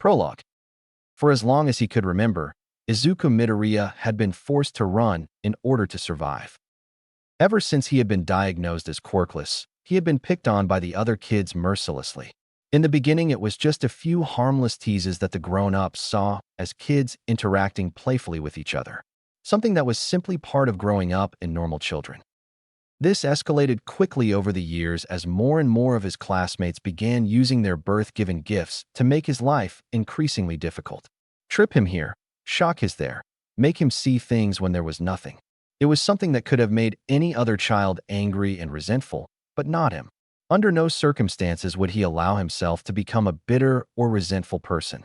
Prologue. For as long as he could remember, Izuku Midoriya had been forced to run in order to survive. Ever since he had been diagnosed as quirkless, he had been picked on by the other kids mercilessly. In the beginning, it was just a few harmless teases that the grown-ups saw as kids interacting playfully with each other, something that was simply part of growing up in normal children. This escalated quickly over the years as more and more of his classmates began using their birth-given gifts to make his life increasingly difficult. Trip him here, shock his there, make him see things when there was nothing. It was something that could have made any other child angry and resentful, but not him. Under no circumstances would he allow himself to become a bitter or resentful person.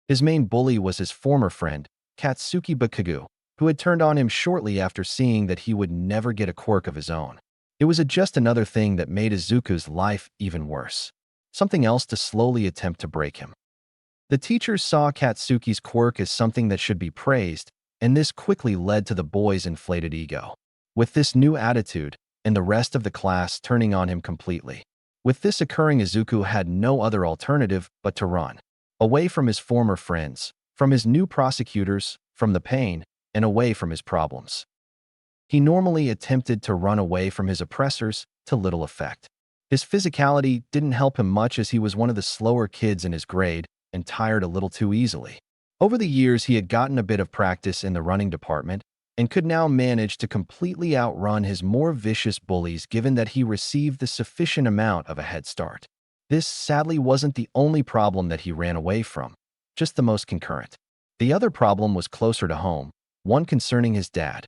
His main bully was his former friend, Katsuki Bakugo, who had turned on him shortly after seeing that he would never get a quirk of his own. It was just another thing that made Izuku's life even worse. Something else to slowly attempt to break him. The teachers saw Katsuki's quirk as something that should be praised, and this quickly led to the boy's inflated ego. With this new attitude, and the rest of the class turning on him completely. With this occurring, Izuku had no other alternative but to run. Away from his former friends, from his new prosecutors, from the pain, and away from his problems. He normally attempted to run away from his oppressors, to little effect. His physicality didn't help him much as he was one of the slower kids in his grade and tired a little too easily. Over the years, he had gotten a bit of practice in the running department and could now manage to completely outrun his more vicious bullies given that he received the sufficient amount of a head start. This sadly wasn't the only problem that he ran away from, just the most concurrent. The other problem was closer to home, one concerning his dad.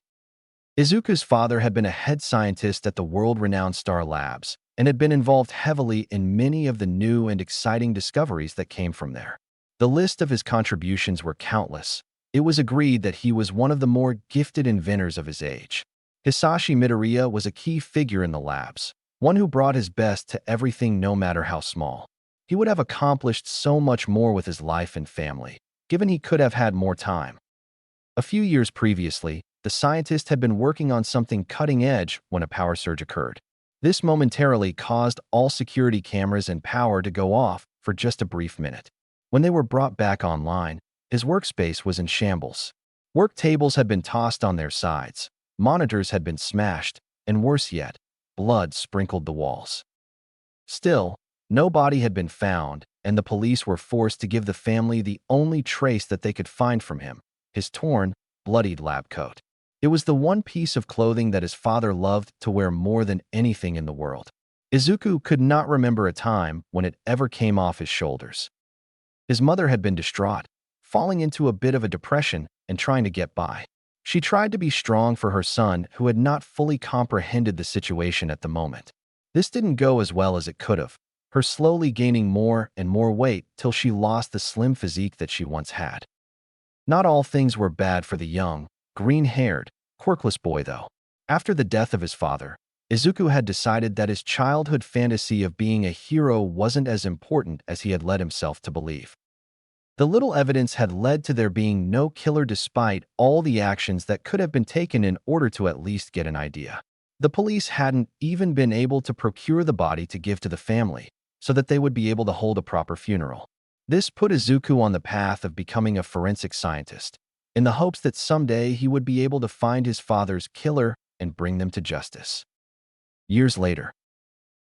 Izuku's father had been a head scientist at the world-renowned Star Labs and had been involved heavily in many of the new and exciting discoveries that came from there. The list of his contributions were countless. It was agreed that he was one of the more gifted inventors of his age. Hisashi Midoriya was a key figure in the labs, one who brought his best to everything no matter how small. He would have accomplished so much more with his life and family, given he could have had more time. A few years previously, the scientist had been working on something cutting-edge when a power surge occurred. This momentarily caused all security cameras and power to go off for just a brief minute. When they were brought back online, his workspace was in shambles. Work tables had been tossed on their sides, monitors had been smashed, and worse yet, blood sprinkled the walls. Still, no body had been found, and the police were forced to give the family the only trace that they could find from him, his torn, bloodied lab coat. It was the one piece of clothing that his father loved to wear more than anything in the world. Izuku could not remember a time when it ever came off his shoulders. His mother had been distraught, falling into a bit of a depression and trying to get by. She tried to be strong for her son who had not fully comprehended the situation at the moment. This didn't go as well as it could have, her slowly gaining more and more weight till she lost the slim physique that she once had. Not all things were bad for the young, green-haired, quirkless boy though. After the death of his father, Izuku had decided that his childhood fantasy of being a hero wasn't as important as he had led himself to believe. The little evidence had led to there being no killer despite all the actions that could have been taken in order to at least get an idea. The police hadn't even been able to procure the body to give to the family, so that they would be able to hold a proper funeral. This put Izuku on the path of becoming a forensic scientist, in the hopes that someday he would be able to find his father's killer and bring them to justice. Years later,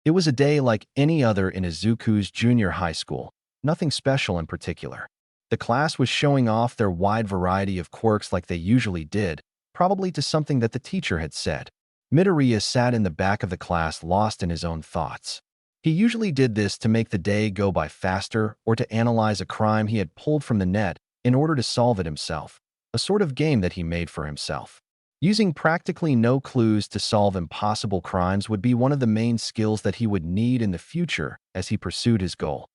it was a day like any other in Izuku's junior high school, nothing special in particular. The class was showing off their wide variety of quirks like they usually did, probably to something that the teacher had said. Midoriya sat in the back of the class lost in his own thoughts. He usually did this to make the day go by faster or to analyze a crime he had pulled from the net in order to solve it himself, a sort of game that he made for himself. Using practically no clues to solve impossible crimes would be one of the main skills that he would need in the future as he pursued his goal.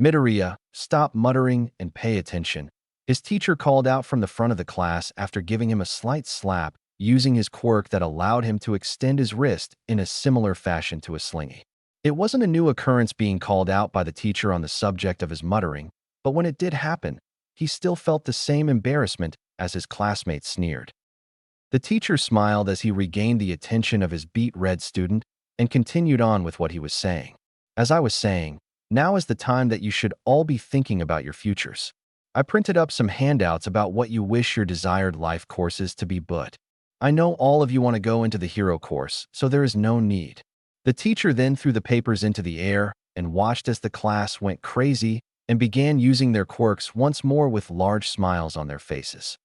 Midoriya, stop muttering and pay attention. His teacher called out from the front of the class after giving him a slight slap, using his quirk that allowed him to extend his wrist in a similar fashion to a slingy. It wasn't a new occurrence being called out by the teacher on the subject of his muttering, but when it did happen, he still felt the same embarrassment as his classmates sneered. The teacher smiled as he regained the attention of his beet-red student and continued on with what he was saying. As I was saying, Now is the time that you should all be thinking about your futures. I printed up some handouts about what you wish your desired life courses to be, but I know all of you want to go into the hero course, so there is no need. The teacher then threw the papers into the air and watched as the class went crazy and began using their quirks once more with large smiles on their faces.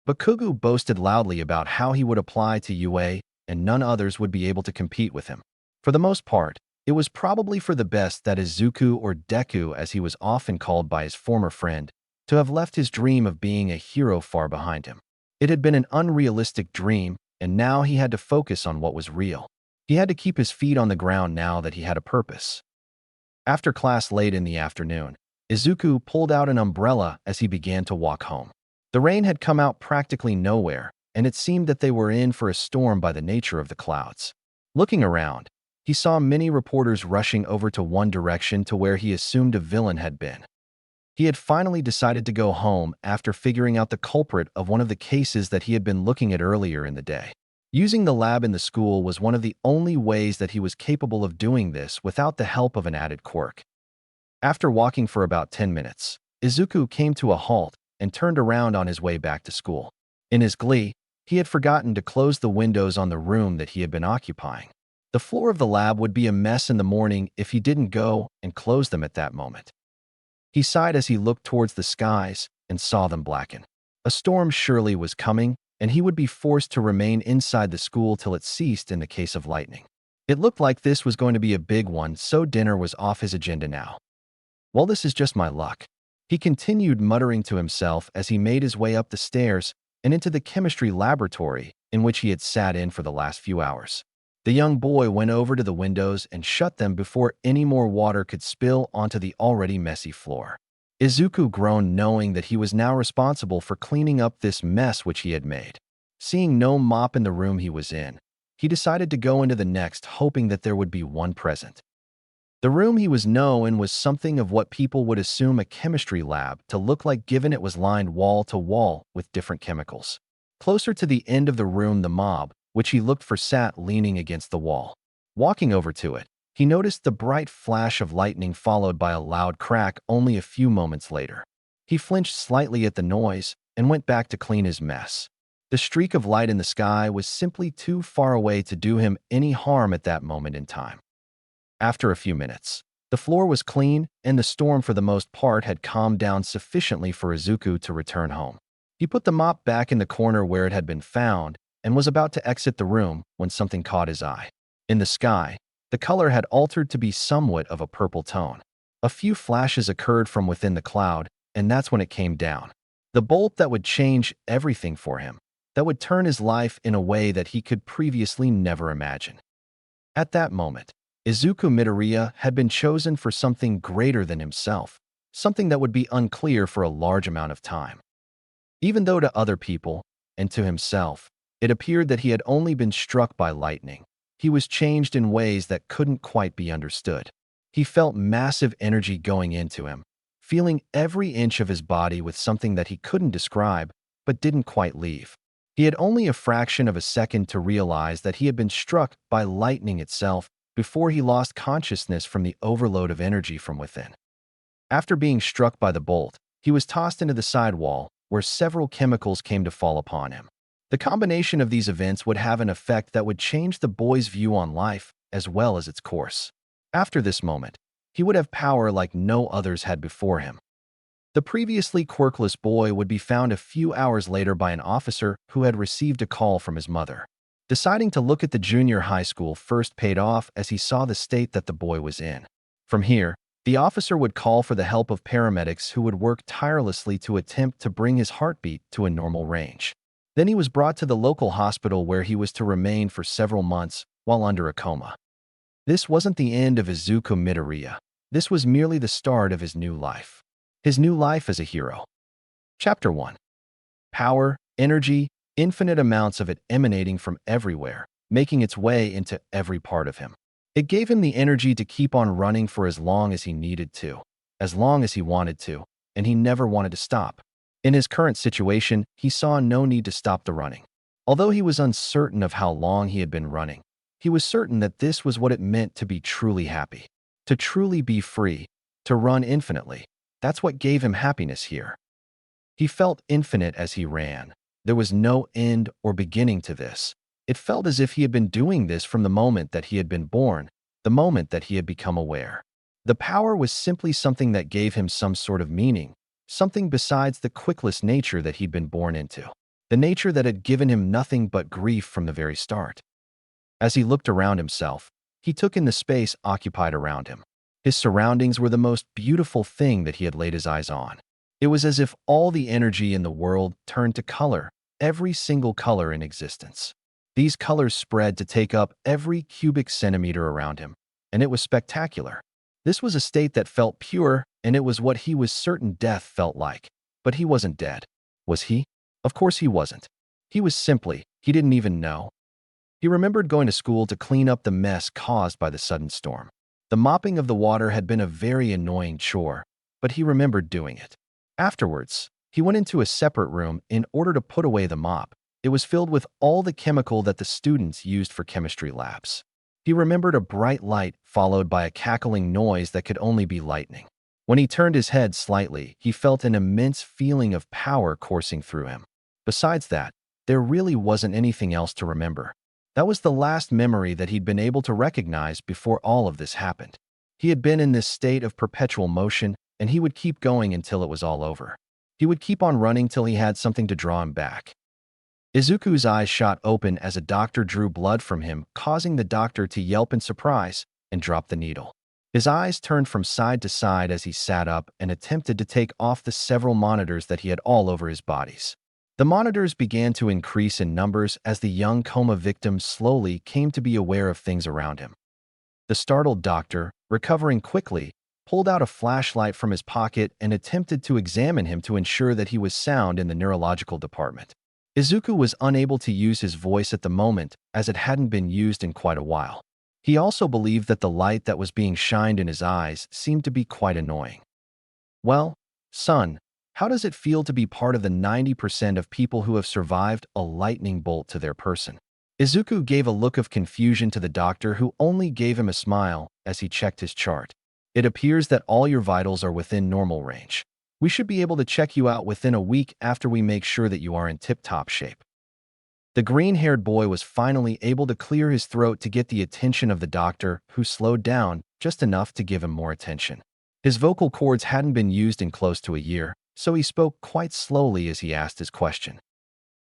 Bakugo boasted loudly about how he would apply to UA and none others would be able to compete with him. For the most part, it was probably for the best that Izuku, or Deku as he was often called by his former friend, to have left his dream of being a hero far behind him. It had been an unrealistic dream, and now he had to focus on what was real. He had to keep his feet on the ground now that he had a purpose. After class late in the afternoon, Izuku pulled out an umbrella as he began to walk home. The rain had come out practically nowhere, and it seemed that they were in for a storm by the nature of the clouds. Looking around, he saw many reporters rushing over to one direction to where he assumed a villain had been. He had finally decided to go home after figuring out the culprit of one of the cases that he had been looking at earlier in the day. Using the lab in the school was one of the only ways that he was capable of doing this without the help of an added quirk. After walking for about 10 minutes, Izuku came to a halt and turned around on his way back to school. In his glee, he had forgotten to close the windows on the room that he had been occupying. The floor of the lab would be a mess in the morning if he didn't go and close them at that moment. He sighed as he looked towards the skies and saw them blacken. A storm surely was coming, and he would be forced to remain inside the school till it ceased in the case of lightning. It looked like this was going to be a big one, so dinner was off his agenda now. Well, this is just my luck. He continued muttering to himself as he made his way up the stairs and into the chemistry laboratory in which he had sat in for the last few hours. The young boy went over to the windows and shut them before any more water could spill onto the already messy floor. Izuku groaned, knowing that he was now responsible for cleaning up this mess which he had made. Seeing no mop in the room he was in, he decided to go into the next, hoping that there would be one present. The room he was in was something of what people would assume a chemistry lab to look like, given it was lined wall to wall with different chemicals. Closer to the end of the room, the mob, which he looked for, sat leaning against the wall. Walking over to it, he noticed the bright flash of lightning followed by a loud crack only a few moments later. He flinched slightly at the noise and went back to clean his mess. The streak of light in the sky was simply too far away to do him any harm at that moment in time. After a few minutes, the floor was clean and the storm for the most part had calmed down sufficiently for Izuku to return home. He put the mop back in the corner where it had been found and was about to exit the room when something caught his eye. In the sky, the color had altered to be somewhat of a purple tone. A few flashes occurred from within the cloud, and that's when it came down. The bolt that would change everything for him, that would turn his life in a way that he could previously never imagine. At that moment, Izuku Midoriya had been chosen for something greater than himself, something that would be unclear for a large amount of time. Even though to other people, and to himself, it appeared that he had only been struck by lightning, he was changed in ways that couldn't quite be understood. He felt massive energy going into him, feeling every inch of his body with something that he couldn't describe, but didn't quite leave. He had only a fraction of a second to realize that he had been struck by lightning itself before he lost consciousness from the overload of energy from within. After being struck by the bolt, he was tossed into the sidewall, where several chemicals came to fall upon him. The combination of these events would have an effect that would change the boy's view on life as well as its course. After this moment, he would have power like no others had before him. The previously quirkless boy would be found a few hours later by an officer who had received a call from his mother. Deciding to look at the junior high school first paid off as he saw the state that the boy was in. From here, the officer would call for the help of paramedics who would work tirelessly to attempt to bring his heartbeat to a normal range. Then he was brought to the local hospital where he was to remain for several months while under a coma. This wasn't the end of Izuku Midoriya. This was merely the start of his new life. His new life as a hero. Chapter 1. Power, energy, infinite amounts of it emanating from everywhere, making its way into every part of him. It gave him the energy to keep on running for as long as he needed to, as long as he wanted to, and he never wanted to stop. In his current situation, he saw no need to stop the running. Although he was uncertain of how long he had been running, he was certain that this was what it meant to be truly happy. To truly be free, to run infinitely. That's what gave him happiness here. He felt infinite as he ran. There was no end or beginning to this. It felt as if he had been doing this from the moment that he had been born, the moment that he had become aware. The power was simply something that gave him some sort of meaning, something besides the quickless nature that he'd been born into, the nature that had given him nothing but grief from the very start. As he looked around himself, he took in the space occupied around him. His surroundings were the most beautiful thing that he had laid his eyes on. It was as if all the energy in the world turned to color, every single color in existence. These colors spread to take up every cubic centimeter around him, and it was spectacular. This was a state that felt pure, and it was what he was certain death felt like. But he wasn't dead. Was he? Of course he wasn't. He was simply, he didn't even know. He remembered going to school to clean up the mess caused by the sudden storm. The mopping of the water had been a very annoying chore, but he remembered doing it. Afterwards, he went into a separate room in order to put away the mop. It was filled with all the chemical that the students used for chemistry labs. He remembered a bright light followed by a cackling noise that could only be lightning. When he turned his head slightly, he felt an immense feeling of power coursing through him. Besides that, there really wasn't anything else to remember. That was the last memory that he'd been able to recognize before all of this happened. He had been in this state of perpetual motion, and he would keep going until it was all over. He would keep on running till he had something to draw him back. Izuku's eyes shot open as a doctor drew blood from him, causing the doctor to yelp in surprise and drop the needle. His eyes turned from side to side as he sat up and attempted to take off the several monitors that he had all over his bodies. The monitors began to increase in numbers as the young coma victim slowly came to be aware of things around him. The startled doctor, recovering quickly, pulled out a flashlight from his pocket and attempted to examine him to ensure that he was sound in the neurological department. Izuku was unable to use his voice at the moment as it hadn't been used in quite a while. He also believed that the light that was being shined in his eyes seemed to be quite annoying. "Well, son, how does it feel to be part of the 90% of people who have survived a lightning bolt to their person?" Izuku gave a look of confusion to the doctor, who only gave him a smile as he checked his chart. "It appears that all your vitals are within normal range. We should be able to check you out within a week after we make sure that you are in tip-top shape." The green-haired boy was finally able to clear his throat to get the attention of the doctor, who slowed down just enough to give him more attention. His vocal cords hadn't been used in close to a year, so he spoke quite slowly as he asked his question.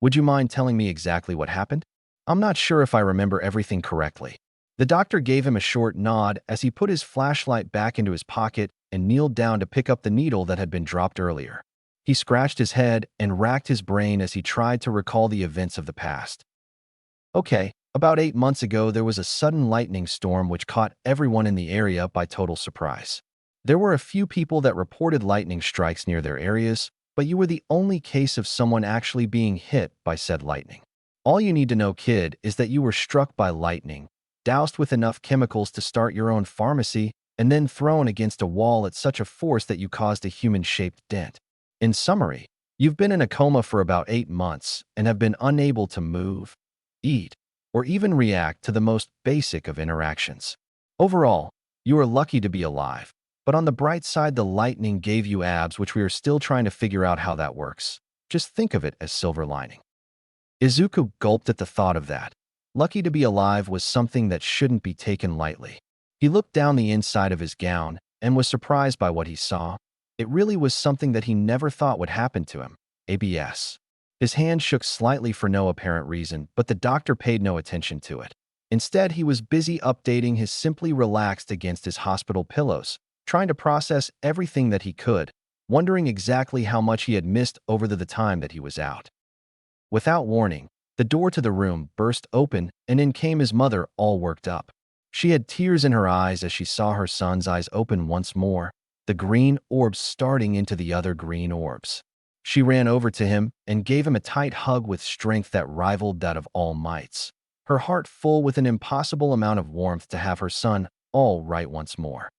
"Would you mind telling me exactly what happened? I'm not sure if I remember everything correctly." The doctor gave him a short nod as he put his flashlight back into his pocket and kneeled down to pick up the needle that had been dropped earlier. He scratched his head and racked his brain as he tried to recall the events of the past. "Okay, about 8 months ago there was a sudden lightning storm which caught everyone in the area by total surprise. There were a few people that reported lightning strikes near their areas, but you were the only case of someone actually being hit by said lightning. All you need to know, kid, is that you were struck by lightning, doused with enough chemicals to start your own pharmacy, and then thrown against a wall at such a force that you caused a human-shaped dent. In summary, you've been in a coma for about 8 months and have been unable to move, eat, or even react to the most basic of interactions. Overall, you are lucky to be alive, but on the bright side, the lightning gave you abs, which we are still trying to figure out how that works. Just think of it as silver lining." Izuku gulped at the thought of that. Lucky to be alive was something that shouldn't be taken lightly. He looked down the inside of his gown and was surprised by what he saw. It really was something that he never thought would happen to him. ABS. His hand shook slightly for no apparent reason, but the doctor paid no attention to it. Instead, he was busy updating his simply relaxed against his hospital pillows, trying to process everything that he could, wondering exactly how much he had missed over the time that he was out. Without warning, the door to the room burst open, and in came his mother, all worked up. She had tears in her eyes as she saw her son's eyes open once more, the green orbs starting into the other green orbs. She ran over to him and gave him a tight hug with strength that rivaled that of All Might's, her heart full with an impossible amount of warmth to have her son all right once more.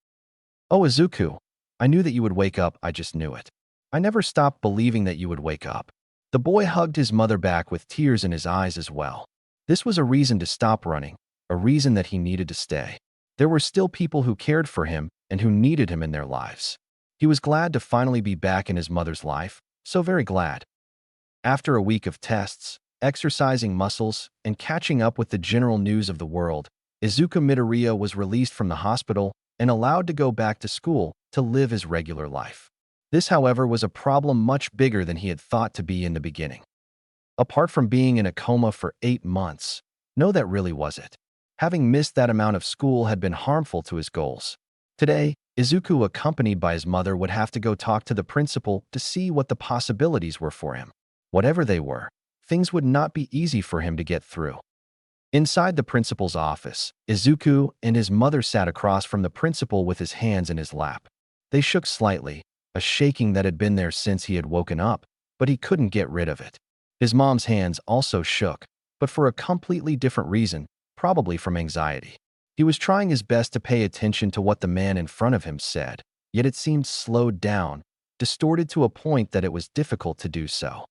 "Oh, Izuku, I knew that you would wake up, I just knew it. I never stopped believing that you would wake up." The boy hugged his mother back with tears in his eyes as well. This was a reason to stop running, a reason that he needed to stay. There were still people who cared for him and who needed him in their lives. He was glad to finally be back in his mother's life, so very glad. After a week of tests, exercising muscles, and catching up with the general news of the world, Izuku Midoriya was released from the hospital and allowed to go back to school to live his regular life. This, however, was a problem much bigger than he had thought to be in the beginning. Apart from being in a coma for 8 months, no, that really was it. Having missed that amount of school had been harmful to his goals. Today, Izuku, accompanied by his mother, would have to go talk to the principal to see what the possibilities were for him. Whatever they were, things would not be easy for him to get through. Inside the principal's office, Izuku and his mother sat across from the principal with his hands in his lap. They shook slightly, a shaking that had been there since he had woken up, but he couldn't get rid of it. His mom's hands also shook, but for a completely different reason, probably from anxiety. He was trying his best to pay attention to what the man in front of him said, yet it seemed slowed down, distorted to a point that it was difficult to do so.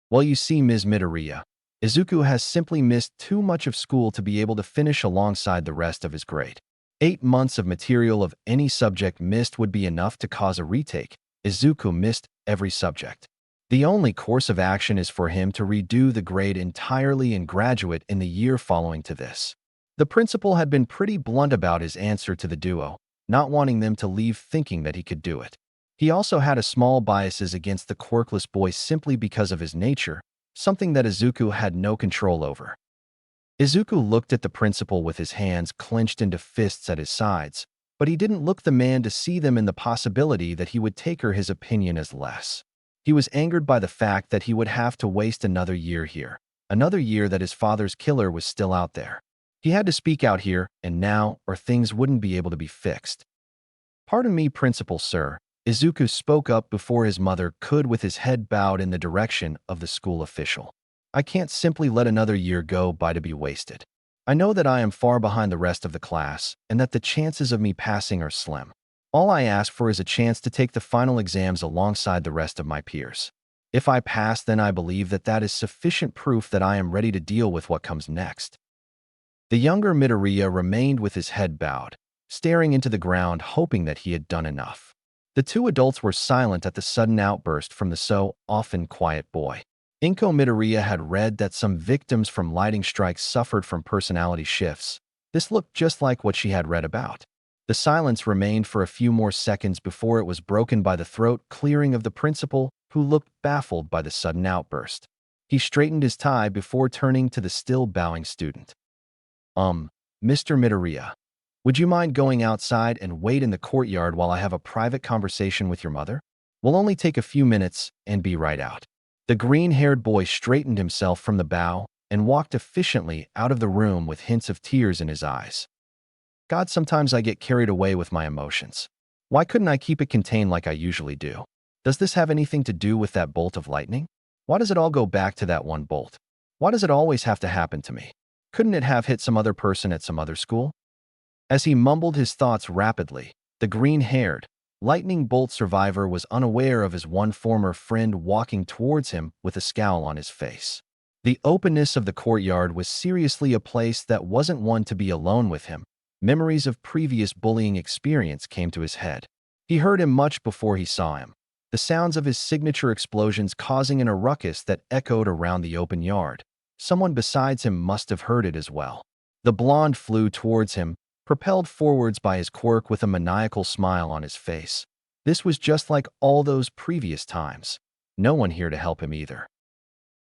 Well, you see, Ms. Midoriya, Izuku has simply missed too much of school to be able to finish alongside the rest of his grade. 8 months of material of any subject missed would be enough to cause a retake. Izuku missed every subject. The only course of action is for him to redo the grade entirely and graduate in the year following to this. The principal had been pretty blunt about his answer to the duo, not wanting them to leave thinking that he could do it. He also had a small biases against the quirkless boy simply because of his nature, something that Izuku had no control over. Izuku looked at the principal with his hands clenched into fists at his sides, but he didn't look the man to see them in the possibility that he would take his opinion as less. He was angered by the fact that he would have to waste another year here, another year that his father's killer was still out there. He had to speak out here and now, or things wouldn't be able to be fixed. "Pardon me, principal sir," Izuku spoke up before his mother could, with his head bowed in the direction of the school official. "I can't simply let another year go by to be wasted. I know that I am far behind the rest of the class and that the chances of me passing are slim. All I ask for is a chance to take the final exams alongside the rest of my peers. If I pass, then I believe that that is sufficient proof that I am ready to deal with what comes next." The younger Midoriya remained with his head bowed, staring into the ground, hoping that he had done enough. The two adults were silent at the sudden outburst from the so often quiet boy. Inko Midoriya had read that some victims from lightning strikes suffered from personality shifts. This looked just like what she had read about. The silence remained for a few more seconds before it was broken by the throat clearing of the principal, who looked baffled by the sudden outburst. He straightened his tie before turning to the still bowing student. Mr. Midoriya, would you mind going outside and wait in the courtyard while I have a private conversation with your mother? We'll only take a few minutes and be right out." The green-haired boy straightened himself from the bow and walked efficiently out of the room with hints of tears in his eyes. "God, sometimes I get carried away with my emotions. Why couldn't I keep it contained like I usually do? Does this have anything to do with that bolt of lightning? Why does it all go back to that one bolt? Why does it always have to happen to me? Couldn't it have hit some other person at some other school?" As he mumbled his thoughts rapidly, the green-haired, lightning bolt survivor was unaware of his one former friend walking towards him with a scowl on his face. The openness of the courtyard was seriously a place that wasn't one to be alone with him. Memories of previous bullying experience came to his head. He heard him much before he saw him, the sounds of his signature explosions causing a ruckus that echoed around the open yard. Someone besides him must have heard it as well. The blonde flew towards him, propelled forwards by his quirk with a maniacal smile on his face. This was just like all those previous times. No one here to help him either.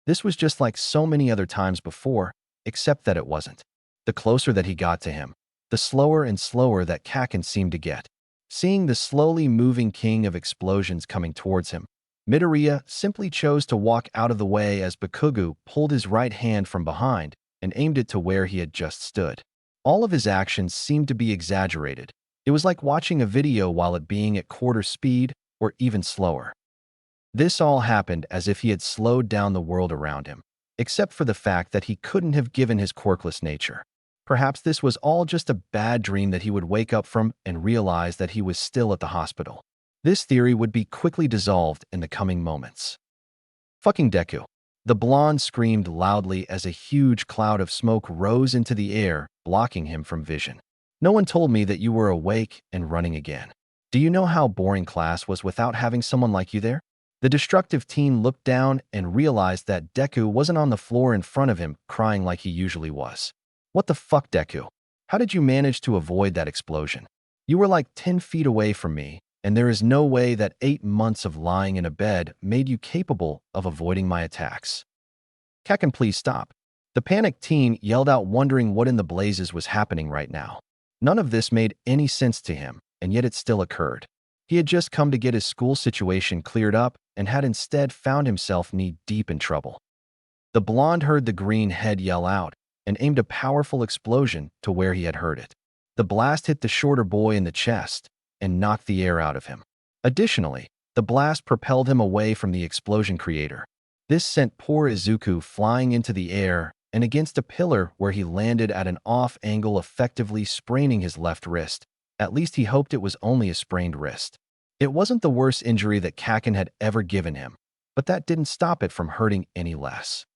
This was just like so many other times before, except that it wasn't. The closer that he got to him, the slower and slower that Kaken seemed to get. Seeing the slowly moving king of explosions coming towards him, Midoriya simply chose to walk out of the way as Bakugo pulled his right hand from behind and aimed it to where he had just stood. All of his actions seemed to be exaggerated. It was like watching a video while it being at quarter speed or even slower. This all happened as if he had slowed down the world around him, except for the fact that he couldn't have given his quirkless nature. Perhaps this was all just a bad dream that he would wake up from and realize that he was still at the hospital. This theory would be quickly dissolved in the coming moments. "Fucking Deku!" The blonde screamed loudly as a huge cloud of smoke rose into the air, blocking him from vision. No one told me that you were awake and running again. Do you know how boring class was without having someone like you there? The destructive teen looked down and realized that Deku wasn't on the floor in front of him, crying like he usually was. What the fuck, Deku? How did you manage to avoid that explosion? You were like 10 feet away from me, and there is no way that 8 months of lying in a bed made you capable of avoiding my attacks. Kaken, please stop. The panicked teen yelled out, wondering what in the blazes was happening right now. None of this made any sense to him, and yet it still occurred. He had just come to get his school situation cleared up and had instead found himself knee-deep in trouble. The blonde heard the green head yell out and aimed a powerful explosion to where he had heard it. The blast hit the shorter boy in the chest and knocked the air out of him. Additionally, the blast propelled him away from the explosion creator. This sent poor Izuku flying into the air and against a pillar where he landed at an off angle, effectively spraining his left wrist. At least he hoped it was only a sprained wrist. It wasn't the worst injury that Kaken had ever given him, but that didn't stop it from hurting any less.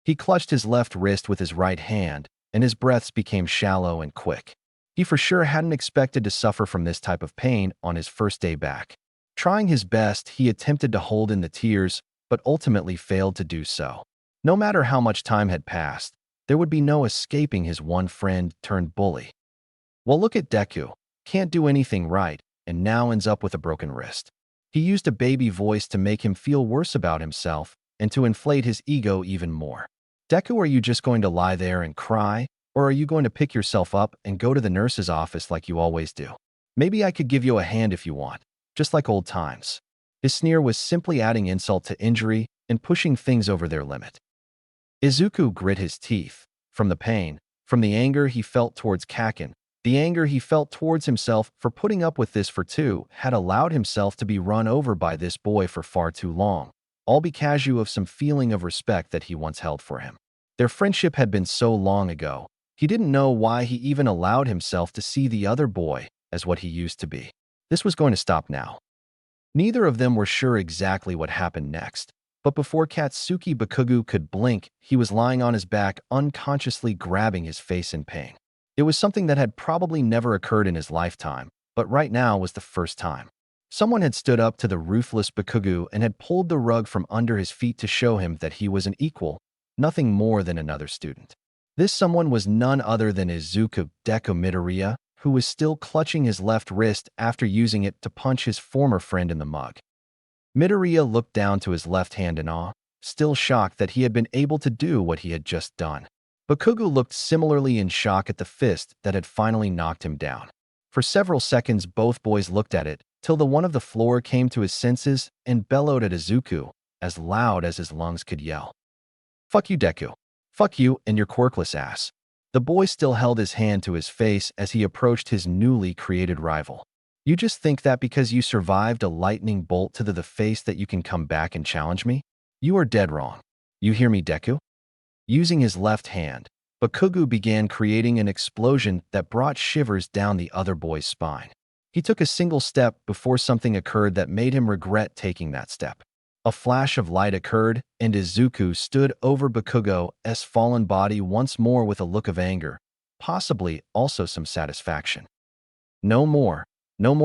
He clutched his left wrist with his right hand, and his breaths became shallow and quick. He for sure hadn't expected to suffer from this type of pain on his first day back. Trying his best, he attempted to hold in the tears, but ultimately failed to do so. No matter how much time had passed, there would be no escaping his one friend turned bully. Well, look at Deku. Can't do anything right, and now ends up with a broken wrist. He used a baby voice to make him feel worse about himself and to inflate his ego even more. Deku, are you just going to lie there and cry, or are you going to pick yourself up and go to the nurse's office like you always do? Maybe I could give you a hand if you want, just like old times. His sneer was simply adding insult to injury and pushing things over their limit. Izuku grit his teeth. From the pain, from the anger he felt towards Kaken, the anger he felt towards himself for putting up with this for two had allowed himself to be run over by this boy for far too long, all because of some feeling of respect that he once held for him. Their friendship had been so long ago, he didn't know why he even allowed himself to see the other boy as what he used to be. This was going to stop now. Neither of them were sure exactly what happened next, but before Katsuki Bakugo could blink, he was lying on his back, unconsciously grabbing his face in pain. It was something that had probably never occurred in his lifetime, but right now was the first time. Someone had stood up to the ruthless Bakugo and had pulled the rug from under his feet to show him that he was an equal, nothing more than another student. This someone was none other than Izuku Deku Midoriya, who was still clutching his left wrist after using it to punch his former friend in the mug. Midoriya looked down to his left hand in awe, still shocked that he had been able to do what he had just done. Bakugo looked similarly in shock at the fist that had finally knocked him down. For several seconds, both boys looked at it, till the one of the floor came to his senses and bellowed at Izuku, as loud as his lungs could yell. "Fuck you, Deku. Fuck you and your quirkless ass." The boy still held his hand to his face as he approached his newly created rival. "You just think that because you survived a lightning bolt to the face that you can come back and challenge me? You are dead wrong. You hear me, Deku?" Using his left hand, Bakugo began creating an explosion that brought shivers down the other boy's spine. He took a single step before something occurred that made him regret taking that step. A flash of light occurred, and Izuku stood over Bakugo's fallen body once more with a look of anger, possibly also some satisfaction. No more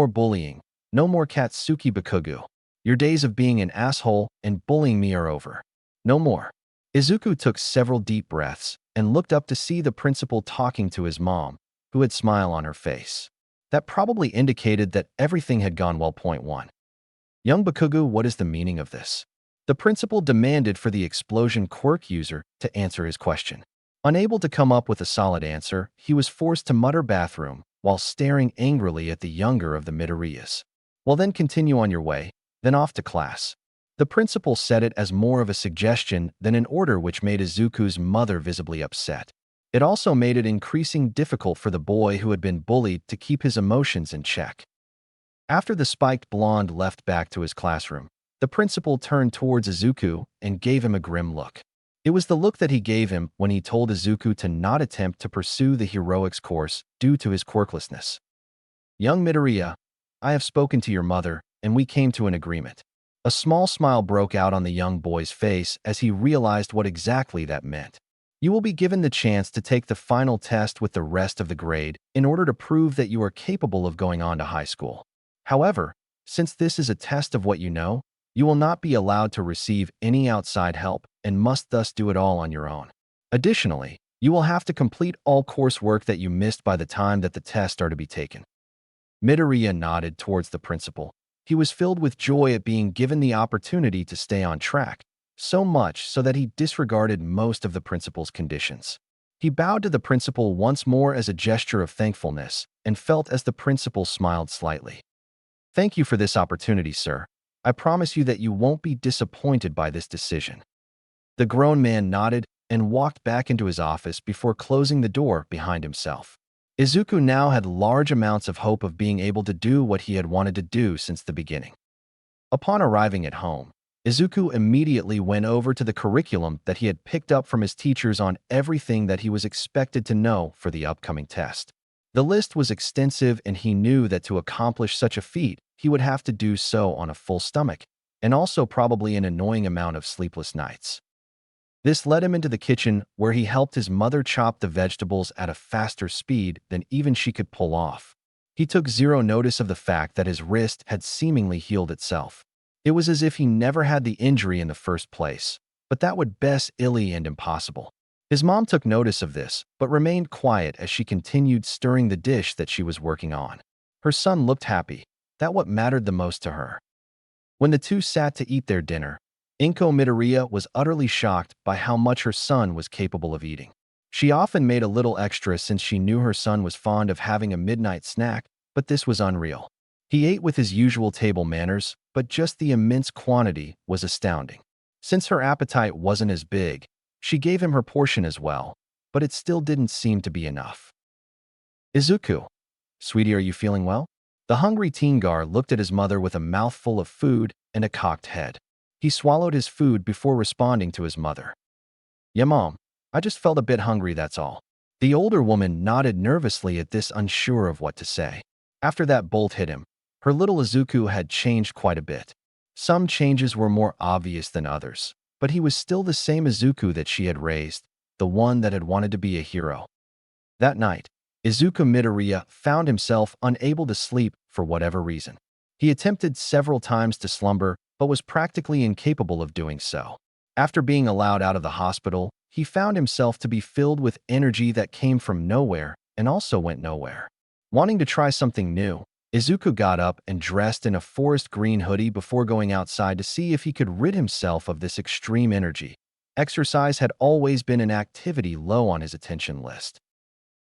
bullying, no more Katsuki Bakugo. Your days of being an asshole and bullying me are over. No more. Izuku took several deep breaths and looked up to see the principal talking to his mom, who had a smile on her face. That probably indicated that everything had gone well. Point 1. Young Bakugo, what is the meaning of this? The principal demanded for the explosion Quirk user to answer his question. Unable to come up with a solid answer, he was forced to mutter bathroom while staring angrily at the younger of the Midoriyas. Well, then continue on your way, then off to class. The principal said it as more of a suggestion than an order, which made Izuku's mother visibly upset. It also made it increasingly difficult for the boy who had been bullied to keep his emotions in check. After the spiked blonde left back to his classroom, the principal turned towards Izuku and gave him a grim look. It was the look that he gave him when he told Izuku to not attempt to pursue the heroics course due to his quirklessness. "Young Midoriya, I have spoken to your mother, and we came to an agreement." A small smile broke out on the young boy's face as he realized what exactly that meant. You will be given the chance to take the final test with the rest of the grade in order to prove that you are capable of going on to high school. However, since this is a test of what you know, you will not be allowed to receive any outside help and must thus do it all on your own. Additionally, you will have to complete all coursework that you missed by the time that the tests are to be taken. Midoriya nodded towards the principal. He was filled with joy at being given the opportunity to stay on track, so much so that he disregarded most of the principal's conditions. He bowed to the principal once more as a gesture of thankfulness and felt as the principal smiled slightly. Thank you for this opportunity, sir. I promise you that you won't be disappointed by this decision. The grown man nodded and walked back into his office before closing the door behind himself. Izuku now had large amounts of hope of being able to do what he had wanted to do since the beginning. Upon arriving at home, Izuku immediately went over to the curriculum that he had picked up from his teachers on everything that he was expected to know for the upcoming test. The list was extensive, and he knew that to accomplish such a feat, he would have to do so on a full stomach, and also probably an annoying amount of sleepless nights. This led him into the kitchen, where he helped his mother chop the vegetables at a faster speed than even she could pull off. He took zero notice of the fact that his wrist had seemingly healed itself. It was as if he never had the injury in the first place, but that would best illy and impossible. His mom took notice of this, but remained quiet as she continued stirring the dish that she was working on. Her son looked happy. That what mattered the most to her. When the two sat to eat their dinner, Inko Midoriya was utterly shocked by how much her son was capable of eating. She often made a little extra since she knew her son was fond of having a midnight snack, but this was unreal. He ate with his usual table manners, but just the immense quantity was astounding. Since her appetite wasn't as big, she gave him her portion as well, but it still didn't seem to be enough. Izuku, sweetie, are you feeling well? The hungry teengar looked at his mother with a mouthful of food and a cocked head. He swallowed his food before responding to his mother. Yeah, Mom, I just felt a bit hungry, that's all. The older woman nodded nervously at this, unsure of what to say. After that bolt hit him, her little Izuku had changed quite a bit. Some changes were more obvious than others, but he was still the same Izuku that she had raised, the one that had wanted to be a hero. That night, Izuku Midoriya found himself unable to sleep for whatever reason. He attempted several times to slumber, but was practically incapable of doing so. After being allowed out of the hospital, he found himself to be filled with energy that came from nowhere and also went nowhere. Wanting to try something new, Izuku got up and dressed in a forest green hoodie before going outside to see if he could rid himself of this extreme energy. Exercise had always been an activity low on his attention list.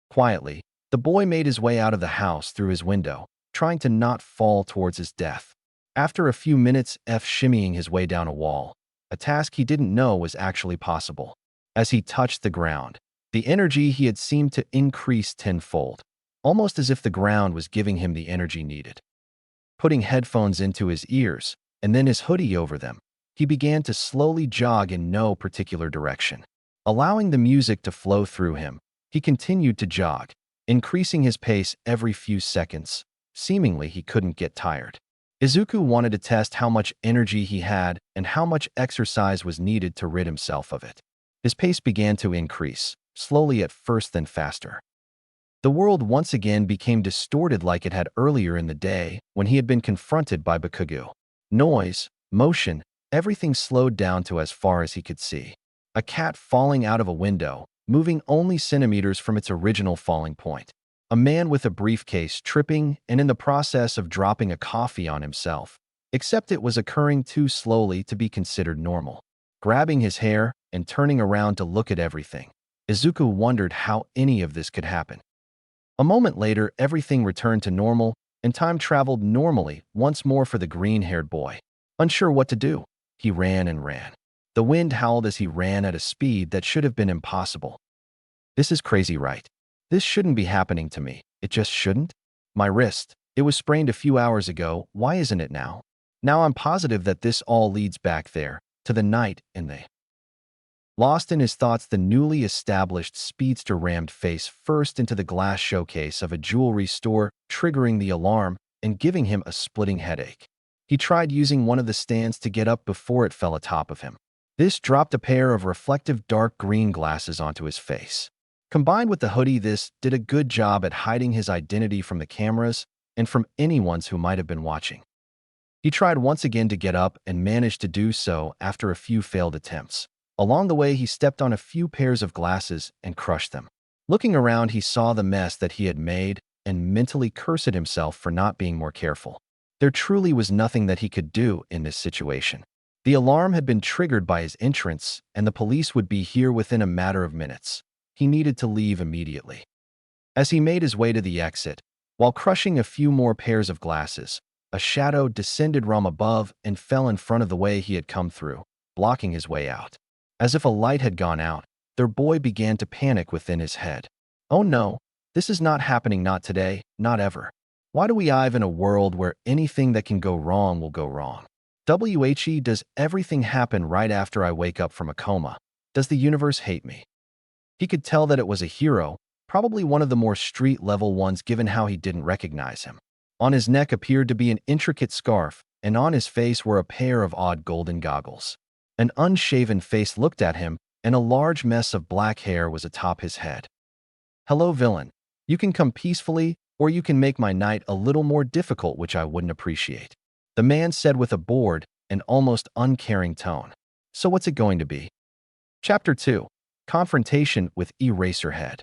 Quietly, the boy made his way out of the house through his window, trying to not fall towards his death. After a few minutes shimmying his way down a wall, a task he didn't know was actually possible. As he touched the ground, the energy he had seemed to increase tenfold, almost as if the ground was giving him the energy needed. Putting headphones into his ears and then his hoodie over them, he began to slowly jog in no particular direction. Allowing the music to flow through him, he continued to jog, increasing his pace every few seconds. Seemingly, he couldn't get tired. Izuku wanted to test how much energy he had and how much exercise was needed to rid himself of it. His pace began to increase, slowly at first, then faster. The world once again became distorted like it had earlier in the day when he had been confronted by Bakugo. Noise, motion, everything slowed down to as far as he could see. A cat falling out of a window, moving only centimeters from its original falling point. A man with a briefcase tripping and in the process of dropping a coffee on himself, except it was occurring too slowly to be considered normal. Grabbing his hair and turning around to look at everything, Izuku wondered how any of this could happen. A moment later, everything returned to normal, and time traveled normally once more for the green-haired boy. Unsure what to do, he ran and ran. The wind howled as he ran at a speed that should have been impossible. This is crazy, right? This shouldn't be happening to me. It just shouldn't? My wrist, it was sprained a few hours ago. Why isn't it now? Now I'm positive that this all leads back there, to the night in the... Lost in his thoughts, the newly established speedster rammed face first into the glass showcase of a jewelry store, triggering the alarm and giving him a splitting headache. He tried using one of the stands to get up before it fell atop of him. This dropped a pair of reflective dark green glasses onto his face. Combined with the hoodie, this did a good job at hiding his identity from the cameras and from anyone who might have been watching. He tried once again to get up and managed to do so after a few failed attempts. Along the way, he stepped on a few pairs of glasses and crushed them. Looking around, he saw the mess that he had made and mentally cursed himself for not being more careful. There truly was nothing that he could do in this situation. The alarm had been triggered by his entrance, and the police would be here within a matter of minutes. He needed to leave immediately. As he made his way to the exit, while crushing a few more pairs of glasses, a shadow descended from above and fell in front of the way he had come through, blocking his way out. As if a light had gone out, their boy began to panic within his head. Oh no, this is not happening, not today, not ever. Why do we live in a world where anything that can go wrong will go wrong? Does everything happen right after I wake up from a coma? Does the universe hate me? He could tell that it was a hero, probably one of the more street-level ones given how he didn't recognize him. On his neck appeared to be an intricate scarf, and on his face were a pair of odd golden goggles. An unshaven face looked at him, and a large mess of black hair was atop his head. Hello, villain. You can come peacefully, or you can make my night a little more difficult, which I wouldn't appreciate. The man said with a bored and almost uncaring tone. So what's it going to be? Chapter 2. Confrontation with Eraserhead.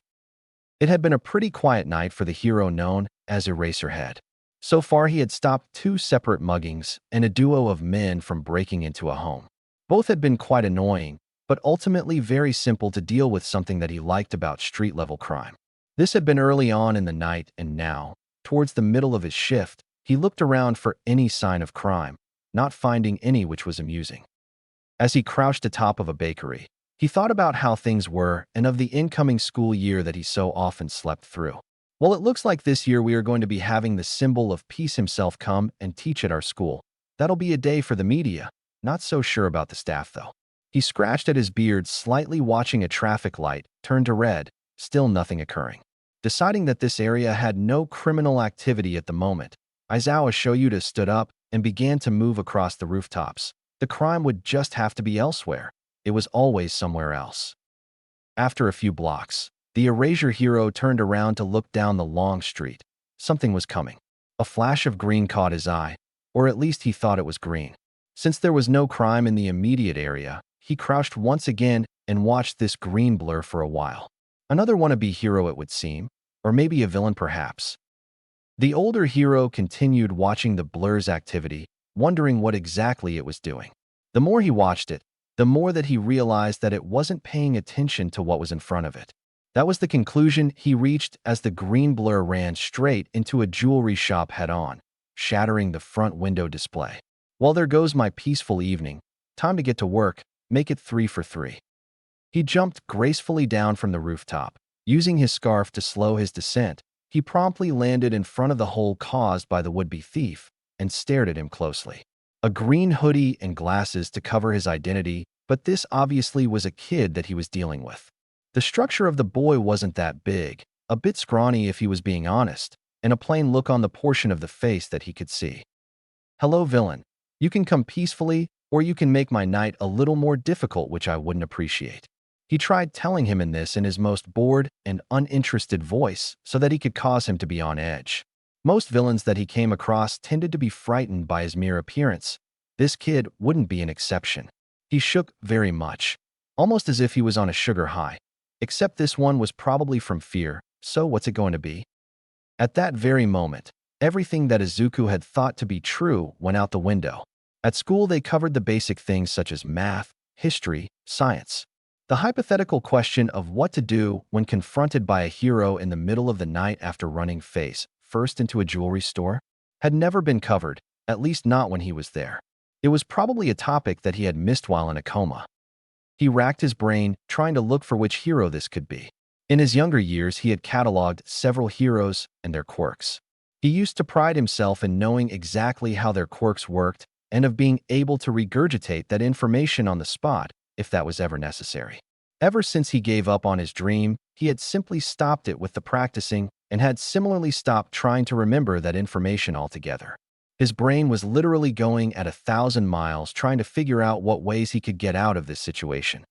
It had been a pretty quiet night for the hero known as Eraserhead. So far, he had stopped 2 separate muggings and a duo of men from breaking into a home. Both had been quite annoying, but ultimately very simple to deal with, something that he liked about street-level crime. This had been early on in the night, and now, towards the middle of his shift, he looked around for any sign of crime, not finding any, which was amusing. As he crouched atop of a bakery, he thought about how things were and of the incoming school year that he so often slept through. Well, it looks like this year we are going to be having the symbol of peace himself come and teach at our school. That'll be a day for the media. Not so sure about the staff, though. He scratched at his beard, slightly watching a traffic light turn to red, still nothing occurring. Deciding that this area had no criminal activity at the moment, Izuku Shoyuta stood up and began to move across the rooftops. The crime would just have to be elsewhere. It was always somewhere else. After a few blocks, the Erasure hero turned around to look down the long street. Something was coming. A flash of green caught his eye, or at least he thought it was green. Since there was no crime in the immediate area, he crouched once again and watched this green blur for a while. Another wannabe hero, it would seem, or maybe a villain perhaps. The older hero continued watching the blur's activity, wondering what exactly it was doing. The more he watched it, the more that he realized that it wasn't paying attention to what was in front of it. That was the conclusion he reached as the green blur ran straight into a jewelry shop head-on, shattering the front window display. Well, there goes my peaceful evening. Time to get to work, make it 3 for 3. He jumped gracefully down from the rooftop. Using his scarf to slow his descent, he promptly landed in front of the hole caused by the would-be thief and stared at him closely. A green hoodie and glasses to cover his identity, but this obviously was a kid that he was dealing with. The structure of the boy wasn't that big, a bit scrawny if he was being honest, and a plain look on the portion of the face that he could see. Hello, villain. You can come peacefully, or you can make my night a little more difficult, which I wouldn't appreciate. He tried telling him in this in his most bored and uninterested voice so that he could cause him to be on edge. Most villains that he came across tended to be frightened by his mere appearance. This kid wouldn't be an exception. He shook very much, almost as if he was on a sugar high. Except this one was probably from fear, so what's it going to be? At that very moment, everything that Izuku had thought to be true went out the window. At school, they covered the basic things such as math, history, science. The hypothetical question of what to do when confronted by a hero in the middle of the night after running face first into a jewelry store had never been covered, at least not when he was there. It was probably a topic that he had missed while in a coma. He racked his brain, trying to look for which hero this could be. In his younger years, he had cataloged several heroes and their quirks. He used to pride himself in knowing exactly how their quirks worked and of being able to regurgitate that information on the spot if that was ever necessary. Ever since he gave up on his dream, he had simply stopped it with the practicing and had similarly stopped trying to remember that information altogether. His brain was literally going at 1,000 miles trying to figure out what ways he could get out of this situation.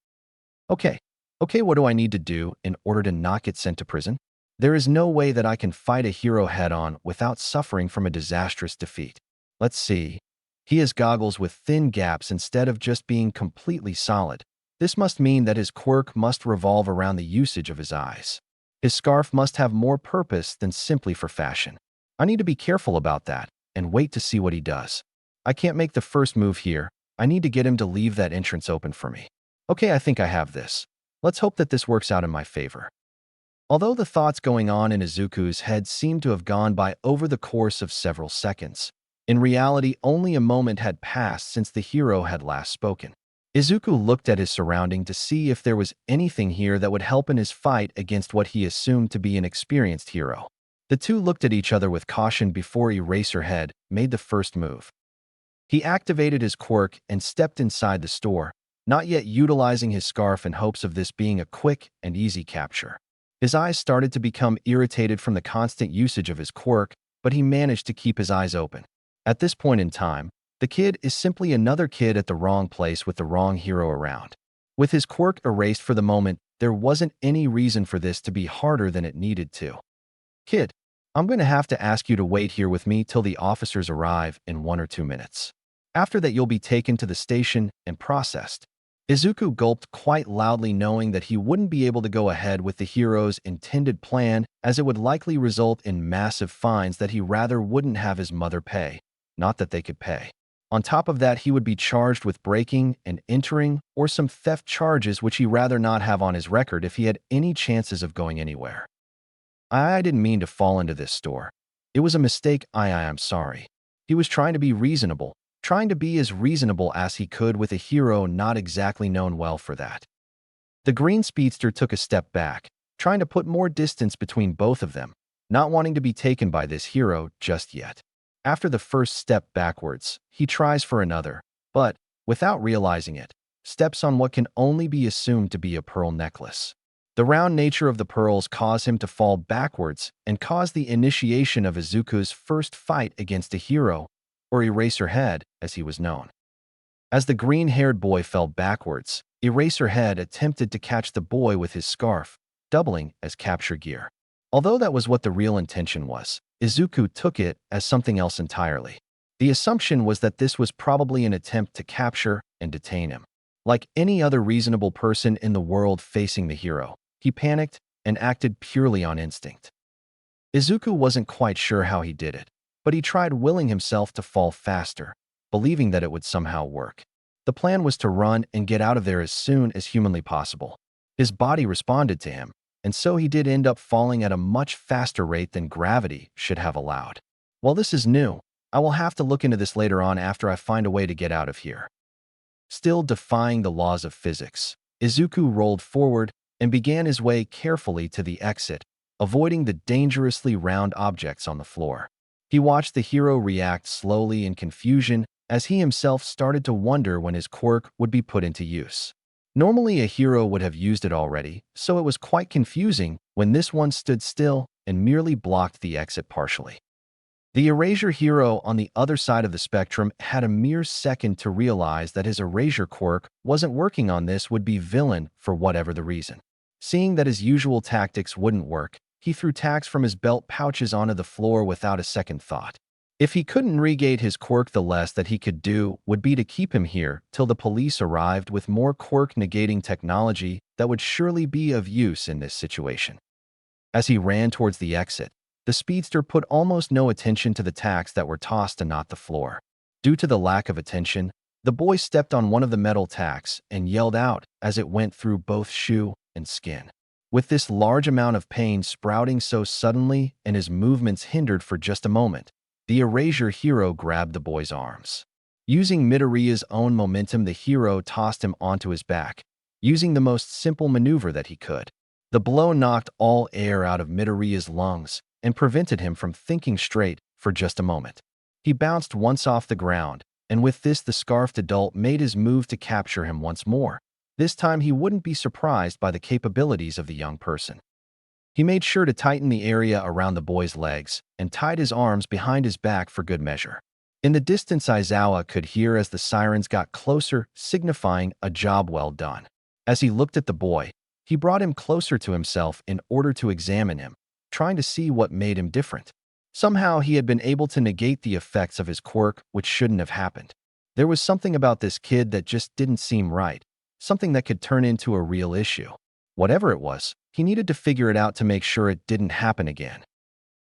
Okay, what do I need to do in order to not get sent to prison? There is no way that I can fight a hero head-on without suffering from a disastrous defeat. Let's see. He has goggles with thin gaps instead of just being completely solid. This must mean that his quirk must revolve around the usage of his eyes. His scarf must have more purpose than simply for fashion. I need to be careful about that and wait to see what he does. I can't make the first move here. I need to get him to leave that entrance open for me. Okay, I think I have this. Let's hope that this works out in my favor. Although the thoughts going on in Izuku's head seemed to have gone by over the course of several seconds, in reality only a moment had passed since the hero had last spoken. Izuku looked at his surrounding to see if there was anything here that would help in his fight against what he assumed to be an experienced hero. The two looked at each other with caution before Eraserhead made the first move. He activated his quirk and stepped inside the store, not yet utilizing his scarf in hopes of this being a quick and easy capture. His eyes started to become irritated from the constant usage of his quirk, but he managed to keep his eyes open. At this point in time, the kid is simply another kid at the wrong place with the wrong hero around. With his quirk erased for the moment, there wasn't any reason for this to be harder than it needed to. Kid, I'm going to have to ask you to wait here with me till the officers arrive in 1 or 2 minutes. After that, you'll be taken to the station and processed. Izuku gulped quite loudly, knowing that he wouldn't be able to go ahead with the hero's intended plan, as it would likely result in massive fines that he rather wouldn't have his mother pay. Not that they could pay. On top of that, he would be charged with breaking and entering or some theft charges which he rather not have on his record if he had any chances of going anywhere. I didn't mean to fall into this store. It was a mistake. I'm sorry. He was trying to be reasonable, trying to be as reasonable as he could with a hero not exactly known well for that. The green speedster took a step back, trying to put more distance between both of them, not wanting to be taken by this hero just yet. After the first step backwards, he tries for another, but, without realizing it, steps on what can only be assumed to be a pearl necklace. The round nature of the pearls cause him to fall backwards and cause the initiation of Izuku's first fight against a hero, or Eraserhead, as he was known. As the green-haired boy fell backwards, Eraserhead attempted to catch the boy with his scarf, doubling as capture gear. Although that was what the real intention was, Izuku took it as something else entirely. The assumption was that this was probably an attempt to capture and detain him. Like any other reasonable person in the world facing the hero, he panicked and acted purely on instinct. Izuku wasn't quite sure how he did it, but he tried willing himself to fall faster, believing that it would somehow work. The plan was to run and get out of there as soon as humanly possible. His body responded to him, and so he did end up falling at a much faster rate than gravity should have allowed. While this is new, I will have to look into this later on after I find a way to get out of here. Still defying the laws of physics, Izuku rolled forward and began his way carefully to the exit, avoiding the dangerously round objects on the floor. He watched the hero react slowly in confusion as he himself started to wonder when his quirk would be put into use. Normally, a hero would have used it already, so it was quite confusing when this one stood still and merely blocked the exit partially. The erasure hero on the other side of the spectrum had a mere second to realize that his erasure quirk wasn't working on this would-be villain for whatever the reason. Seeing that his usual tactics wouldn't work, he threw tacks from his belt pouches onto the floor without a second thought. If he couldn't regate his quirk, the less that he could do would be to keep him here till the police arrived with more quirk-negating technology that would surely be of use in this situation. As he ran towards the exit, the speedster put almost no attention to the tacks that were tossed and not the floor. Due to the lack of attention, the boy stepped on one of the metal tacks and yelled out as it went through both shoe and skin. With this large amount of pain sprouting so suddenly and his movements hindered for just a moment, the erasure hero grabbed the boy's arms. Using Midoriya's own momentum, the hero tossed him onto his back, using the most simple maneuver that he could. The blow knocked all air out of Midoriya's lungs and prevented him from thinking straight for just a moment. He bounced once off the ground, and with this the scarfed adult made his move to capture him once more. This time he wouldn't be surprised by the capabilities of the young person. He made sure to tighten the area around the boy's legs and tied his arms behind his back for good measure. In the distance, Aizawa could hear as the sirens got closer, signifying a job well done. As he looked at the boy, he brought him closer to himself in order to examine him, trying to see what made him different. Somehow he had been able to negate the effects of his quirk, which shouldn't have happened. There was something about this kid that just didn't seem right, something that could turn into a real issue. Whatever it was, he needed to figure it out to make sure it didn't happen again.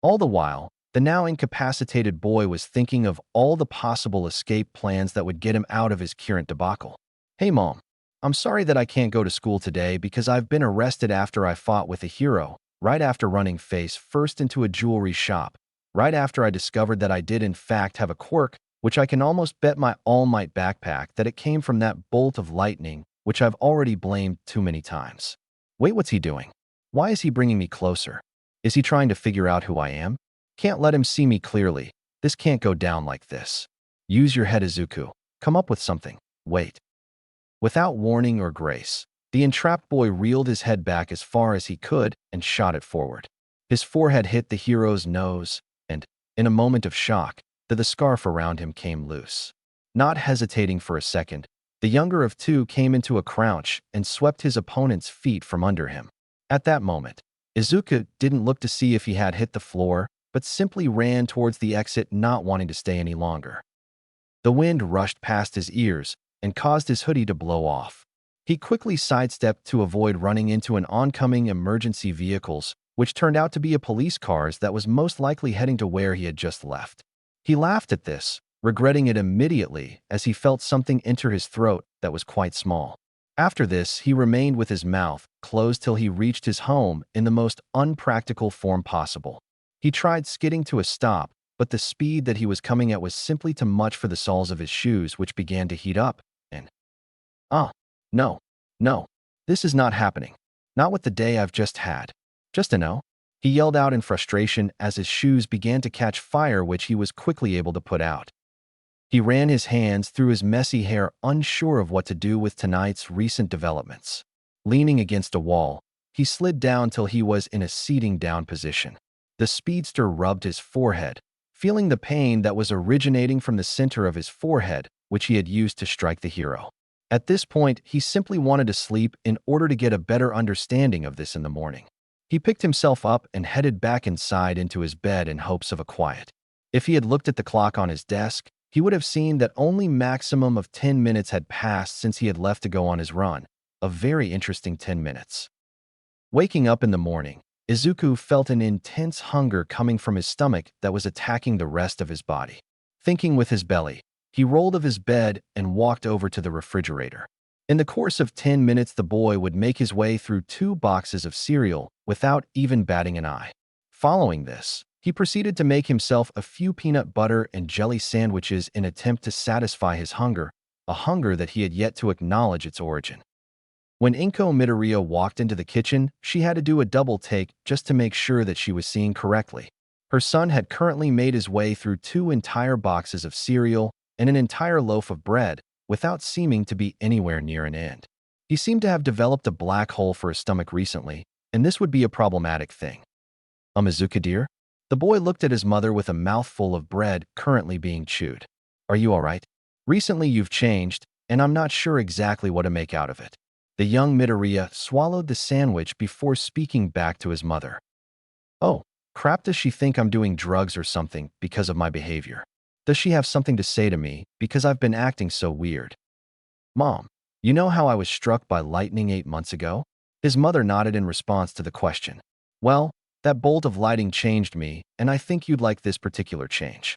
All the while, the now incapacitated boy was thinking of all the possible escape plans that would get him out of his current debacle. Hey mom, I'm sorry that I can't go to school today because I've been arrested after I fought with a hero, right after running face first into a jewelry shop, right after I discovered that I did in fact have a quirk, which I can almost bet my All Might backpack that it came from that bolt of lightning, which I've already blamed too many times. Wait, what's he doing? Why is he bringing me closer? Is he trying to figure out who I am? Can't let him see me clearly. This can't go down like this. Use your head, Izuku. Come up with something. Wait. Without warning or grace, the entrapped boy reeled his head back as far as he could and shot it forward. His forehead hit the hero's nose, and, in a moment of shock, the scarf around him came loose. Not hesitating for a second, the younger of two came into a crouch and swept his opponent's feet from under him. At that moment, Izuku didn't look to see if he had hit the floor, but simply ran towards the exit, not wanting to stay any longer. The wind rushed past his ears and caused his hoodie to blow off. He quickly sidestepped to avoid running into an oncoming emergency vehicles, which turned out to be a police car that was most likely heading to where he had just left. He laughed at this, regretting it immediately as he felt something enter his throat that was quite small. After this, he remained with his mouth closed till he reached his home in the most unpractical form possible. He tried skidding to a stop, but the speed that he was coming at was simply too much for the soles of his shoes, which began to heat up, and no, this is not happening. Not with the day I've just had. Just a no. He yelled out in frustration as his shoes began to catch fire, which he was quickly able to put out. He ran his hands through his messy hair, unsure of what to do with tonight's recent developments. Leaning against a wall, he slid down till he was in a seating down position. The speedster rubbed his forehead, feeling the pain that was originating from the center of his forehead, which he had used to strike the hero. At this point, he simply wanted to sleep in order to get a better understanding of this in the morning. He picked himself up and headed back inside into his bed in hopes of a quiet. If he had looked at the clock on his desk, he would have seen that only maximum of 10 minutes had passed since he had left to go on his run. A very interesting 10 minutes. Waking up in the morning, Izuku felt an intense hunger coming from his stomach that was attacking the rest of his body. Thinking with his belly, he rolled of his bed and walked over to the refrigerator. In the course of 10 minutes, the boy would make his way through 2 boxes of cereal without even batting an eye. Following this, he proceeded to make himself a few peanut butter and jelly sandwiches in an attempt to satisfy his hunger, a hunger that he had yet to acknowledge its origin. When Inko Midoriya walked into the kitchen, she had to do a double take just to make sure that she was seeing correctly. Her son had currently made his way through 2 entire boxes of cereal and an entire loaf of bread without seeming to be anywhere near an end. He seemed to have developed a black hole for his stomach recently, and this would be a problematic thing. Izuku dear? The boy looked at his mother with a mouthful of bread currently being chewed. Are you all right? Recently you've changed, and I'm not sure exactly what to make out of it. The young Midoriya swallowed the sandwich before speaking back to his mother. Oh, crap, does she think I'm doing drugs or something because of my behavior? Does she have something to say to me because I've been acting so weird? Mom, you know how I was struck by lightning 8 months ago? His mother nodded in response to the question. Well, that bolt of lighting changed me, and I think you'd like this particular change.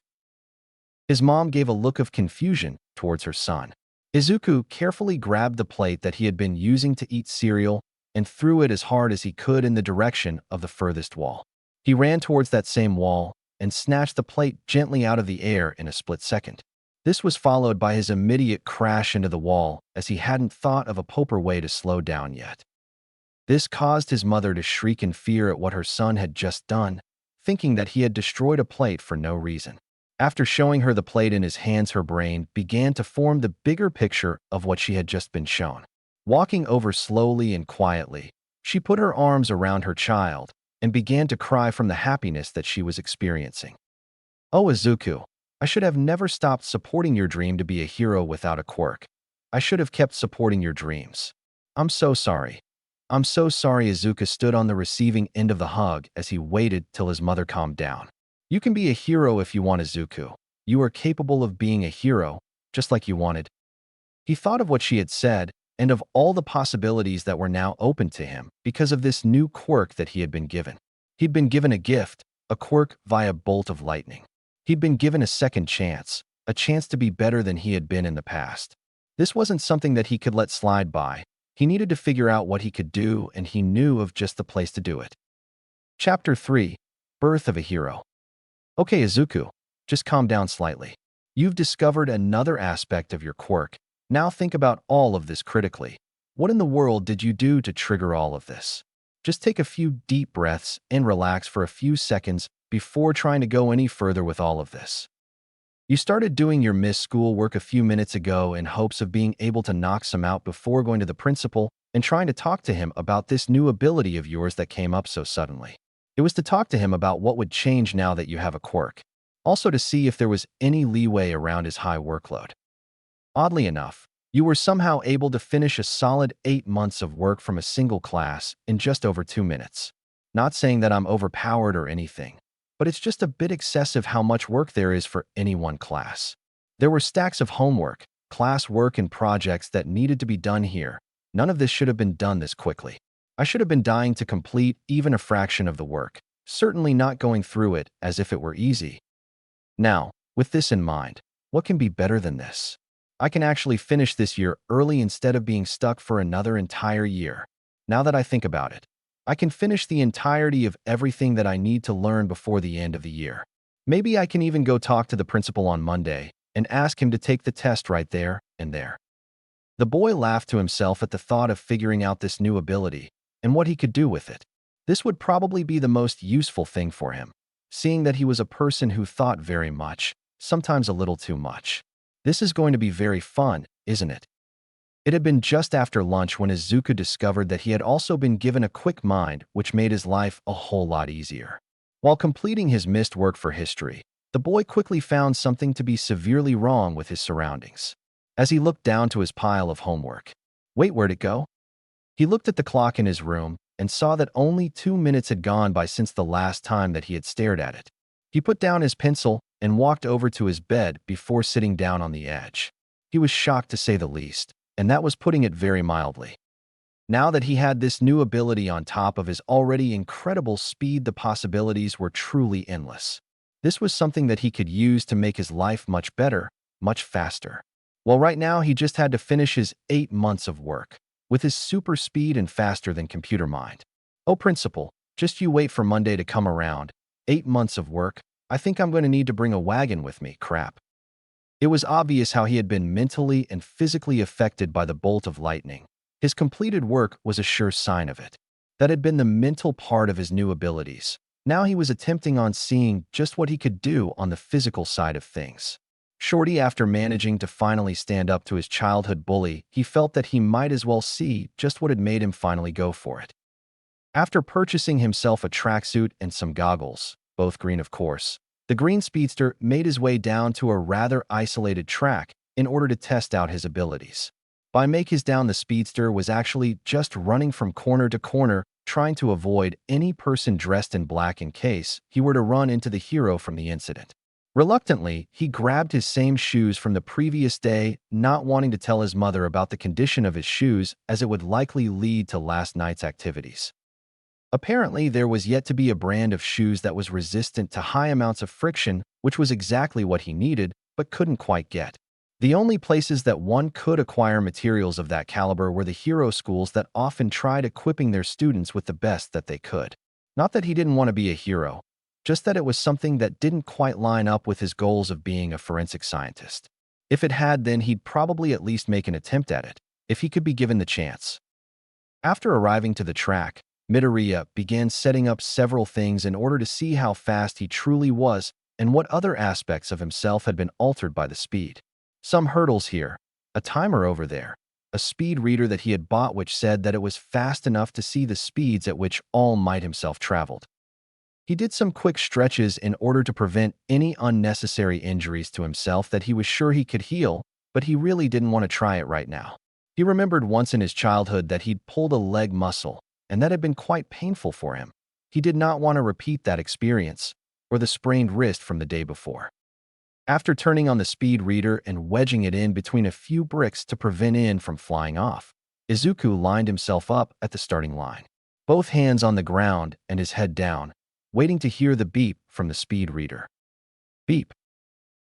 His mom gave a look of confusion towards her son. Izuku carefully grabbed the plate that he had been using to eat cereal and threw it as hard as he could in the direction of the furthest wall. He ran towards that same wall and snatched the plate gently out of the air in a split second. This was followed by his immediate crash into the wall, as he hadn't thought of a proper way to slow down yet. This caused his mother to shriek in fear at what her son had just done, thinking that he had destroyed a plate for no reason. After showing her the plate in his hands, her brain began to form the bigger picture of what she had just been shown. Walking over slowly and quietly, she put her arms around her child and began to cry from the happiness that she was experiencing. Oh, Izuku, I should have never stopped supporting your dream to be a hero without a quirk. I should have kept supporting your dreams. I'm so sorry. I'm so sorry." Izuku stood on the receiving end of the hug as he waited till his mother calmed down. "You can be a hero if you want, Izuku. You are capable of being a hero, just like you wanted." He thought of what she had said and of all the possibilities that were now open to him because of this new quirk that he had been given. He'd been given a gift, a quirk via bolt of lightning. He'd been given a second chance, a chance to be better than he had been in the past. This wasn't something that he could let slide by. He needed to figure out what he could do, and he knew of just the place to do it. Chapter 3. Birth of a Hero. Okay, Izuku, just calm down slightly. You've discovered another aspect of your quirk. Now think about all of this critically. What in the world did you do to trigger all of this? Just take a few deep breaths and relax for a few seconds before trying to go any further with all of this. You started doing your missed school work a few minutes ago in hopes of being able to knock some out before going to the principal and trying to talk to him about this new ability of yours that came up so suddenly. It was to talk to him about what would change now that you have a quirk. Also to see if there was any leeway around his high workload. Oddly enough, you were somehow able to finish a solid 8 months of work from a single class in just over 2 minutes. Not saying that I'm overpowered or anything, but it's just a bit excessive how much work there is for any one class. There were stacks of homework, class work, and projects that needed to be done here. None of this should have been done this quickly. I should have been dying to complete even a fraction of the work, certainly not going through it as if it were easy. Now, with this in mind, what can be better than this? I can actually finish this year early instead of being stuck for another entire year. Now that I think about it, I can finish the entirety of everything that I need to learn before the end of the year. Maybe I can even go talk to the principal on Monday and ask him to take the test right there and there. The boy laughed to himself at the thought of figuring out this new ability and what he could do with it. This would probably be the most useful thing for him, seeing that he was a person who thought very much, sometimes a little too much. This is going to be very fun, isn't it? It had been just after lunch when Izuku discovered that he had also been given a quick mind, which made his life a whole lot easier. While completing his missed work for history, the boy quickly found something to be severely wrong with his surroundings. As he looked down to his pile of homework. Wait, where'd it go? He looked at the clock in his room and saw that only 2 minutes had gone by since the last time that he had stared at it. He put down his pencil and walked over to his bed before sitting down on the edge. He was shocked to say the least, and that was putting it very mildly. Now that he had this new ability on top of his already incredible speed, the possibilities were truly endless. This was something that he could use to make his life much better, much faster. Well, right now he just had to finish his 8 months of work with his super speed and faster than computer mind. Oh, principal, just you wait for Monday to come around. 8 months of work. I think I'm going to need to bring a wagon with me, crap. It was obvious how he had been mentally and physically affected by the bolt of lightning. His completed work was a sure sign of it. That had been the mental part of his new abilities. Now he was attempting on seeing just what he could do on the physical side of things. Shortly after managing to finally stand up to his childhood bully, he felt that he might as well see just what had made him finally go for it. After purchasing himself a tracksuit and some goggles, both green of course, the green speedster made his way down to a rather isolated track in order to test out his abilities. By make his down, the speedster was actually just running from corner to corner, trying to avoid any person dressed in black in case he were to run into the hero from the incident. Reluctantly, he grabbed his same shoes from the previous day, not wanting to tell his mother about the condition of his shoes as it would likely lead to last night's activities. Apparently, there was yet to be a brand of shoes that was resistant to high amounts of friction, which was exactly what he needed, but couldn't quite get. The only places that one could acquire materials of that caliber were the hero schools that often tried equipping their students with the best that they could. Not that he didn't want to be a hero, just that it was something that didn't quite line up with his goals of being a forensic scientist. If it had, then he'd probably at least make an attempt at it, if he could be given the chance. After arriving to the track, Midoriya began setting up several things in order to see how fast he truly was and what other aspects of himself had been altered by the speed. Some hurdles here, a timer over there, a speed reader that he had bought which said that it was fast enough to see the speeds at which All Might himself traveled. He did some quick stretches in order to prevent any unnecessary injuries to himself that he was sure he could heal, but he really didn't want to try it right now. He remembered once in his childhood that he'd pulled a leg muscle, and that had been quite painful for him. He did not want to repeat that experience, or the sprained wrist from the day before. After turning on the speed reader and wedging it in between a few bricks to prevent it from flying off, Izuku lined himself up at the starting line, both hands on the ground and his head down, waiting to hear the beep from the speed reader. Beep.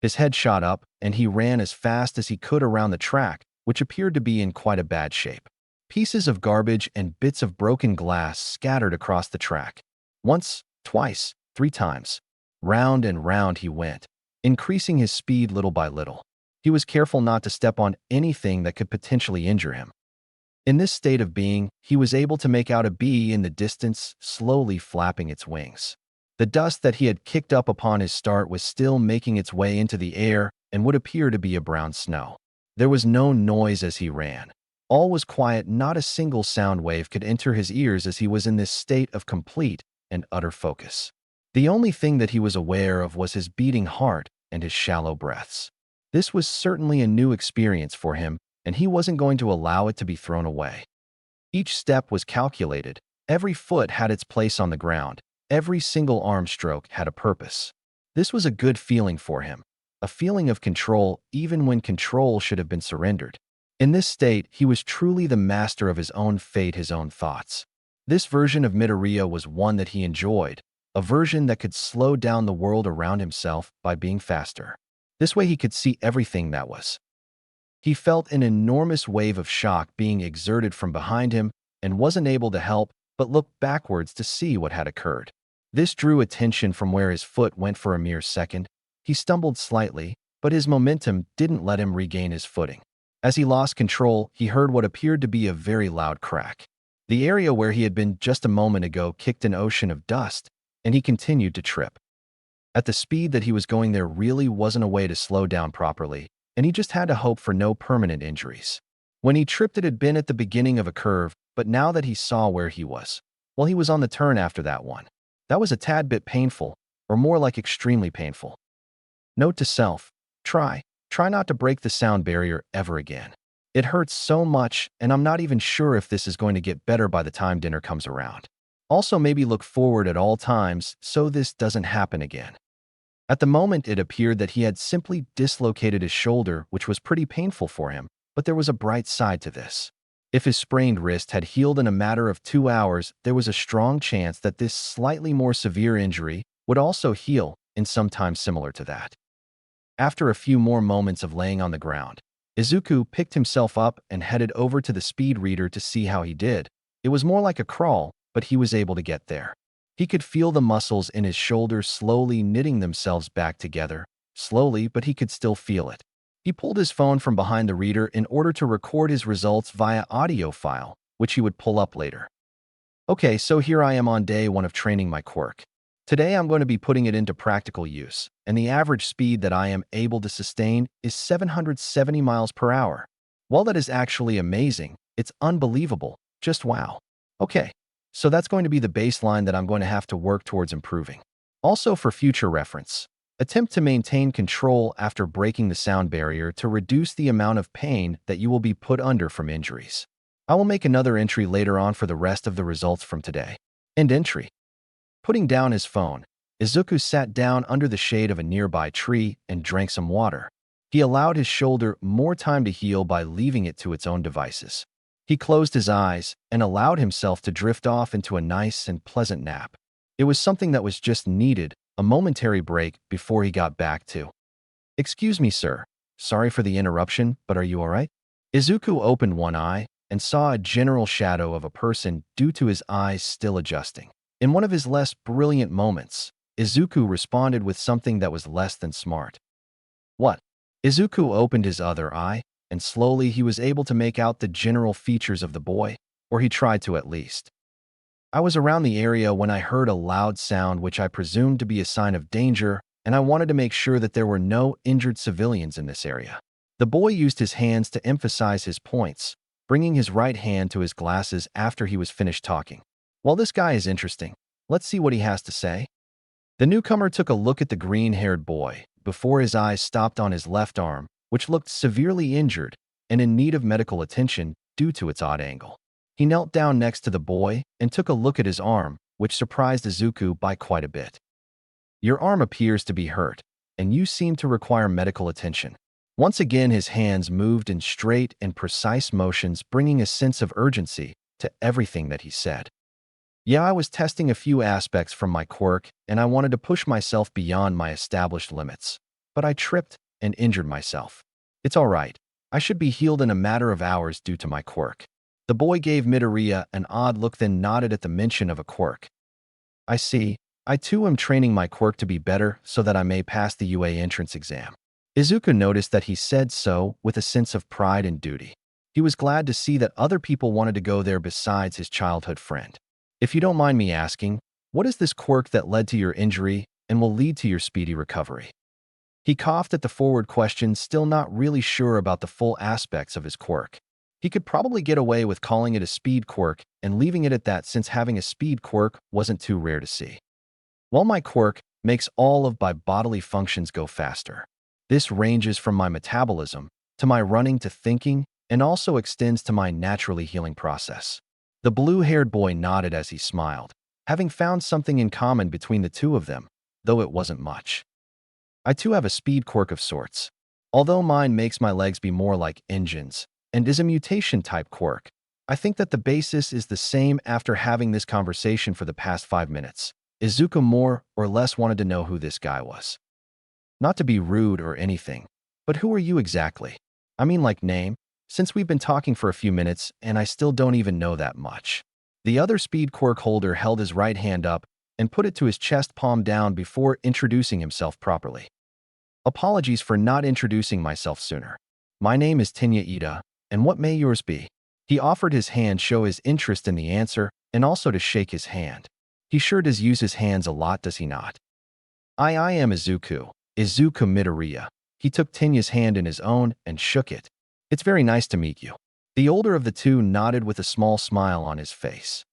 His head shot up, and he ran as fast as he could around the track, which appeared to be in quite a bad shape. Pieces of garbage and bits of broken glass scattered across the track. Once, twice, 3 times. Round and round he went, increasing his speed little by little. He was careful not to step on anything that could potentially injure him. In this state of being, he was able to make out a bee in the distance, slowly flapping its wings. The dust that he had kicked up upon his start was still making its way into the air and would appear to be a brown snow. There was no noise as he ran. All was quiet, not a single sound wave could enter his ears as he was in this state of complete and utter focus. The only thing that he was aware of was his beating heart and his shallow breaths. This was certainly a new experience for him, and he wasn't going to allow it to be thrown away. Each step was calculated. Every foot had its place on the ground. Every single arm stroke had a purpose. This was a good feeling for him, a feeling of control even when control should have been surrendered. In this state, he was truly the master of his own fate, his own thoughts. This version of Midoriya was one that he enjoyed, a version that could slow down the world around himself by being faster. This way he could see everything that was. He felt an enormous wave of shock being exerted from behind him and wasn't able to help but look backwards to see what had occurred. This drew attention from where his foot went for a mere second. He stumbled slightly, but his momentum didn't let him regain his footing. As he lost control, he heard what appeared to be a very loud crack. The area where he had been just a moment ago kicked an ocean of dust, and he continued to trip. At the speed that he was going, there really wasn't a way to slow down properly, and he just had to hope for no permanent injuries. When he tripped, it had been at the beginning of a curve, but now that he saw where he was, well, he was on the turn after that one. That was a tad bit painful, or more like extremely painful. Note to self, try not to break the sound barrier ever again. It hurts so much, and I'm not even sure if this is going to get better by the time dinner comes around. Also, maybe look forward at all times so this doesn't happen again. At the moment, it appeared that he had simply dislocated his shoulder, which was pretty painful for him, but there was a bright side to this. If his sprained wrist had healed in a matter of 2 hours, there was a strong chance that this slightly more severe injury would also heal in some time similar to that. After a few more moments of laying on the ground, Izuku picked himself up and headed over to the speed reader to see how he did. It was more like a crawl, but he was able to get there. He could feel the muscles in his shoulders slowly knitting themselves back together. Slowly, but he could still feel it. He pulled his phone from behind the reader in order to record his results via audio file, which he would pull up later. Okay, so here I am on day 1 of training my quirk. Today I'm going to be putting it into practical use, and the average speed that I am able to sustain is 770 miles per hour. While that is actually amazing, it's unbelievable. Just wow. Okay, so that's going to be the baseline that I'm going to have to work towards improving. Also, for future reference, attempt to maintain control after breaking the sound barrier to reduce the amount of pain that you will be put under from injuries. I will make another entry later on for the rest of the results from today. End entry. Putting down his phone, Izuku sat down under the shade of a nearby tree and drank some water. He allowed his shoulder more time to heal by leaving it to its own devices. He closed his eyes and allowed himself to drift off into a nice and pleasant nap. It was something that was just needed, a momentary break before he got back to. Excuse me, sir. Sorry for the interruption, but are you all right? Izuku opened one eye and saw a general shadow of a person due to his eyes still adjusting. In one of his less brilliant moments, Izuku responded with something that was less than smart. What? Izuku opened his other eye, and slowly he was able to make out the general features of the boy, or he tried to at least. I was around the area when I heard a loud sound which I presumed to be a sign of danger, and I wanted to make sure that there were no injured civilians in this area. The boy used his hands to emphasize his points, bringing his right hand to his glasses after he was finished talking. Well, this guy is interesting. Let's see what he has to say. The newcomer took a look at the green-haired boy before his eyes stopped on his left arm, which looked severely injured and in need of medical attention due to its odd angle. He knelt down next to the boy and took a look at his arm, which surprised Izuku by quite a bit. "Your arm appears to be hurt, and you seem to require medical attention." Once again, his hands moved in straight and precise motions, bringing a sense of urgency to everything that he said. "Yeah, I was testing a few aspects from my quirk, and I wanted to push myself beyond my established limits. But I tripped and injured myself. It's all right. I should be healed in a matter of hours due to my quirk." The boy gave Midoriya an odd look, then nodded at the mention of a quirk. "I see. I too am training my quirk to be better so that I may pass the UA entrance exam." Izuku noticed that he said so with a sense of pride and duty. He was glad to see that other people wanted to go there besides his childhood friend. "If you don't mind me asking, what is this quirk that led to your injury and will lead to your speedy recovery?" He coughed at the forward question, still not really sure about the full aspects of his quirk. He could probably get away with calling it a speed quirk and leaving it at that, since having a speed quirk wasn't too rare to see. "While my quirk makes all of my bodily functions go faster. This ranges from my metabolism to my running to thinking, and also extends to my naturally healing process." The blue-haired boy nodded as he smiled, having found something in common between the two of them, though it wasn't much. "I too have a speed quirk of sorts. Although mine makes my legs be more like engines and is a mutation-type quirk, I think that the basis is the same." After having this conversation for the past 5 minutes, Izuku more or less wanted to know who this guy was. Not to be rude or anything, but who are you exactly? I mean, like, name? Since we've been talking for a few minutes and I still don't even know that much. The other speed quirk holder held his right hand up and put it to his chest, palm down, before introducing himself properly. "Apologies for not introducing myself sooner. My name is Tenya Ida, and what may yours be?" He offered his hand, show his interest in the answer, and also to shake his hand. He sure does use his hands a lot, does he not? I am Izuku Midoriya." He took Tenya's hand in his own and shook it. "It's very nice to meet you." The older of the two nodded with a small smile on his face.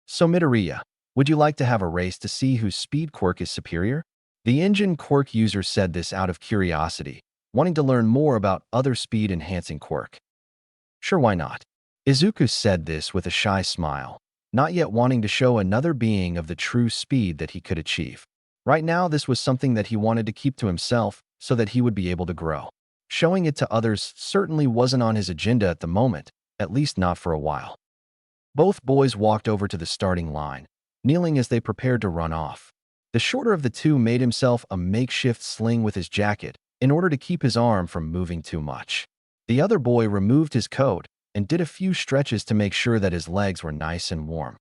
"So Midoriya, would you like to have a race to see whose speed quirk is superior?" The engine quirk user said this out of curiosity, wanting to learn more about other speed-enhancing quirk. "Sure, why not?" Izuku said this with a shy smile, not yet wanting to show another being of the true speed that he could achieve. Right now, this was something that he wanted to keep to himself so that he would be able to grow. Showing it to others certainly wasn't on his agenda at the moment, at least not for a while. Both boys walked over to the starting line, kneeling as they prepared to run off. The shorter of the two made himself a makeshift sling with his jacket in order to keep his arm from moving too much. The other boy removed his coat and did a few stretches to make sure that his legs were nice and warm.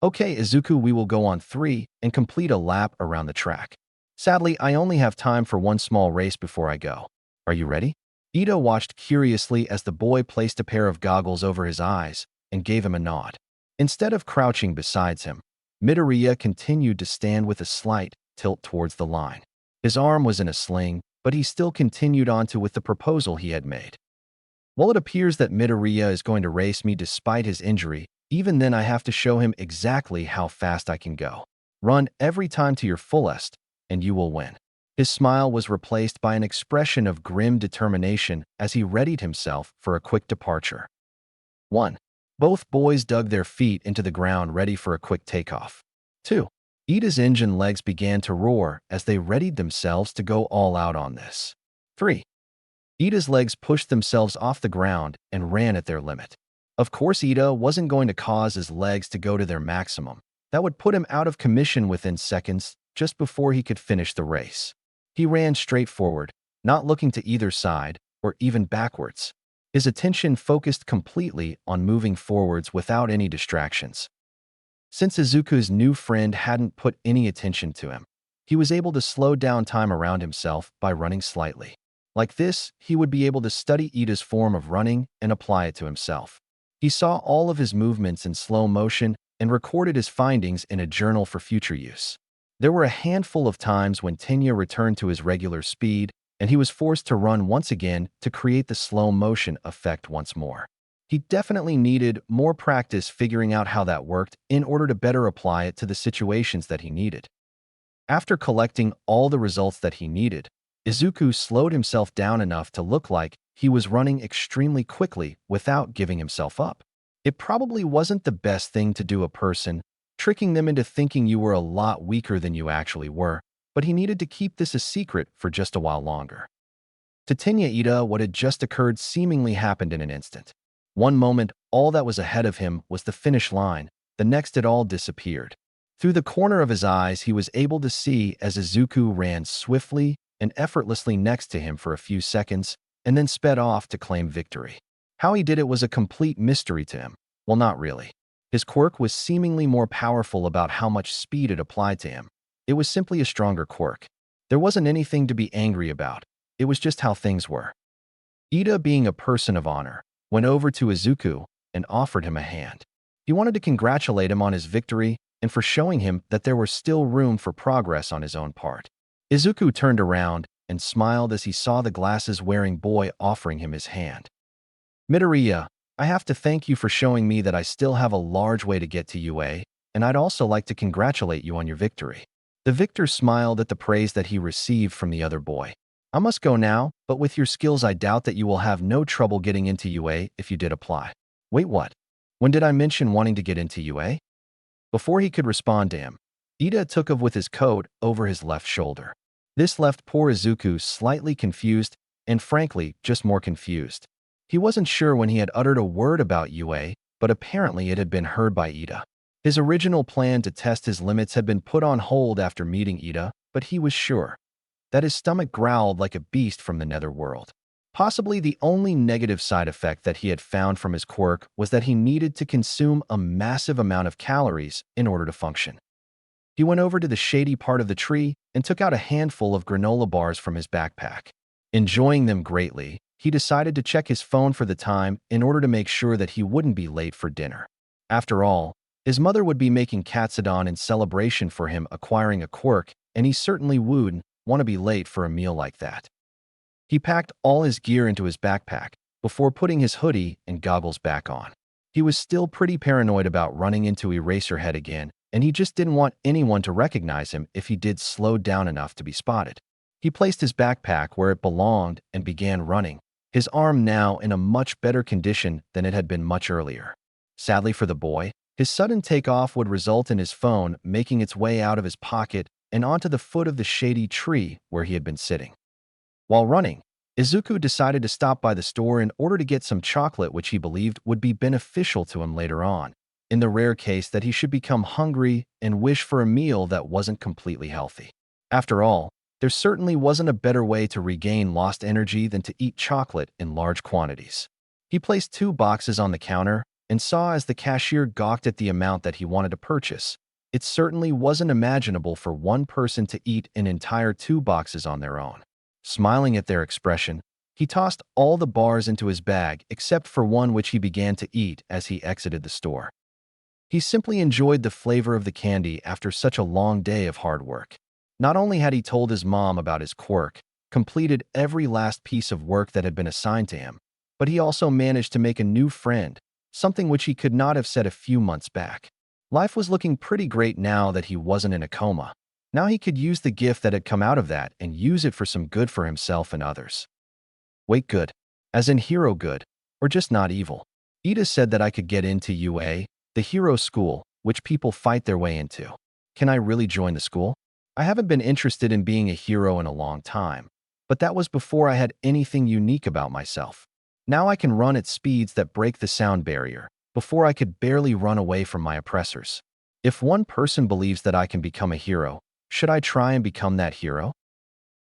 "Okay, Izuku, we will go on 3 and complete a lap around the track. Sadly, I only have time for one small race before I go. Are you ready?" Ito watched curiously as the boy placed a pair of goggles over his eyes and gave him a nod. Instead of crouching beside him, Midoriya continued to stand with a slight tilt towards the line. His arm was in a sling, but he still continued on with the proposal he had made. "Well, it appears that Midoriya is going to race me despite his injury. Even then, I have to show him exactly how fast I can go. Run every time to your fullest, and you will win." His smile was replaced by an expression of grim determination as he readied himself for a quick departure. 1. Both boys dug their feet into the ground, ready for a quick takeoff. 2. Ida's engine legs began to roar as they readied themselves to go all out on this. 3. Ida's legs pushed themselves off the ground and ran at their limit. Of course, Ida wasn't going to cause his legs to go to their maximum. That would put him out of commission within seconds, just before he could finish the race. He ran straight forward, not looking to either side or even backwards. His attention focused completely on moving forwards without any distractions. Since Izuku's new friend hadn't put any attention to him, he was able to slow down time around himself by running slightly. Like this, he would be able to study Ida's form of running and apply it to himself. He saw all of his movements in slow motion and recorded his findings in a journal for future use. There were a handful of times when Tenya returned to his regular speed, and he was forced to run once again to create the slow motion effect once more. He definitely needed more practice figuring out how that worked in order to better apply it to the situations that he needed. After collecting all the results that he needed, Izuku slowed himself down enough to look like he was running extremely quickly without giving himself up. It probably wasn't the best thing to do a person, tricking them into thinking you were a lot weaker than you actually were, but he needed to keep this a secret for just a while longer. To Tenya Ida, what had just occurred seemingly happened in an instant. One moment, all that was ahead of him was the finish line, the next it all disappeared. Through the corner of his eyes, he was able to see as Izuku ran swiftly and effortlessly next to him for a few seconds, and then sped off to claim victory. How he did it was a complete mystery to him. Well, not really. His quirk was seemingly more powerful about how much speed it applied to him. It was simply a stronger quirk. There wasn't anything to be angry about. It was just how things were. Ida, being a person of honor, went over to Izuku and offered him a hand. He wanted to congratulate him on his victory and for showing him that there was still room for progress on his own part. Izuku turned around and smiled as he saw the glasses-wearing boy offering him his hand. Midoriya, I have to thank you for showing me that I still have a large way to get to UA, and I'd also like to congratulate you on your victory. The victor smiled at the praise that he received from the other boy. I must go now, but with your skills I doubt that you will have no trouble getting into UA if you did apply. Wait, what? When did I mention wanting to get into UA? Before he could respond to him, Ida took off with his coat over his left shoulder. This left poor Izuku slightly confused and frankly just more confused. He wasn't sure when he had uttered a word about UA, but apparently it had been heard by Ida. His original plan to test his limits had been put on hold after meeting Ida, but he was sure that his stomach growled like a beast from the netherworld. Possibly the only negative side effect that he had found from his quirk was that he needed to consume a massive amount of calories in order to function. He went over to the shady part of the tree and took out a handful of granola bars from his backpack. Enjoying them greatly, he decided to check his phone for the time in order to make sure that he wouldn't be late for dinner. After all, his mother would be making katsudon in celebration for him acquiring a quirk, and he certainly wouldn't want to be late for a meal like that. He packed all his gear into his backpack before putting his hoodie and goggles back on. He was still pretty paranoid about running into Eraserhead again, and he just didn't want anyone to recognize him if he did slow down enough to be spotted. He placed his backpack where it belonged and began running, his arm now in a much better condition than it had been much earlier. Sadly for the boy, his sudden takeoff would result in his phone making its way out of his pocket and onto the foot of the shady tree where he had been sitting. While running, Izuku decided to stop by the store in order to get some chocolate which he believed would be beneficial to him later on, in the rare case that he should become hungry and wish for a meal that wasn't completely healthy. After all, there certainly wasn't a better way to regain lost energy than to eat chocolate in large quantities. He placed 2 boxes on the counter and saw as the cashier gawked at the amount that he wanted to purchase. It certainly wasn't imaginable for one person to eat an entire 2 boxes on their own. Smiling at their expression, he tossed all the bars into his bag except for one which he began to eat as he exited the store. He simply enjoyed the flavor of the candy after such a long day of hard work. Not only had he told his mom about his quirk, completed every last piece of work that had been assigned to him, but he also managed to make a new friend, something which he could not have said a few months back. Life was looking pretty great now that he wasn't in a coma. Now he could use the gift that had come out of that and use it for some good for himself and others. Wait, good. As in hero good, or just not evil. Ida said that I could get into UA, the hero school, which people fight their way into. Can I really join the school? I haven't been interested in being a hero in a long time, but that was before I had anything unique about myself. Now I can run at speeds that break the sound barrier, before I could barely run away from my oppressors. If one person believes that I can become a hero, should I try and become that hero?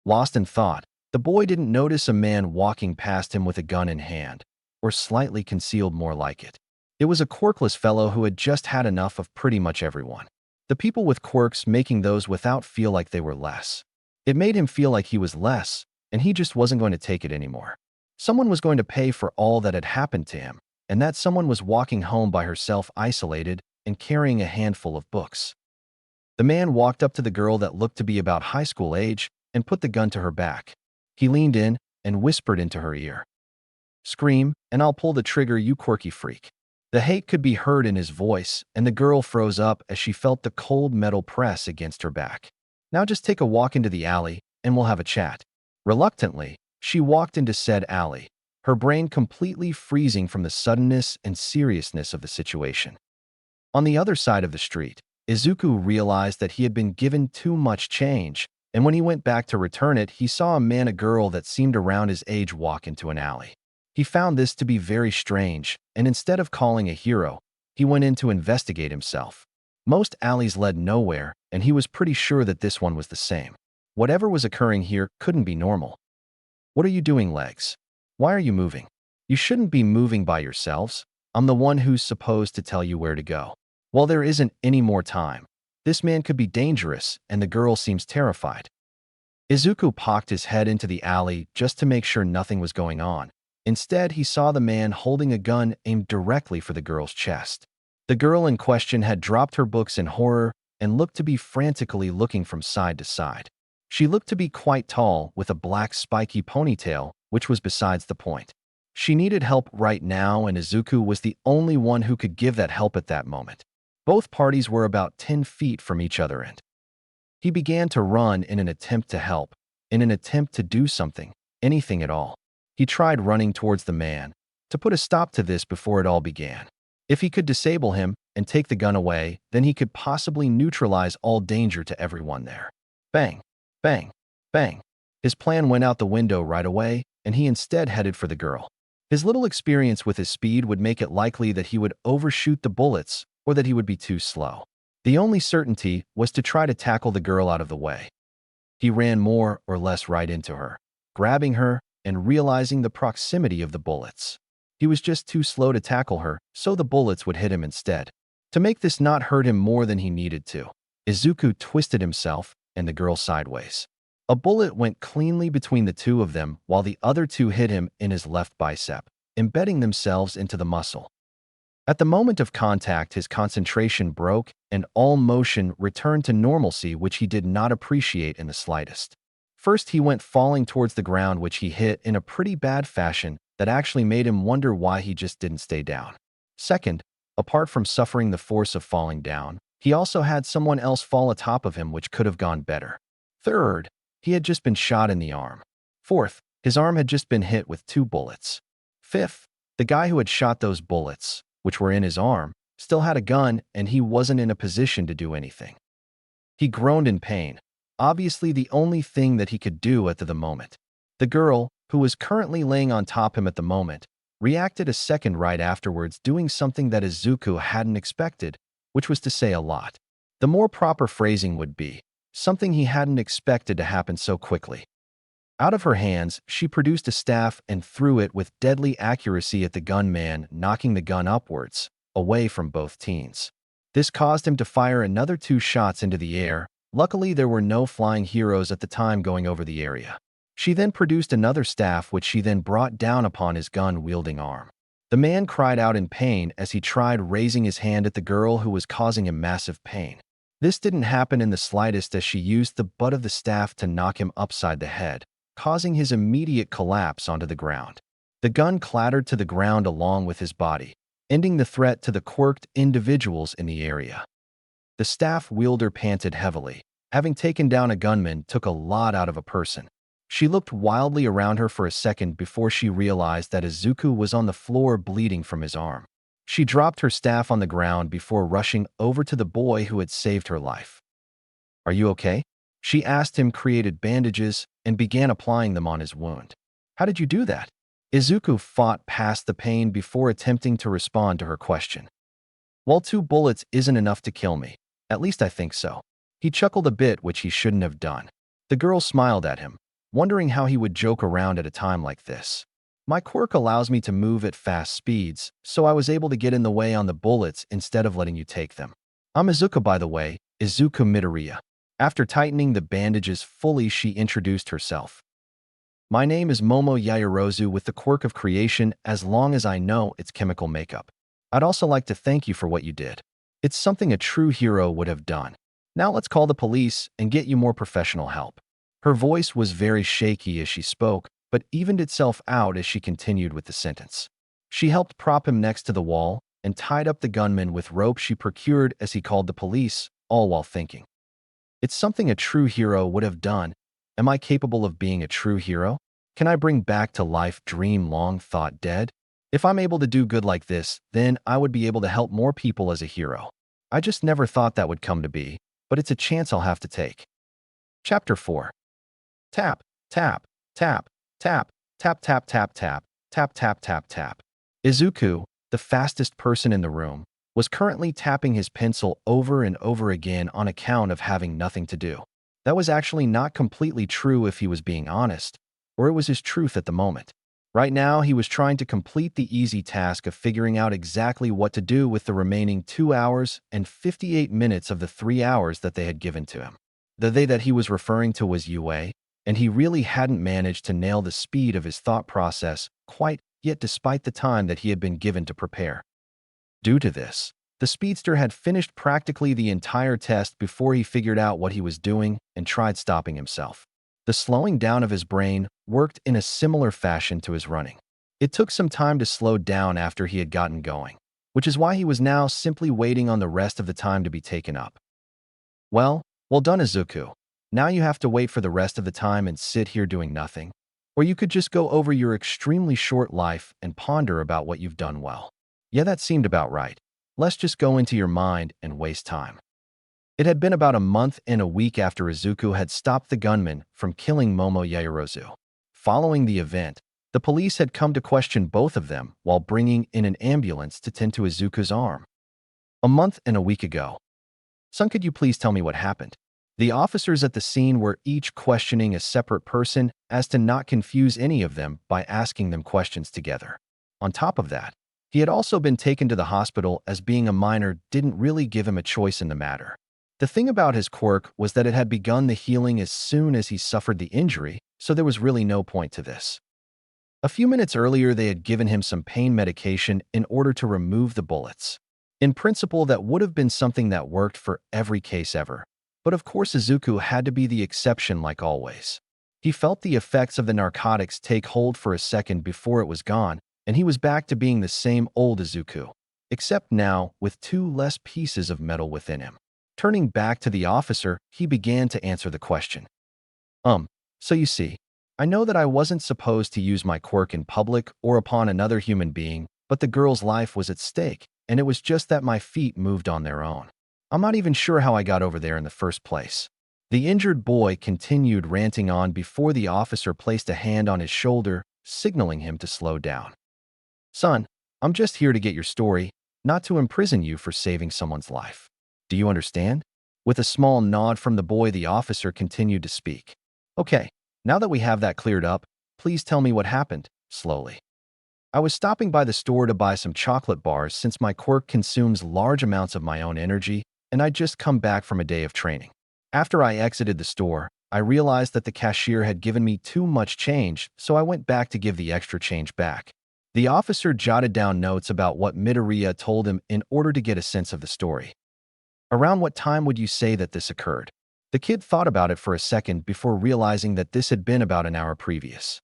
Lost in thought, the boy didn't notice a man walking past him with a gun in hand, or slightly concealed more like it. It was a quirkless fellow who had just had enough of pretty much everyone. The people with quirks making those without feel like they were less. It made him feel like he was less, and he just wasn't going to take it anymore. Someone was going to pay for all that had happened to him, and that someone was walking home by herself isolated and carrying a handful of books. The man walked up to the girl that looked to be about high school age and put the gun to her back. He leaned in and whispered into her ear. Scream, and I'll pull the trigger, you quirky freak. The hate could be heard in his voice, and the girl froze up as she felt the cold metal press against her back. Now just take a walk into the alley, and we'll have a chat." Reluctantly, she walked into said alley, her brain completely freezing from the suddenness and seriousness of the situation. On the other side of the street, Izuku realized that he had been given too much change, and when he went back to return it, he saw a man and girl that seemed around his age walk into an alley. He found this to be very strange, and instead of calling a hero, he went in to investigate himself. Most alleys led nowhere, and he was pretty sure that this one was the same. Whatever was occurring here couldn't be normal. "What are you doing, legs? Why are you moving? You shouldn't be moving by yourselves. I'm the one who's supposed to tell you where to go." Well, there isn't any more time. This man could be dangerous, and the girl seems terrified. Izuku poked his head into the alley just to make sure nothing was going on. Instead, he saw the man holding a gun aimed directly for the girl's chest. The girl in question had dropped her books in horror and looked to be frantically looking from side to side. She looked to be quite tall, with a black spiky ponytail, which was besides the point. She needed help right now, and Izuku was the only one who could give that help at that moment. Both parties were about 10 feet from each other, and he began to run in an attempt to help, in an attempt to do something, anything at all. He tried running towards the man, to put a stop to this before it all began. If he could disable him and take the gun away, then he could possibly neutralize all danger to everyone there. Bang, bang, bang. His plan went out the window right away, and he instead headed for the girl. His little experience with his speed would make it likely that he would overshoot the bullets, or that he would be too slow. The only certainty was to try to tackle the girl out of the way. He ran more or less right into her, grabbing her and realizing the proximity of the bullets. He was just too slow to tackle her, so the bullets would hit him instead. To make this not hurt him more than he needed to, Izuku twisted himself and the girl sideways. A bullet went cleanly between the two of them, while the other two hit him in his left bicep, embedding themselves into the muscle. At the moment of contact, his concentration broke and all motion returned to normalcy, which he did not appreciate in the slightest. First, he went falling towards the ground, which he hit in a pretty bad fashion that actually made him wonder why he just didn't stay down. Second, apart from suffering the force of falling down, he also had someone else fall atop of him, which could have gone better. Third, he had just been shot in the arm. Fourth, his arm had just been hit with 2 bullets. Fifth, the guy who had shot those bullets, which were in his arm, still had a gun, and he wasn't in a position to do anything. He groaned in pain, obviously the only thing that he could do at the moment. The girl, who was currently laying on top him at the moment, reacted a second right afterwards, doing something that Izuku hadn't expected, which was to say a lot. The more proper phrasing would be something he hadn't expected to happen so quickly. Out of her hands, she produced a staff and threw it with deadly accuracy at the gunman, knocking the gun upwards, away from both teens. This caused him to fire another 2 shots into the air. Luckily, there were no flying heroes at the time going over the area. She then produced another staff, which she then brought down upon his gun-wielding arm. The man cried out in pain as he tried raising his hand at the girl, who was causing him massive pain. This didn't happen in the slightest, as she used the butt of the staff to knock him upside the head, causing his immediate collapse onto the ground. The gun clattered to the ground along with his body, ending the threat to the quirked individuals in the area. The staff wielder panted heavily. Having taken down a gunman took a lot out of a person. She looked wildly around her for a second before she realized that Izuku was on the floor bleeding from his arm. She dropped her staff on the ground before rushing over to the boy who had saved her life. "Are you okay?" She asked him, created bandages, and began applying them on his wound. "How did you do that?" Izuku fought past the pain before attempting to respond to her question. "Well, 2 bullets isn't enough to kill me. At least I think so." He chuckled a bit, which he shouldn't have done. The girl smiled at him, wondering how he would joke around at a time like this. "My quirk allows me to move at fast speeds, so I was able to get in the way on the bullets instead of letting you take them. I'm Izuku, by the way, Izuku Midoriya." After tightening the bandages fully, she introduced herself. "My name is Momo Yaoyorozu with the Quirk of Creation, as long as I know it's chemical makeup. I'd also like to thank you for what you did. It's something a true hero would have done. Now let's call the police and get you more professional help." Her voice was very shaky as she spoke, but evened itself out as she continued with the sentence. She helped prop him next to the wall and tied up the gunman with rope she procured as he called the police, all while thinking. It's something a true hero would have done. Am I capable of being a true hero? Can I bring back to life dream long thought dead? If I'm able to do good like this, then I would be able to help more people as a hero. I just never thought that would come to be, but it's a chance I'll have to take. Chapter 4. Tap, tap, tap, tap, tap, tap, tap, tap, tap, tap, tap, tap. Izuku, the fastest person in the room, was currently tapping his pencil over and over again on account of having nothing to do. That was actually not completely true if he was being honest, or it was his truth at the moment. Right now, he was trying to complete the easy task of figuring out exactly what to do with the remaining 2 hours and 58 minutes of the 3 hours that they had given to him. The they that he was referring to was Yue, and he really hadn't managed to nail the speed of his thought process quite yet despite the time that he had been given to prepare. Due to this, the speedster had finished practically the entire test before he figured out what he was doing and tried stopping himself. The slowing down of his brain worked in a similar fashion to his running. It took some time to slow down after he had gotten going, which is why he was now simply waiting on the rest of the time to be taken up. Well done, Izuku. Now you have to wait for the rest of the time and sit here doing nothing. Or you could just go over your extremely short life and ponder about what you've done well. Yeah, that seemed about right. Let's just go into your mind and waste time. It had been about a month and a week after Izuku had stopped the gunman from killing Momo. Following the event, the police had come to question both of them while bringing in an ambulance to tend to Izuku's arm. A month and a week ago. Son, could you please tell me what happened? The officers at the scene were each questioning a separate person as to not confuse any of them by asking them questions together. On top of that, he had also been taken to the hospital as being a minor didn't really give him a choice in the matter. The thing about his quirk was that it had begun the healing as soon as he suffered the injury, so there was really no point to this. A few minutes earlier, they had given him some pain medication in order to remove the bullets. In principle, that would have been something that worked for every case ever. But of course, Izuku had to be the exception like always. He felt the effects of the narcotics take hold for a second before it was gone, and he was back to being the same old Izuku, except now with 2 less pieces of metal within him. Turning back to the officer, he began to answer the question. So you see, I know that I wasn't supposed to use my quirk in public or upon another human being, but the girl's life was at stake, and it was just that my feet moved on their own. I'm not even sure how I got over there in the first place. The injured boy continued ranting on before the officer placed a hand on his shoulder, signaling him to slow down. Son, I'm just here to get your story, not to imprison you for saving someone's life. Do you understand? With a small nod from the boy, the officer continued to speak. Okay, now that we have that cleared up, please tell me what happened, slowly. I was stopping by the store to buy some chocolate bars since my quirk consumes large amounts of my own energy, and I'd just come back from a day of training. After I exited the store, I realized that the cashier had given me too much change, so I went back to give the extra change back. The officer jotted down notes about what Midoriya told him in order to get a sense of the story. Around what time would you say that this occurred? The kid thought about it for a second before realizing that this had been about an hour previous.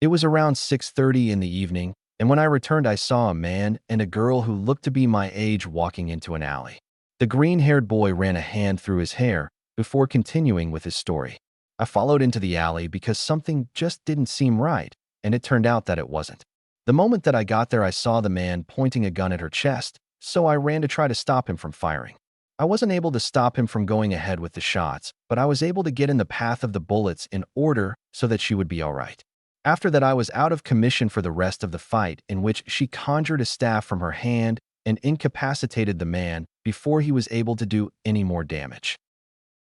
It was around 6:30 in the evening, and when I returned I saw a man and a girl who looked to be my age walking into an alley. The green-haired boy ran a hand through his hair before continuing with his story. I followed into the alley because something just didn't seem right, and it turned out that it wasn't. The moment that I got there, I saw the man pointing a gun at her chest, so I ran to try to stop him from firing. I wasn't able to stop him from going ahead with the shots, but I was able to get in the path of the bullets in order so that she would be all right. After that, I was out of commission for the rest of the fight, in which she conjured a staff from her hand and incapacitated the man before he was able to do any more damage.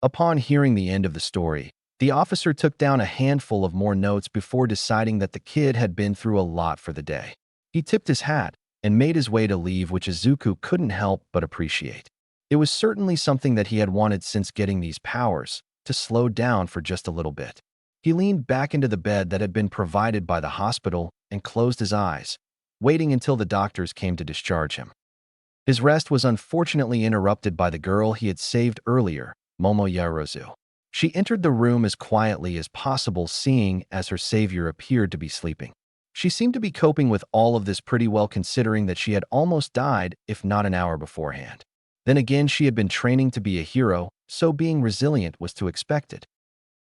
Upon hearing the end of the story, the officer took down a handful of more notes before deciding that the kid had been through a lot for the day. He tipped his hat and made his way to leave, which Izuku couldn't help but appreciate. It was certainly something that he had wanted since getting these powers, to slow down for just a little bit. He leaned back into the bed that had been provided by the hospital and closed his eyes, waiting until the doctors came to discharge him. His rest was unfortunately interrupted by the girl he had saved earlier, Momo. She entered the room as quietly as possible, seeing as her savior appeared to be sleeping. She seemed to be coping with all of this pretty well, considering that she had almost died, if not an hour beforehand. Then again, she had been training to be a hero, so being resilient was to expected.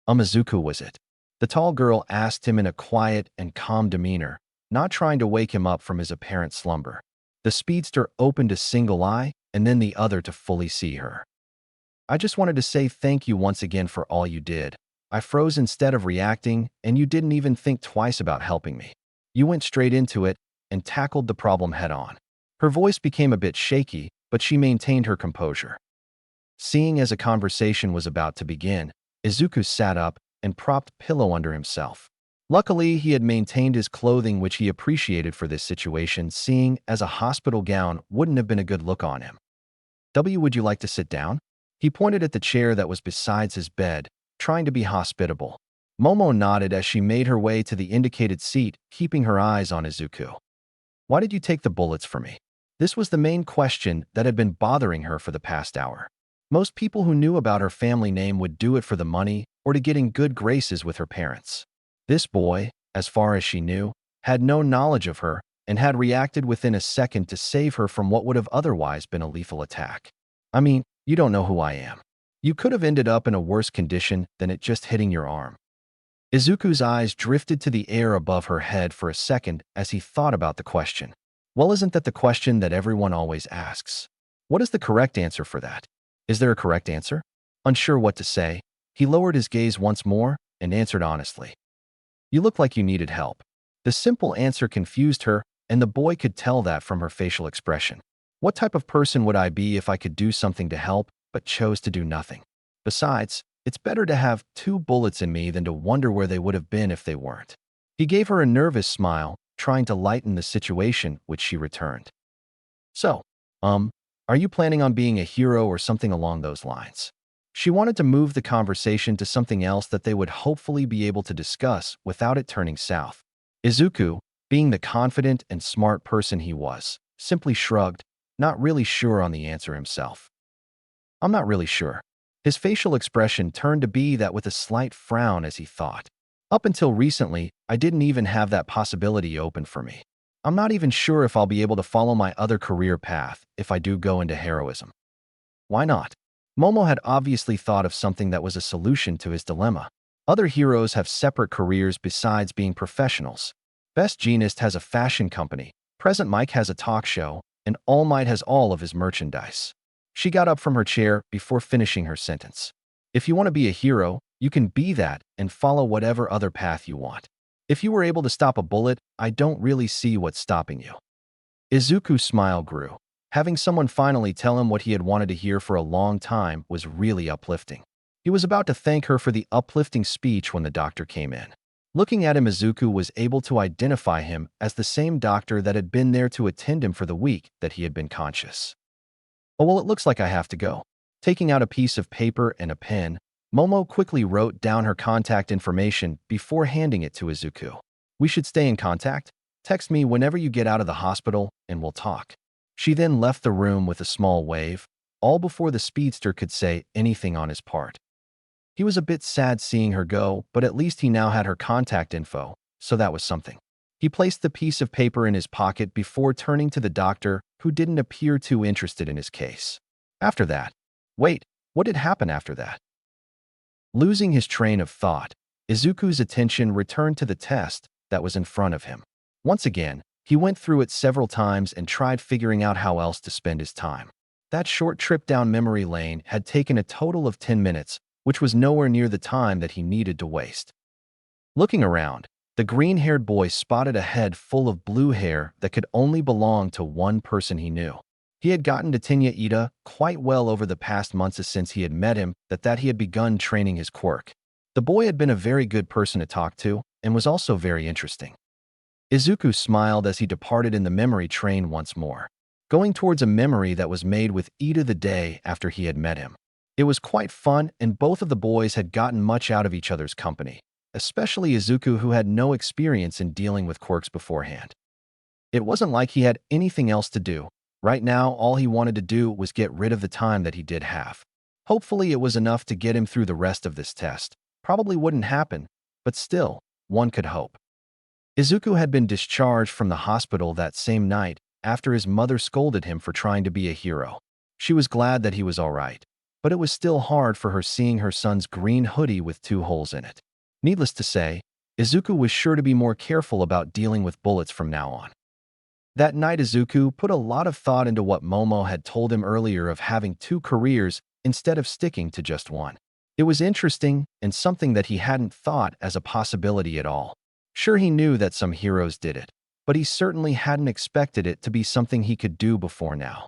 Izuku was it? The tall girl asked him in a quiet and calm demeanor, not trying to wake him up from his apparent slumber. The speedster opened a single eye and then the other to fully see her. I just wanted to say thank you once again for all you did. I froze instead of reacting, and you didn't even think twice about helping me. You went straight into it and tackled the problem head-on. Her voice became a bit shaky, but she maintained her composure. Seeing as a conversation was about to begin, Izuku sat up and propped pillow under himself. Luckily, he had maintained his clothing, which he appreciated for this situation, seeing as a hospital gown wouldn't have been a good look on him. Would you like to sit down? He pointed at the chair that was beside his bed, trying to be hospitable. Momo nodded as she made her way to the indicated seat, keeping her eyes on Izuku. Why did you take the bullets for me? This was the main question that had been bothering her for the past hour. Most people who knew about her family name would do it for the money or to get in good graces with her parents. This boy, as far as she knew, had no knowledge of her and had reacted within a second to save her from what would have otherwise been a lethal attack. I mean, you don't know who I am. You could have ended up in a worse condition than it just hitting your arm. Izuku's eyes drifted to the air above her head for a second as he thought about the question. Well, isn't that the question that everyone always asks? What is the correct answer for that? Is there a correct answer? Unsure what to say, he lowered his gaze once more and answered honestly. You look like you needed help. The simple answer confused her, and the boy could tell that from her facial expression. What type of person would I be if I could do something to help, but chose to do nothing? Besides, it's better to have 2 bullets in me than to wonder where they would have been if they weren't. He gave her a nervous smile, trying to lighten the situation, which she returned. So, are you planning on being a hero or something along those lines? She wanted to move the conversation to something else that they would hopefully be able to discuss without it turning south. Izuku, being the confident and smart person he was, simply shrugged, not really sure on the answer himself. I'm not really sure. His facial expression turned to be that with a slight frown as he thought. Up until recently, I didn't even have that possibility open for me. I'm not even sure if I'll be able to follow my other career path if I do go into heroism. Why not? Momo had obviously thought of something that was a solution to his dilemma. Other heroes have separate careers besides being professionals. Best Jeanist has a fashion company, Present Mike has a talk show, and All Might has all of his merchandise. She got up from her chair before finishing her sentence. If you want to be a hero, you can be that and follow whatever other path you want. If you were able to stop a bullet, I don't really see what's stopping you. Izuku's smile grew. Having someone finally tell him what he had wanted to hear for a long time was really uplifting. He was about to thank her for the uplifting speech when the doctor came in. Looking at him, Izuku was able to identify him as the same doctor that had been there to attend him for the week that he had been conscious. Oh, well, it looks like I have to go. Taking out a piece of paper and a pen, Momo quickly wrote down her contact information before handing it to Izuku. We should stay in contact. Text me whenever you get out of the hospital and we'll talk. She then left the room with a small wave, all before the speedster could say anything on his part. He was a bit sad seeing her go, but at least he now had her contact info, so that was something. He placed the piece of paper in his pocket before turning to the doctor, who didn't appear too interested in his case. After that, wait, what did happen after that? Losing his train of thought, Izuku's attention returned to the test that was in front of him. Once again, he went through it several times and tried figuring out how else to spend his time. That short trip down memory lane had taken a total of 10 minutes, which was nowhere near the time that he needed to waste. Looking around, the green-haired boy spotted a head full of blue hair that could only belong to one person he knew. He had gotten to Tenya Ida quite well over the past months since he had met him that he had begun training his quirk. The boy had been a very good person to talk to and was also very interesting. Izuku smiled as he departed in the memory train once more, going towards a memory that was made with Ida the day after he had met him. It was quite fun, and both of the boys had gotten much out of each other's company, especially Izuku, who had no experience in dealing with quirks beforehand. It wasn't like he had anything else to do. Right now, all he wanted to do was get rid of the time that he did have. Hopefully, it was enough to get him through the rest of this test. Probably wouldn't happen, but still, one could hope. Izuku had been discharged from the hospital that same night after his mother scolded him for trying to be a hero. She was glad that he was all right, but it was still hard for her seeing her son's green hoodie with 2 holes in it. Needless to say, Izuku was sure to be more careful about dealing with bullets from now on. That night, Izuku put a lot of thought into what Momo had told him earlier of having 2 careers instead of sticking to just one. It was interesting and something that he hadn't thought as a possibility at all. Sure, he knew that some heroes did it, but he certainly hadn't expected it to be something he could do before now.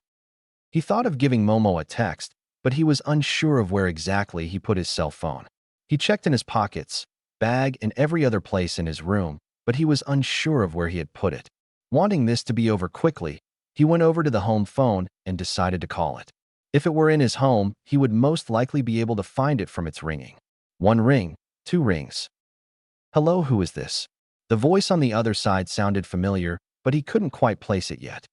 He thought of giving Momo a text, but he was unsure of where exactly he put his cell phone. He checked in his pockets, bag, and every other place in his room, but he was unsure of where he had put it. Wanting this to be over quickly, he went over to the home phone and decided to call it. If it were in his home, he would most likely be able to find it from its ringing. 1 ring, 2 rings. Hello, who is this? The voice on the other side sounded familiar, but he couldn't quite place it yet.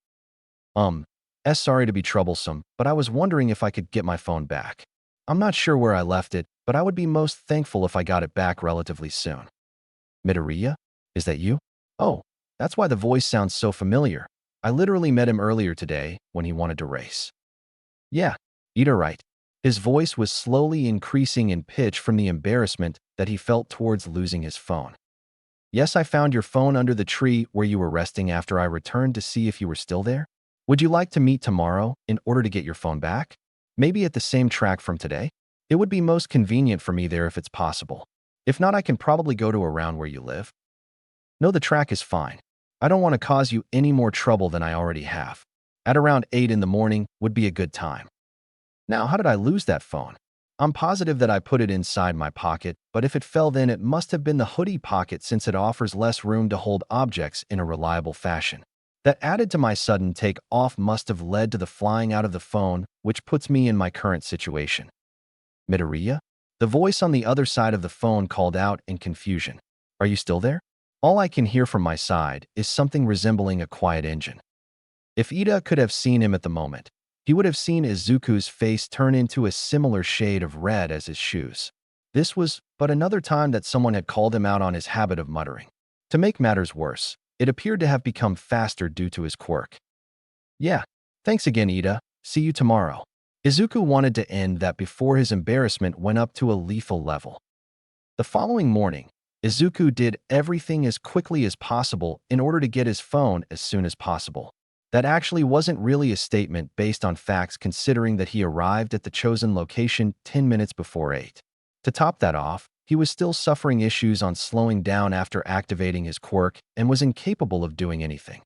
Sorry to be troublesome, but I was wondering if I could get my phone back. I'm not sure where I left it, but I would be most thankful if I got it back relatively soon. Midoriya? Is that you? Oh, that's why the voice sounds so familiar. I literally met him earlier today when he wanted to race. Yeah, Ida right. His voice was slowly increasing in pitch from the embarrassment that he felt towards losing his phone. Yes, I found your phone under the tree where you were resting after I returned to see if you were still there. Would you like to meet tomorrow in order to get your phone back? Maybe at the same track from today? It would be most convenient for me there if it's possible. If not, I can probably go to around where you live. No, the track is fine. I don't want to cause you any more trouble than I already have. At around 8 in the morning would be a good time. Now, how did I lose that phone? I'm positive that I put it inside my pocket, but if it fell then it must have been the hoodie pocket since it offers less room to hold objects in a reliable fashion. That added to my sudden take-off must have led to the flying out of the phone, which puts me in my current situation. Midoriya? The voice on the other side of the phone called out in confusion. Are you still there? All I can hear from my side is something resembling a quiet engine. If Ida could have seen him at the moment, he would have seen Izuku's face turn into a similar shade of red as his shoes. This was but another time that someone had called him out on his habit of muttering. To make matters worse, it appeared to have become faster due to his quirk. Yeah, thanks again, Ida. See you tomorrow. Izuku wanted to end that before his embarrassment went up to a lethal level. The following morning, Izuku did everything as quickly as possible in order to get his phone as soon as possible. That actually wasn't really a statement based on facts considering that he arrived at the chosen location 10 minutes before 8. To top that off, he was still suffering issues on slowing down after activating his quirk and was incapable of doing anything.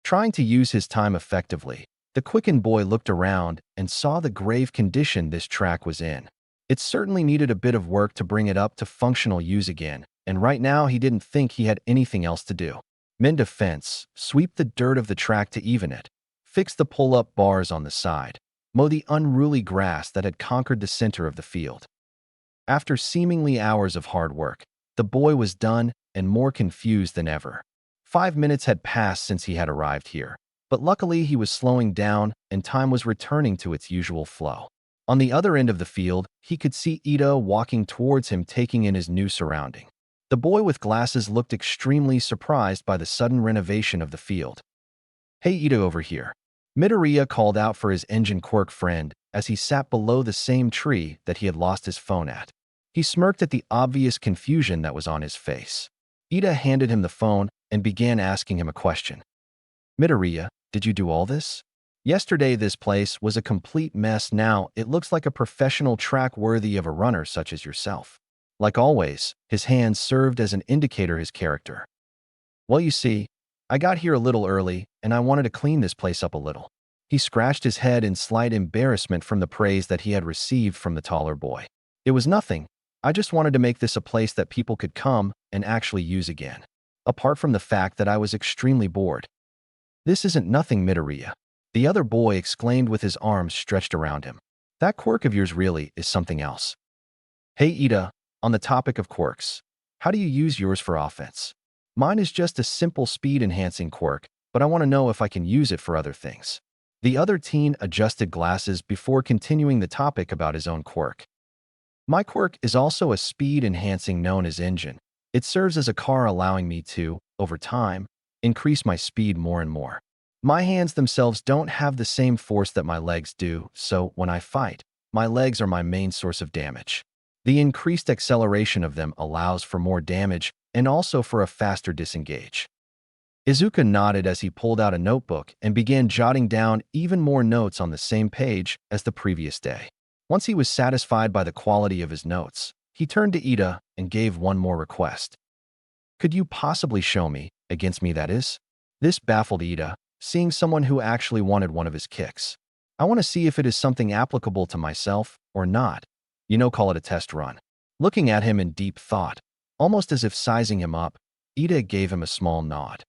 Trying to use his time effectively, the quickened boy looked around and saw the grave condition this track was in. It certainly needed a bit of work to bring it up to functional use again, and right now he didn't think he had anything else to do. Mend a fence, sweep the dirt of the track to even it, fix the pull-up bars on the side, mow the unruly grass that had conquered the center of the field. After seemingly hours of hard work, the boy was done and more confused than ever. 5 minutes had passed since he had arrived here, but luckily he was slowing down and time was returning to its usual flow. On the other end of the field, he could see Ito walking towards him taking in his new surrounding. The boy with glasses looked extremely surprised by the sudden renovation of the field. Hey Ito over here. Midoriya called out for his engine quirk friend as he sat below the same tree that he had lost his phone at. He smirked at the obvious confusion that was on his face. Ida handed him the phone and began asking him a question. Midoriya, did you do all this? Yesterday this place was a complete mess. Now it looks like a professional track worthy of a runner such as yourself. Like always, his hands served as an indicator his character. Well, you see, I got here a little early, and I wanted to clean this place up a little. He scratched his head in slight embarrassment from the praise that he had received from the taller boy. It was nothing. I just wanted to make this a place that people could come and actually use again. Apart from the fact that I was extremely bored. This isn't nothing, Midoriya. The other boy exclaimed with his arms stretched around him. That quirk of yours really is something else. Hey Ida, on the topic of quirks, how do you use yours for offense? Mine is just a simple speed-enhancing quirk, but I want to know if I can use it for other things. The other teen adjusted glasses before continuing the topic about his own quirk. My quirk is also a speed-enhancing known as engine. It serves as a car allowing me to, over time, increase my speed more and more. My hands themselves don't have the same force that my legs do, so when I fight, my legs are my main source of damage. The increased acceleration of them allows for more damage and also for a faster disengage. Izuku nodded as he pulled out a notebook and began jotting down even more notes on the same page as the previous day. Once he was satisfied by the quality of his notes, he turned to Ida and gave one more request. Could you possibly show me, against me that is? This baffled Ida, seeing someone who actually wanted one of his kicks. I want to see if it is something applicable to myself or not. Call it a test run. Looking at him in deep thought, almost as if sizing him up, Ida gave him a small nod.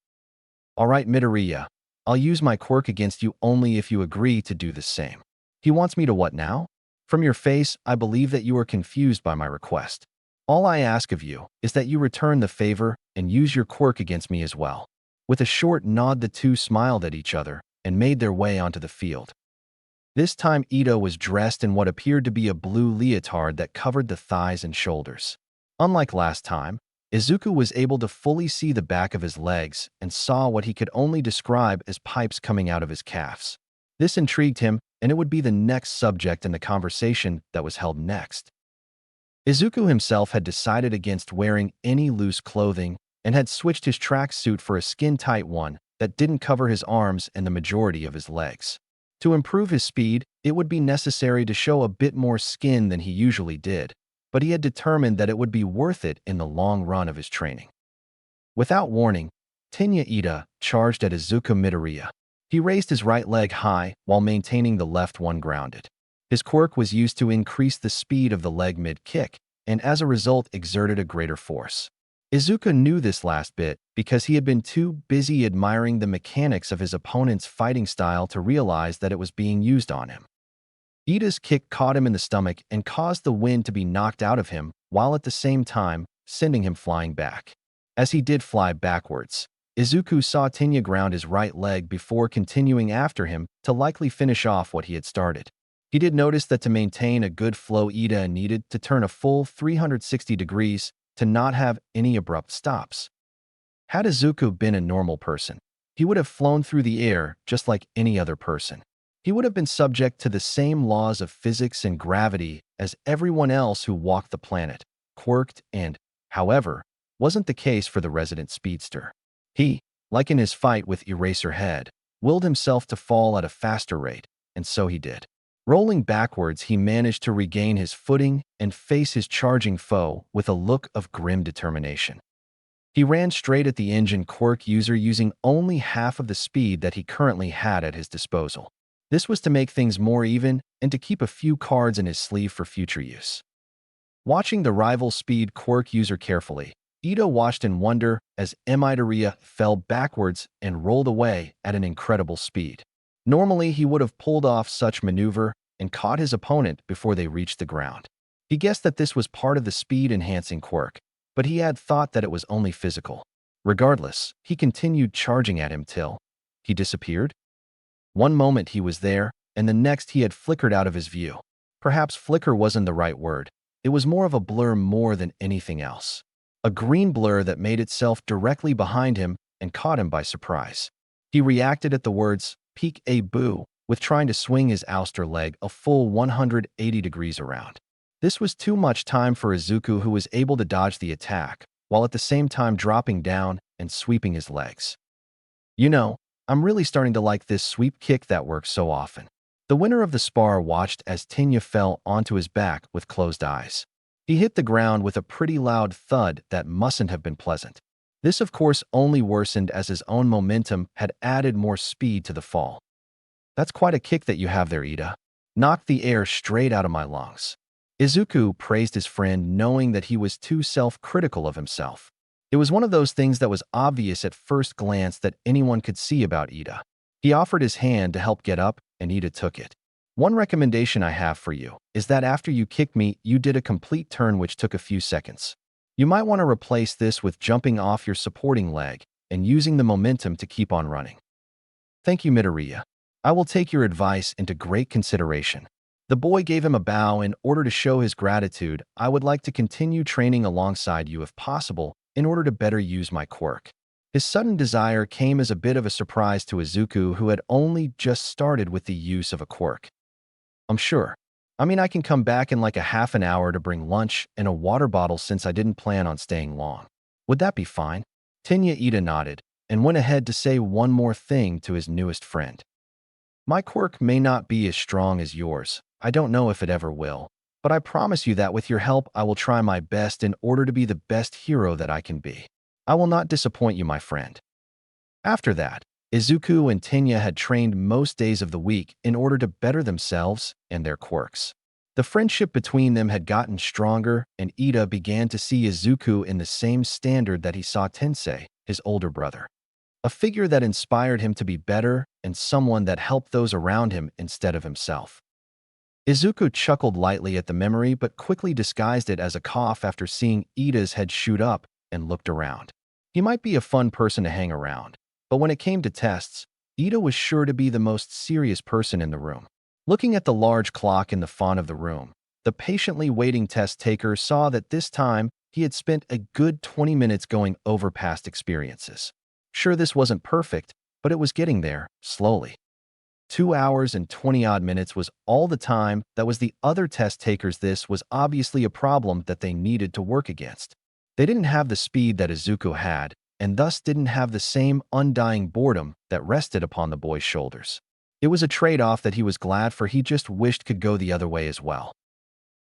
All right, Midoriya, I'll use my quirk against you only if you agree to do the same. He wants me to what now? From your face, I believe that you are confused by my request. All I ask of you is that you return the favor and use your quirk against me as well. With a short nod, the two smiled at each other and made their way onto the field. This time, Ito was dressed in what appeared to be a blue leotard that covered the thighs and shoulders. Unlike last time, Izuku was able to fully see the back of his legs and saw what he could only describe as pipes coming out of his calves. This intrigued him, and it would be the next subject in the conversation that was held next. Izuku himself had decided against wearing any loose clothing and had switched his tracksuit for a skin-tight one that didn't cover his arms and the majority of his legs. To improve his speed, it would be necessary to show a bit more skin than he usually did, but he had determined that it would be worth it in the long run of his training. Without warning, Tenya Ida charged at Izuku Midoriya. He raised his right leg high while maintaining the left one grounded. His quirk was used to increase the speed of the leg mid-kick, and as a result exerted a greater force. Izuku knew this last bit because he had been too busy admiring the mechanics of his opponent's fighting style to realize that it was being used on him. Ida's kick caught him in the stomach and caused the wind to be knocked out of him, while at the same time sending him flying back. As he did fly backwards, Izuku saw Tenya ground his right leg before continuing after him to likely finish off what he had started. He did notice that to maintain a good flow, Ida needed to turn a full 360 degrees to not have any abrupt stops. Had Izuku been a normal person, he would have flown through the air just like any other person. He would have been subject to the same laws of physics and gravity as everyone else who walked the planet, quirked and, however, wasn't the case for the resident speedster. He, like in his fight with Eraserhead, willed himself to fall at a faster rate, and so he did. Rolling backwards, he managed to regain his footing and face his charging foe with a look of grim determination. He ran straight at the engine quirk user using only half of the speed that he currently had at his disposal. This was to make things more even and to keep a few cards in his sleeve for future use. Watching the rival speed quirk user carefully, Ito watched in wonder as Midoriya fell backwards and rolled away at an incredible speed. Normally, he would have pulled off such maneuver and caught his opponent before they reached the ground. He guessed that this was part of the speed-enhancing quirk, but he had thought that it was only physical. Regardless, he continued charging at him till he disappeared. One moment he was there, and the next he had flickered out of his view. Perhaps flicker wasn't the right word. It was more of a blur more than anything else. A green blur that made itself directly behind him and caught him by surprise. He reacted at the words, "Peek a boo," with trying to swing his ouster leg a full 180 degrees around. This was too much time for Izuku, who was able to dodge the attack, while at the same time dropping down and sweeping his legs. I'm really starting to like this sweep kick that works so often. The winner of the spar watched as Tenya fell onto his back with closed eyes. He hit the ground with a pretty loud thud that mustn't have been pleasant. This, of course, only worsened as his own momentum had added more speed to the fall. That's quite a kick that you have there, Ida. Knocked the air straight out of my lungs. Izuku praised his friend, knowing that he was too self-critical of himself. It was one of those things that was obvious at first glance that anyone could see about Ida. He offered his hand to help get up, and Ida took it. One recommendation I have for you is that after you kicked me, you did a complete turn which took a few seconds. You might want to replace this with jumping off your supporting leg and using the momentum to keep on running. Thank you, Midoriya. I will take your advice into great consideration. The boy gave him a bow. In order to show his gratitude, I would like to continue training alongside you if possible in order to better use my quirk. His sudden desire came as a bit of a surprise to Izuku, who had only just started with the use of a quirk. I'm sure. I mean, I can come back in like a half an hour to bring lunch and a water bottle since I didn't plan on staying long. Would that be fine? Tenya Ida nodded and went ahead to say one more thing to his newest friend. My quirk may not be as strong as yours. I don't know if it ever will. But I promise you that with your help, I will try my best in order to be the best hero that I can be. I will not disappoint you, my friend. After that, Izuku and Tenya had trained most days of the week in order to better themselves and their quirks. The friendship between them had gotten stronger, and Ida began to see Izuku in the same standard that he saw Tensei, his older brother. A figure that inspired him to be better and someone that helped those around him instead of himself. Izuku chuckled lightly at the memory but quickly disguised it as a cough after seeing Ida's head shoot up and looked around. He might be a fun person to hang around, but when it came to tests, Ida was sure to be the most serious person in the room. Looking at the large clock in the font of the room, the patiently waiting test taker saw that this time he had spent a good 20 minutes going over past experiences. Sure, this wasn't perfect, but it was getting there, slowly. 2 hours and 20-odd minutes was all the time that was the other test takers. This was obviously a problem that they needed to work against. They didn't have the speed that Izuku had, and thus didn't have the same undying boredom that rested upon the boy's shoulders. It was a trade-off that he was glad for. He just wished could go the other way as well.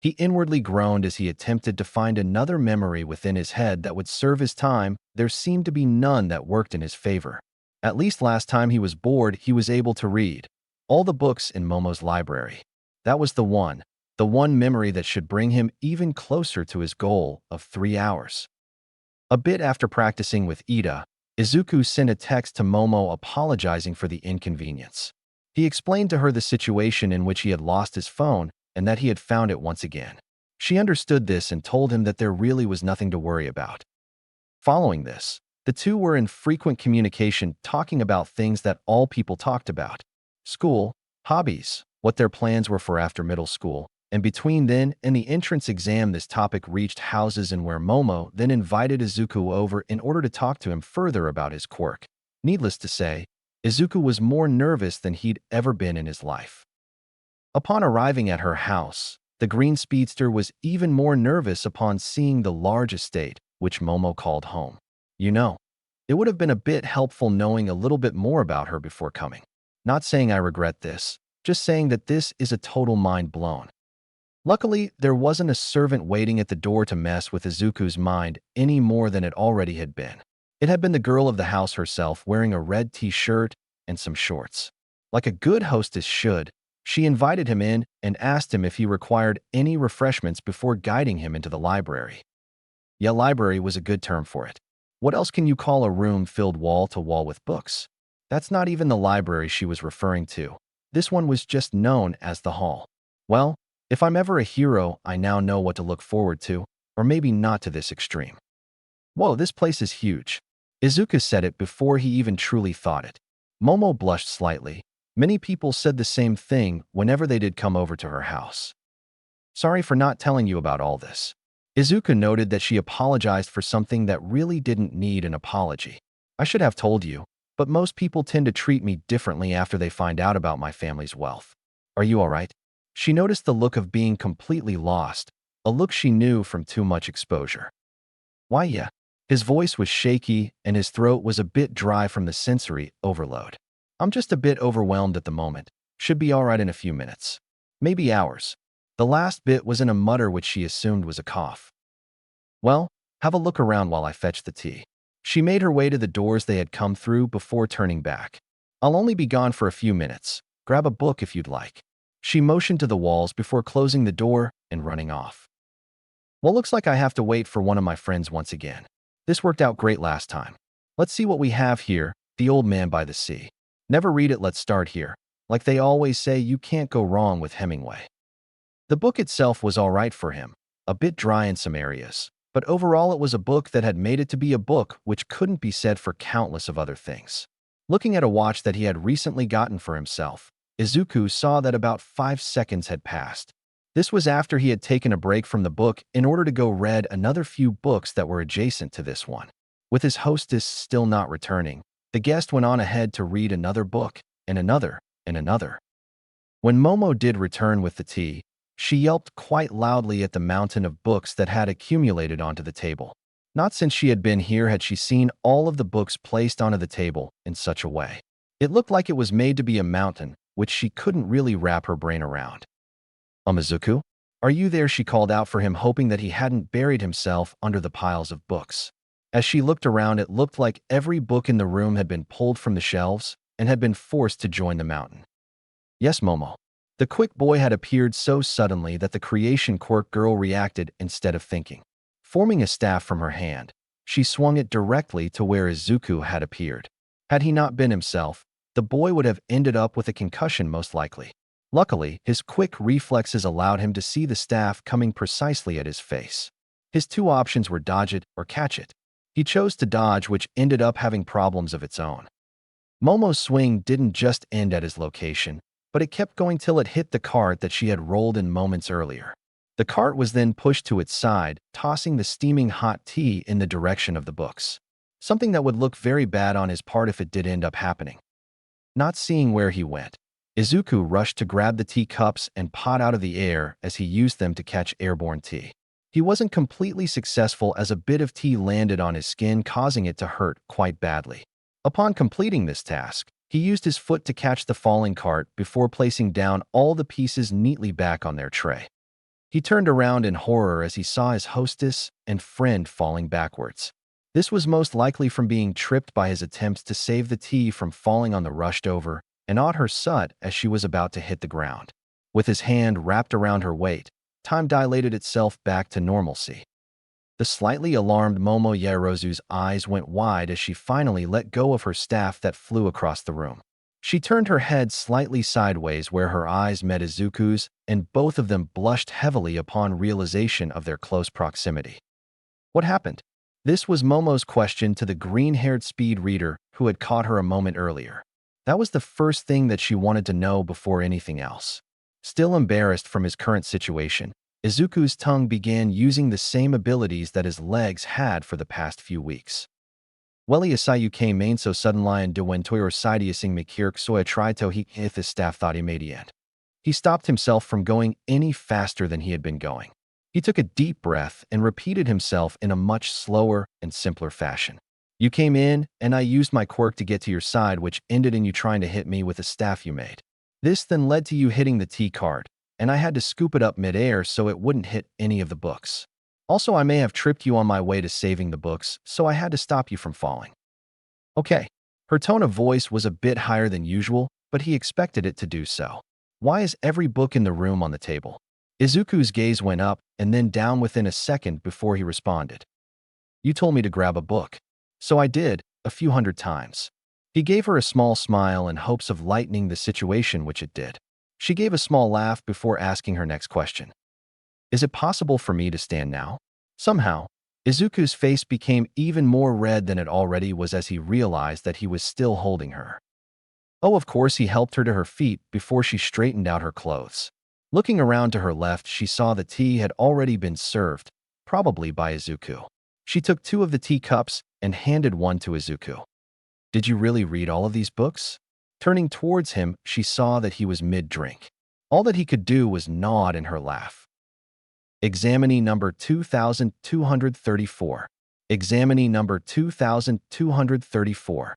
He inwardly groaned as he attempted to find another memory within his head that would serve his time. There seemed to be none that worked in his favor. At least last time he was bored, he was able to read all the books in Momo's library. That was the one memory that should bring him even closer to his goal of 3 hours. A bit after practicing with Ida, Izuku sent a text to Momo apologizing for the inconvenience. He explained to her the situation in which he had lost his phone and that he had found it once again. She understood this and told him that there really was nothing to worry about. Following this, the two were in frequent communication, talking about things that all people talked about: school, hobbies, what their plans were for after middle school, and between then and the entrance exam this topic reached houses, and where Momo then invited Izuku over in order to talk to him further about his quirk. Needless to say, Izuku was more nervous than he'd ever been in his life. Upon arriving at her house, the green speedster was even more nervous upon seeing the large estate, which Momo called home. You know, it would have been a bit helpful knowing a little bit more about her before coming. Not saying I regret this, just saying that this is a total mind blown. Luckily, there wasn't a servant waiting at the door to mess with Izuku's mind any more than it already had been. It had been the girl of the house herself, wearing a red t-shirt and some shorts. Like a good hostess should, she invited him in and asked him if he required any refreshments before guiding him into the library. Yeah, library was a good term for it. What else can you call a room filled wall to wall with books? That's not even the library she was referring to. This one was just known as the hall. Well, if I'm ever a hero, I now know what to look forward to, or maybe not to this extreme. Whoa, this place is huge. Izuku said it before he even truly thought it. Momo blushed slightly. Many people said the same thing whenever they did come over to her house. Sorry for not telling you about all this. Izuku noted that she apologized for something that really didn't need an apology. I should have told you, but most people tend to treat me differently after they find out about my family's wealth. Are you all right? She noticed the look of being completely lost, a look she knew from too much exposure. Why, yeah. His voice was shaky and his throat was a bit dry from the sensory overload. I'm just a bit overwhelmed at the moment. Should be all right in a few minutes. Maybe hours. The last bit was in a mutter which she assumed was a cough. Well, have a look around while I fetch the tea. She made her way to the doors they had come through before turning back. I'll only be gone for a few minutes. Grab a book if you'd like. She motioned to the walls before closing the door and running off. Well, looks like I have to wait for one of my friends once again. This worked out great last time. Let's see what we have here. The Old Man by the Sea. Never read it, let's start here. Like they always say, you can't go wrong with Hemingway. The book itself was all right for him, a bit dry in some areas, but overall it was a book that had made it to be a book, which couldn't be said for countless of other things. Looking at a watch that he had recently gotten for himself, Izuku saw that about 5 seconds had passed. This was after he had taken a break from the book in order to go read another few books that were adjacent to this one. With his hostess still not returning, the guest went on ahead to read another book, and another, and another. When Momo did return with the tea, she yelped quite loudly at the mountain of books that had accumulated onto the table. Not since she had been here had she seen all of the books placed onto the table in such a way. It looked like it was made to be a mountain, which she couldn't really wrap her brain around. "Izuku, are you there?" she called out for him, hoping that he hadn't buried himself under the piles of books. As she looked around, it looked like every book in the room had been pulled from the shelves and had been forced to join the mountain. "Yes, Momo." The quick boy had appeared so suddenly that the creation Quirk girl reacted instead of thinking. Forming a staff from her hand, she swung it directly to where Izuku had appeared. Had he not been himself, the boy would have ended up with a concussion most likely. Luckily, his quick reflexes allowed him to see the staff coming precisely at his face. His two options were dodge it or catch it. He chose to dodge, which ended up having problems of its own. Momo's swing didn't just end at his location, but it kept going till it hit the cart that she had rolled in moments earlier. The cart was then pushed to its side, tossing the steaming hot tea in the direction of the books. Something that would look very bad on his part if it did end up happening. Not seeing where he went, Izuku rushed to grab the teacups and pot out of the air as he used them to catch airborne tea. He wasn't completely successful as a bit of tea landed on his skin, causing it to hurt quite badly. Upon completing this task, he used his foot to catch the falling cart before placing down all the pieces neatly back on their tray. He turned around in horror as he saw his hostess and friend falling backwards. This was most likely from being tripped by his attempts to save the tea from falling on the rushed over and on her sut as she was about to hit the ground. With his hand wrapped around her waist, time dilated itself back to normalcy. The slightly alarmed Momo eyes went wide as she finally let go of her staff that flew across the room. She turned her head slightly sideways where her eyes met Izuku's, and both of them blushed heavily upon realization of their close proximity. What happened? This was Momo's question to the green-haired speed reader who had caught her a moment earlier. That was the first thing that she wanted to know before anything else. Still embarrassed from his current situation, Izuku's tongue began using the same abilities that his legs had for the past few weeks. Welly asayu ke main so sudden lion de wen toyor sidiasing mekirk soya try to he if his staff thought he made it. He stopped himself from going any faster than he had been going. He took a deep breath and repeated himself in a much slower and simpler fashion. "You came in, and I used my quirk to get to your side, which ended in you trying to hit me with a staff you made. This then led to you hitting the tea cart, and I had to scoop it up mid-air so it wouldn't hit any of the books. Also, I may have tripped you on my way to saving the books, so I had to stop you from falling." Okay. Her tone of voice was a bit higher than usual, but he expected it to do so. Why is every book in the room on the table? Izuku's gaze went up and then down within a second before he responded. "You told me to grab a book. So I did, a few hundred times." He gave her a small smile in hopes of lightening the situation, which it did. She gave a small laugh before asking her next question. "Is it possible for me to stand now?" Somehow, Izuku's face became even more red than it already was as he realized that he was still holding her. Oh, of course, he helped her to her feet before she straightened out her clothes. Looking around to her left, she saw the tea had already been served, probably by Izuku. She took 2 of the teacups and handed one to Izuku. "Did you really read all of these books?" Turning towards him, she saw that he was mid-drink. All that he could do was nod in her laugh. Examinee number 2234. Examinee number 2234.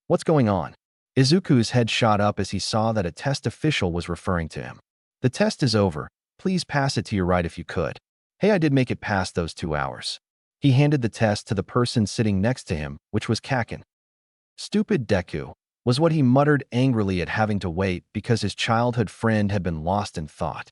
What's going on? Izuku's head shot up as he saw that a test official was referring to him. "The test is over. Please pass it to your right if you could." "Hey, I did make it past those 2 hours." He handed the test to the person sitting next to him, which was Kaken. "Stupid Deku," was what he muttered angrily at having to wait because his childhood friend had been lost in thought.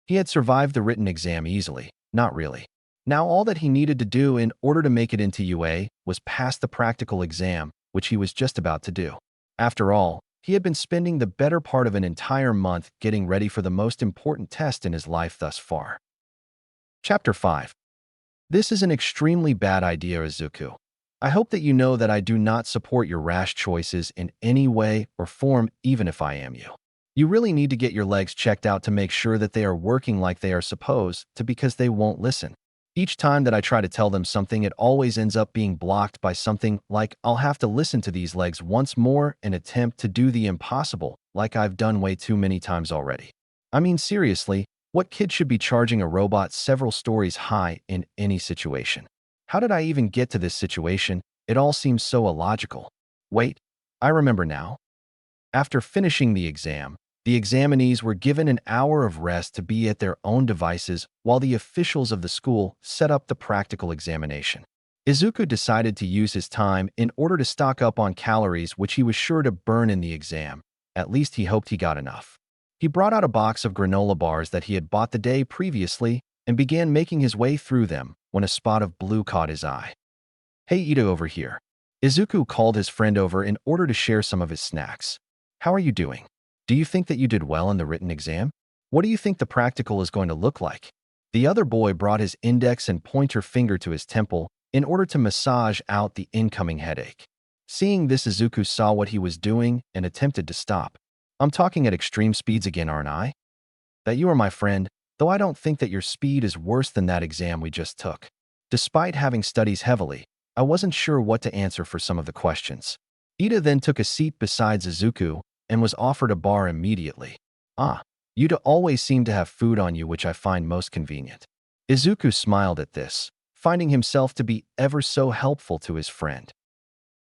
He had survived the written exam easily, not really. Now all that he needed to do in order to make it into UA was pass the practical exam, which he was just about to do. After all, he had been spending the better part of an entire month getting ready for the most important test in his life thus far. Chapter 5. This is an extremely bad idea, Izuku. I hope that you know that I do not support your rash choices in any way or form, even if I am you. You really need to get your legs checked out to make sure that they are working like they are supposed to, because they won't listen. Each time that I try to tell them something, it always ends up being blocked by something like I'll have to listen to these legs once more and attempt to do the impossible, like I've done way too many times already. I mean, seriously, what kid should be charging a robot several stories high in any situation? How did I even get to this situation? It all seems so illogical. Wait, I remember now. After finishing the examinees were given an hour of rest to be at their own devices while the officials of the school set up the practical examination. Izuku decided to use his time in order to stock up on calories which he was sure to burn in the exam. At least he hoped he got enough. He brought out a box of granola bars that he had bought the day previously and began making his way through them when a spot of blue caught his eye. "Hey, Ida over here." Izuku called his friend over in order to share some of his snacks. "How are you doing? Do you think that you did well in the written exam? What do you think the practical is going to look like?" The other boy brought his index and pointer finger to his temple in order to massage out the incoming headache. Seeing this, Izuku saw what he was doing and attempted to stop. "I'm talking at extreme speeds again, aren't I? That you are my friend, though I don't think that your speed is worse than that exam we just took." Despite having studied heavily, I wasn't sure what to answer for some of the questions. Ida then took a seat beside Izuku and was offered a bar immediately. "Ah, you'd always seem to have food on you, which I find most convenient." Izuku smiled at this, finding himself to be ever so helpful to his friend.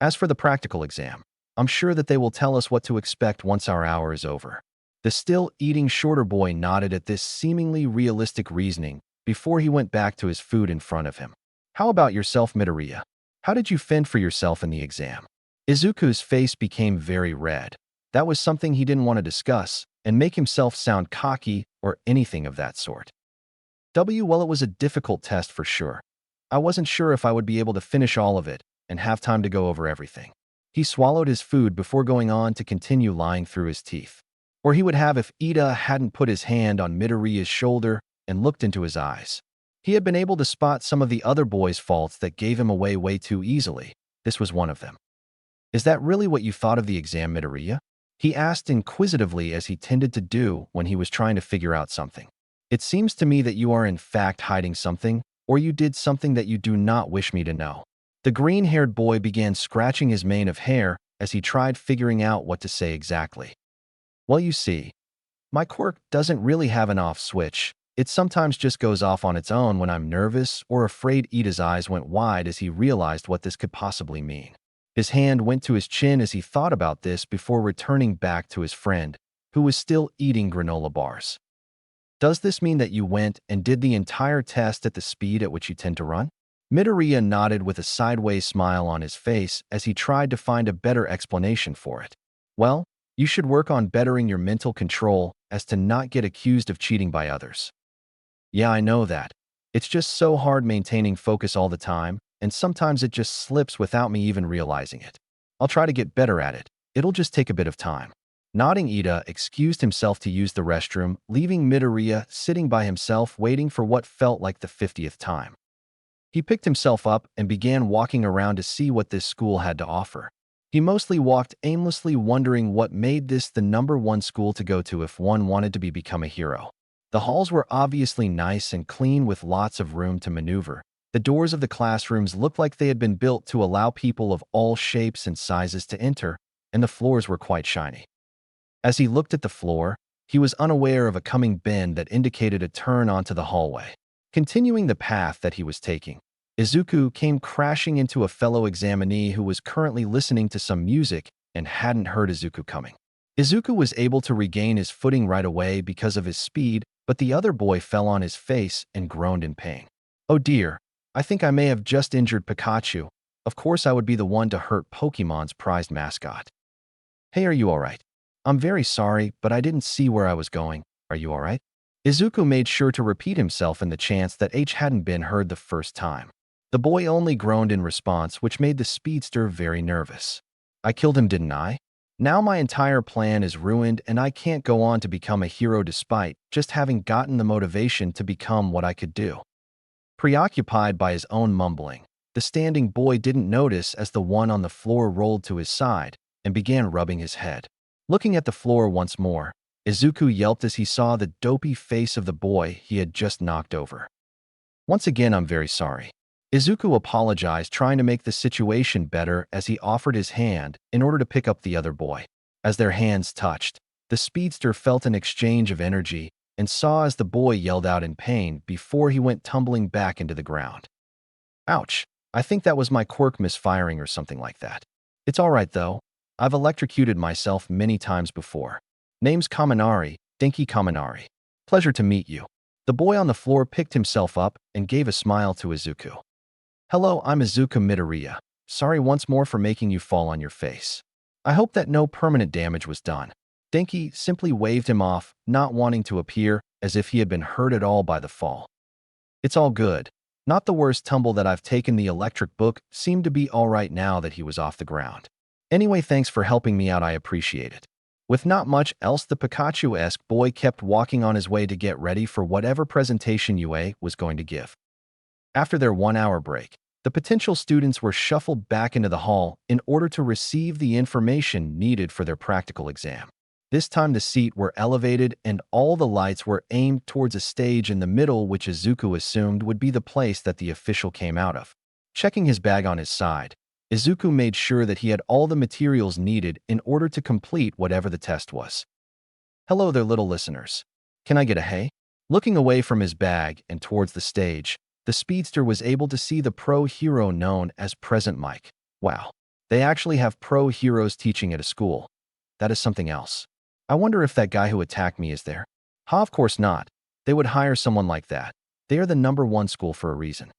As for the practical exam, I'm sure that they will tell us what to expect once our hour is over. The still eating shorter boy nodded at this seemingly realistic reasoning before he went back to his food in front of him. "How about yourself, Midoriya? How did you fend for yourself in the exam?" Izuku's face became very red. That was something he didn't want to discuss and make himself sound cocky or anything of that sort. Well, it was a difficult test for sure. I wasn't sure if I would be able to finish all of it and have time to go over everything. He swallowed his food before going on to continue lying through his teeth. Or he would have if Ida hadn't put his hand on Midoriya's shoulder and looked into his eyes. He had been able to spot some of the other boys' faults that gave him away way too easily. This was one of them. "Is that really what you thought of the exam, Midoriya?" he asked inquisitively, as he tended to do when he was trying to figure out something. "It seems to me that you are in fact hiding something, or you did something that you do not wish me to know." The green-haired boy began scratching his mane of hair as he tried figuring out what to say exactly. "Well, you see, my quirk doesn't really have an off switch. It sometimes just goes off on its own when I'm nervous or afraid." Ida's eyes went wide as he realized what this could possibly mean. His hand went to his chin as he thought about this before returning back to his friend, who was still eating granola bars. "Does this mean that you went and did the entire test at the speed at which you tend to run?" Midoriya nodded with a sideways smile on his face as he tried to find a better explanation for it. "Well, you should work on bettering your mental control as to not get accused of cheating by others." "Yeah, I know that. It's just so hard maintaining focus all the time, and sometimes it just slips without me even realizing it. I'll try to get better at it. It'll just take a bit of time." Nodding, Ida excused himself to use the restroom, leaving Midoriya sitting by himself waiting for what felt like the 50th time. He picked himself up and began walking around to see what this school had to offer. He mostly walked aimlessly, wondering what made this the #1 school to go to if one wanted to become a hero. The halls were obviously nice and clean with lots of room to maneuver. The doors of the classrooms looked like they had been built to allow people of all shapes and sizes to enter, and the floors were quite shiny. As he looked at the floor, he was unaware of a coming bend that indicated a turn onto the hallway. Continuing the path that he was taking, Izuku came crashing into a fellow examinee who was currently listening to some music and hadn't heard Izuku coming. Izuku was able to regain his footing right away because of his speed, but the other boy fell on his face and groaned in pain. "Oh dear, I think I may have just injured Pikachu. Of course I would be the one to hurt Pokemon's prized mascot." "Hey, are you alright?" "I'm very sorry, but I didn't see where I was going. Are you alright?" Izuku made sure to repeat himself in the chance that H hadn't been heard the first time. The boy only groaned in response, which made the speedster very nervous. "I killed him, didn't I? Now my entire plan is ruined and I can't go on to become a hero despite just having gotten the motivation to become what I could do." Preoccupied by his own mumbling, the standing boy didn't notice as the one on the floor rolled to his side and began rubbing his head. Looking at the floor once more, Izuku yelped as he saw the dopey face of the boy he had just knocked over. Once again, I'm very sorry. Izuku apologized, trying to make the situation better as he offered his hand in order to pick up the other boy. As their hands touched, the speedster felt an exchange of energy and saw as the boy yelled out in pain before he went tumbling back into the ground. Ouch, I think that was my quirk misfiring or something like that. It's alright though. I've electrocuted myself many times before. Name's Kaminari, Denki Kaminari. Pleasure to meet you. The boy on the floor picked himself up and gave a smile to Izuku. Hello, I'm Izuku Midoriya. Sorry once more for making you fall on your face. I hope that no permanent damage was done. Denki simply waved him off, not wanting to appear as if he had been hurt at all by the fall. It's all good. Not the worst tumble that I've taken. The electric book seemed to be all right now that he was off the ground. Anyway, thanks for helping me out, I appreciate it. With not much else, the Pikachu-esque boy kept walking on his way to get ready for whatever presentation UA was going to give. After their 1-hour break, the potential students were shuffled back into the hall in order to receive the information needed for their practical exam. This time the seats were elevated and all the lights were aimed towards a stage in the middle, which Izuku assumed would be the place that the official came out of. Checking his bag on his side, Izuku made sure that he had all the materials needed in order to complete whatever the test was. Hello there, little listeners. Can I get a hey? Looking away from his bag and towards the stage, the speedster was able to see the pro hero known as Present Mike. Wow, they actually have pro heroes teaching at a school. That is something else. I wonder if that guy who attacked me is there. Ha, of course not. They would hire someone like that. They are the #1 school for a reason.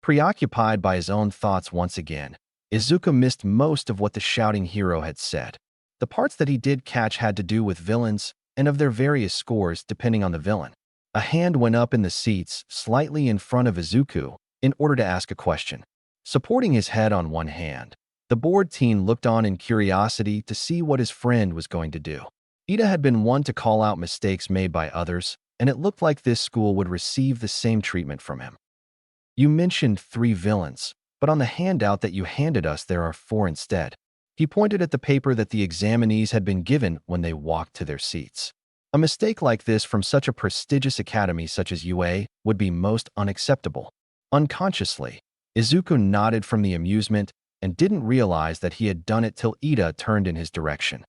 Preoccupied by his own thoughts once again, Izuku missed most of what the shouting hero had said. The parts that he did catch had to do with villains and of their various scores depending on the villain. A hand went up in the seats slightly in front of Izuku in order to ask a question. Supporting his head on one hand, the bored teen looked on in curiosity to see what his friend was going to do. Ida had been one to call out mistakes made by others, and it looked like this school would receive the same treatment from him. You mentioned 3 villains, but on the handout that you handed us there are 4 instead. He pointed at the paper that the examinees had been given when they walked to their seats. A mistake like this from such a prestigious academy such as UA would be most unacceptable. Unconsciously, Izuku nodded from the amusement and didn't realize that he had done it till Ida turned in his direction.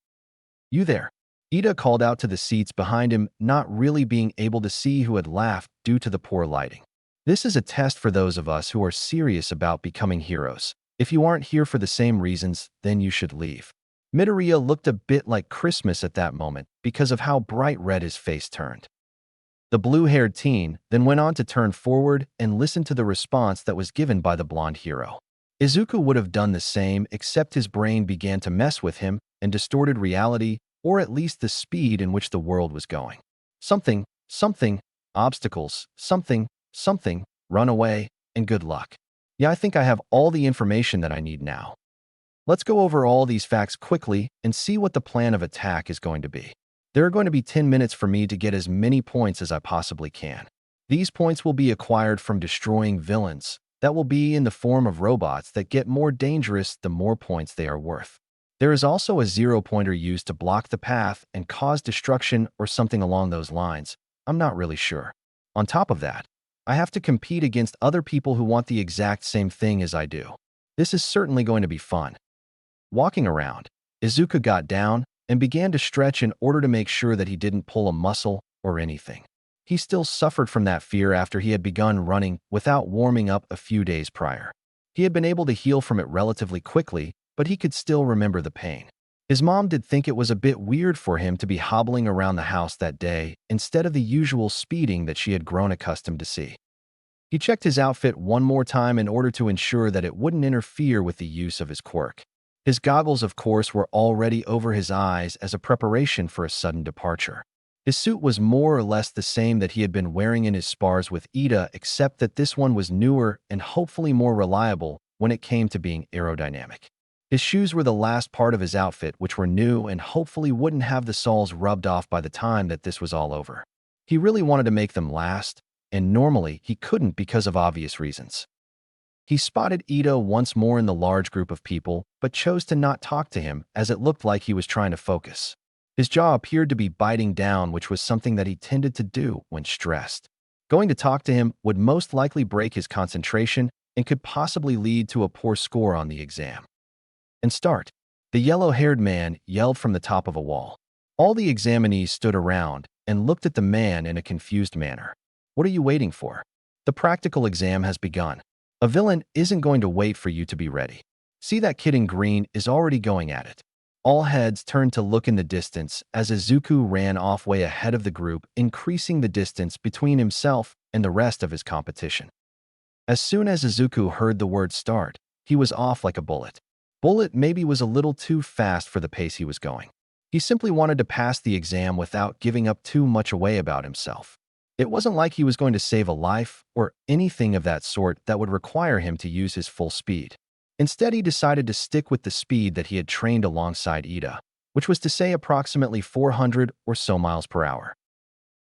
You there? Ida called out to the seats behind him, not really being able to see who had laughed due to the poor lighting. This is a test for those of us who are serious about becoming heroes. If you aren't here for the same reasons, then you should leave. Midoriya looked a bit like Christmas at that moment because of how bright red his face turned. The blue-haired teen then went on to turn forward and listen to the response that was given by the blonde hero. Izuku would have done the same, except his brain began to mess with him and distorted reality, or at least the speed in which the world was going. Something, obstacles, something, run away, and good luck. Yeah, I think I have all the information that I need now. Let's go over all these facts quickly and see what the plan of attack is going to be. There are going to be 10 minutes for me to get as many points as I possibly can. These points will be acquired from destroying villains. That will be in the form of robots that get more dangerous the more points they are worth. There is also a 0-pointer used to block the path and cause destruction or something along those lines. I'm not really sure. On top of that, I have to compete against other people who want the exact same thing as I do. This is certainly going to be fun. Walking around, Izuku got down and began to stretch in order to make sure that he didn't pull a muscle or anything. He still suffered from that fear after he had begun running without warming up a few days prior. He had been able to heal from it relatively quickly, but he could still remember the pain. His mom did think it was a bit weird for him to be hobbling around the house that day instead of the usual speeding that she had grown accustomed to see. He checked his outfit one more time in order to ensure that it wouldn't interfere with the use of his quirk. His goggles, of course, were already over his eyes as a preparation for a sudden departure. His suit was more or less the same that he had been wearing in his spars with Ida, except that this one was newer and hopefully more reliable when it came to being aerodynamic. His shoes were the last part of his outfit, which were new and hopefully wouldn't have the soles rubbed off by the time that this was all over. He really wanted to make them last, and normally he couldn't because of obvious reasons. He spotted Ito once more in the large group of people, but chose to not talk to him as it looked like he was trying to focus. His jaw appeared to be biting down, which was something that he tended to do when stressed. Going to talk to him would most likely break his concentration and could possibly lead to a poor score on the exam. And start. The yellow-haired man yelled from the top of a wall. All the examinees stood around and looked at the man in a confused manner. What are you waiting for? The practical exam has begun. A villain isn't going to wait for you to be ready. See, that kid in green is already going at it. All heads turned to look in the distance as Izuku ran off way ahead of the group, increasing the distance between himself and the rest of his competition. As soon as Izuku heard the word start, he was off like a bullet. Bullet maybe was a little too fast for the pace he was going. He simply wanted to pass the exam without giving up too much away about himself. It wasn't like he was going to save a life or anything of that sort that would require him to use his full speed. Instead, he decided to stick with the speed that he had trained alongside Ida, which was to say approximately 400 or so miles per hour.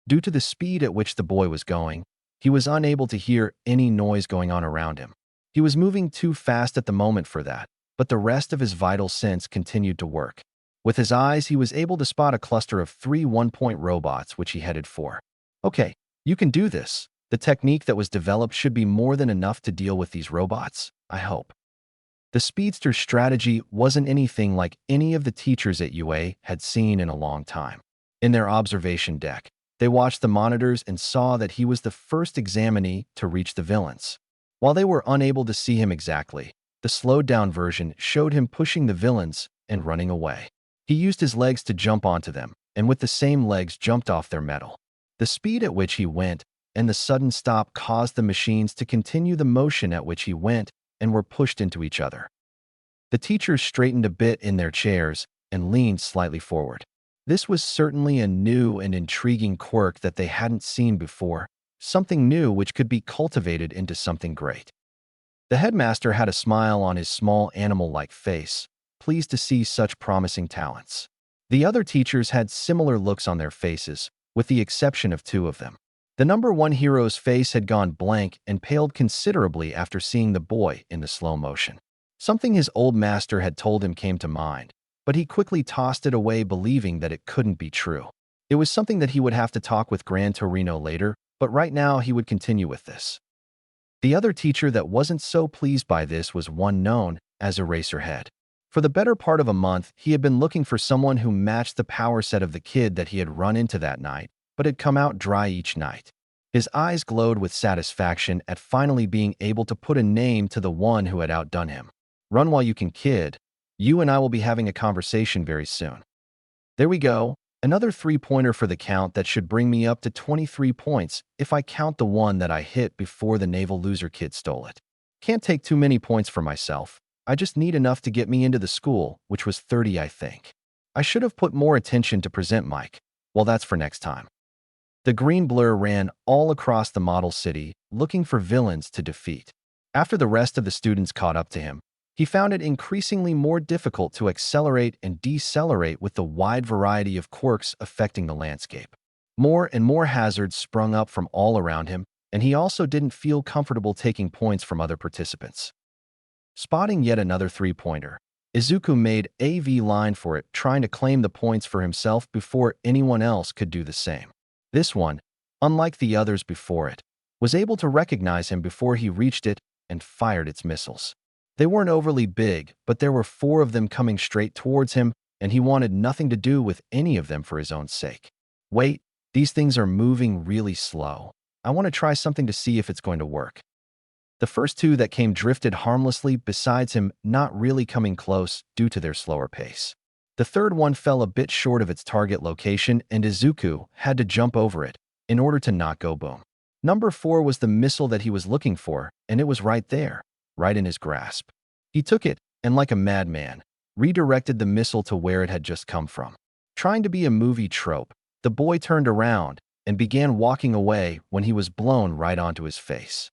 Due to the speed at which the boy was going, he was unable to hear any noise going on around him. He was moving too fast at the moment for that, but the rest of his vital sense continued to work. With his eyes, he was able to spot a cluster of 3 one-point robots which he headed for. Okay, you can do this. The technique that was developed should be more than enough to deal with these robots, I hope. The speedster's strategy wasn't anything like any of the teachers at UA had seen in a long time. In their observation deck, they watched the monitors and saw that he was the first examinee to reach the villains. While they were unable to see him exactly, the slowed-down version showed him pushing the villains and running away. He used his legs to jump onto them, and with the same legs jumped off their metal. The speed at which he went and the sudden stop caused the machines to continue the motion at which he went and were pushed into each other. The teachers straightened a bit in their chairs and leaned slightly forward. This was certainly a new and intriguing quirk that they hadn't seen before, something new which could be cultivated into something great. The headmaster had a smile on his small animal-like face, pleased to see such promising talents. The other teachers had similar looks on their faces, with the exception of 2 of them. The number 1 hero's face had gone blank and paled considerably after seeing the boy in the slow motion. Something his old master had told him came to mind, but he quickly tossed it away, believing that it couldn't be true. It was something that he would have to talk with Gran Torino later, but right now he would continue with this. The other teacher that wasn't so pleased by this was one known as Eraserhead. For the better part of a month, he had been looking for someone who matched the power set of the kid that he had run into that night, but had come out dry each night. His eyes glowed with satisfaction at finally being able to put a name to the one who had outdone him. Run while you can, kid. You and I will be having a conversation very soon. There we go. Another 3-pointer for the count that should bring me up to 23 points if I count the one that I hit before the naval loser kid stole it. Can't take too many points for myself. I just need enough to get me into the school, which was 30, I think. I should have put more attention to present Mike. Well, that's for next time. The green blur ran all across the model city, looking for villains to defeat. After the rest of the students caught up to him, he found it increasingly more difficult to accelerate and decelerate with the wide variety of quirks affecting the landscape. More and more hazards sprung up from all around him, and he also didn't feel comfortable taking points from other participants. Spotting yet another 3-pointer, Izuku made a V-line for it, trying to claim the points for himself before anyone else could do the same. This one, unlike the others before it, was able to recognize him before he reached it and fired its missiles. They weren't overly big, but there were 4 of them coming straight towards him, and he wanted nothing to do with any of them for his own sake. Wait, these things are moving really slow. I want to try something to see if it's going to work. The first 2 that came drifted harmlessly, besides him not really coming close due to their slower pace. The third one fell a bit short of its target location, and Izuku had to jump over it in order to not go boom. Number 4 was the missile that he was looking for, and it was right there, right in his grasp. He took it, and like a madman, redirected the missile to where it had just come from. Trying to be a movie trope, the boy turned around and began walking away when he was blown right onto his face.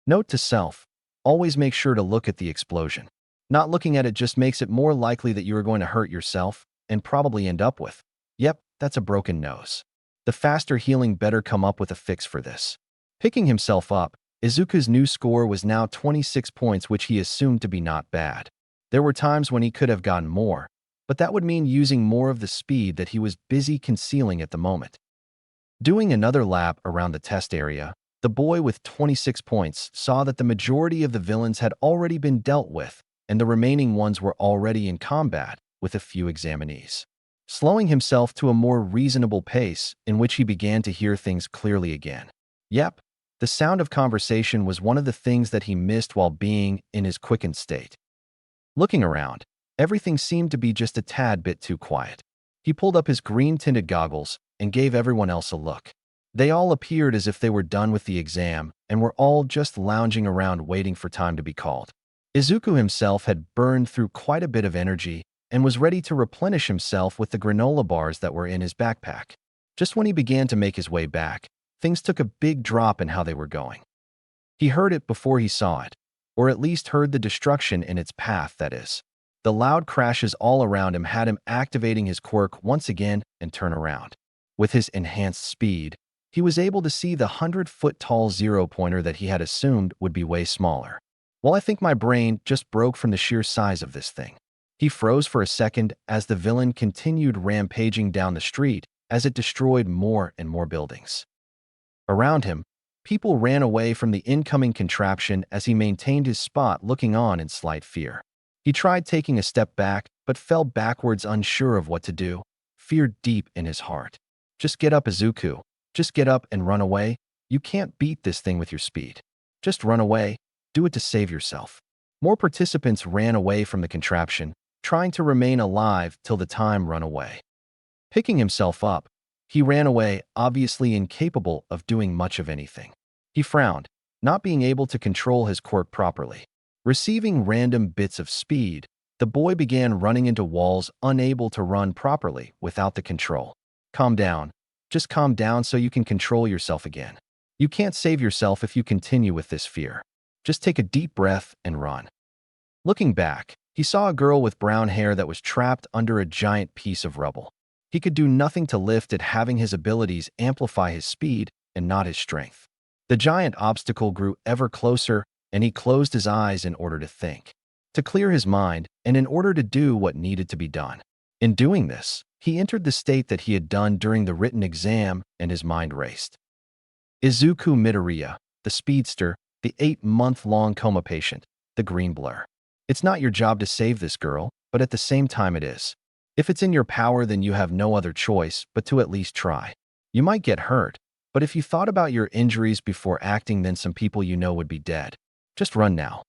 Note to self, always make sure to look at the explosion. Not looking at it just makes it more likely that you are going to hurt yourself and probably end up with, yep, that's a broken nose. The faster healing better come up with a fix for this. Picking himself up, Izuku's new score was now 26 points, which he assumed to be not bad. There were times when he could have gotten more, but that would mean using more of the speed that he was busy concealing at the moment. Doing another lap around the test area, the boy with 26 points saw that the majority of the villains had already been dealt with, and the remaining ones were already in combat with a few examinees. Slowing himself to a more reasonable pace in which he began to hear things clearly again. Yep, the sound of conversation was one of the things that he missed while being in his quickened state. Looking around, everything seemed to be just a tad bit too quiet. He pulled up his green-tinted goggles and gave everyone else a look. They all appeared as if they were done with the exam and were all just lounging around waiting for time to be called. Izuku himself had burned through quite a bit of energy and was ready to replenish himself with the granola bars that were in his backpack. Just when he began to make his way back, things took a big drop in how they were going. He heard it before he saw it, or at least heard the destruction in its path, that is. The loud crashes all around him had him activating his quirk once again and turn around. With his enhanced speed, he was able to see the 100-foot-tall zero-pointer that he had assumed would be way smaller. Well, I think my brain just broke from the sheer size of this thing. He froze for a second as the villain continued rampaging down the street as it destroyed more and more buildings. Around him, people ran away from the incoming contraption as he maintained his spot looking on in slight fear. He tried taking a step back, but fell backwards unsure of what to do, fear deep in his heart. Just get up, Izuku. Just get up and run away. You can't beat this thing with your speed. Just run away. Do it to save yourself. More participants ran away from the contraption, trying to remain alive till the time run away. Picking himself up, he ran away, obviously incapable of doing much of anything. He frowned, not being able to control his quirk properly. Receiving random bits of speed, the boy began running into walls, unable to run properly without the control. Calm down. Just calm down so you can control yourself again. You can't save yourself if you continue with this fear. Just take a deep breath and run. Looking back, he saw a girl with brown hair that was trapped under a giant piece of rubble. He could do nothing to lift it, having his abilities amplify his speed and not his strength. The giant obstacle grew ever closer, and he closed his eyes in order to think, to clear his mind, and in order to do what needed to be done. In doing this, he entered the state that he had done during the written exam, and his mind raced. Izuku Midoriya, the speedster, the 8-month-long coma patient, the green blur. It's not your job to save this girl, but at the same time it is. If it's in your power, then you have no other choice but to at least try. You might get hurt, but if you thought about your injuries before acting, then some people you know would be dead. Just run now.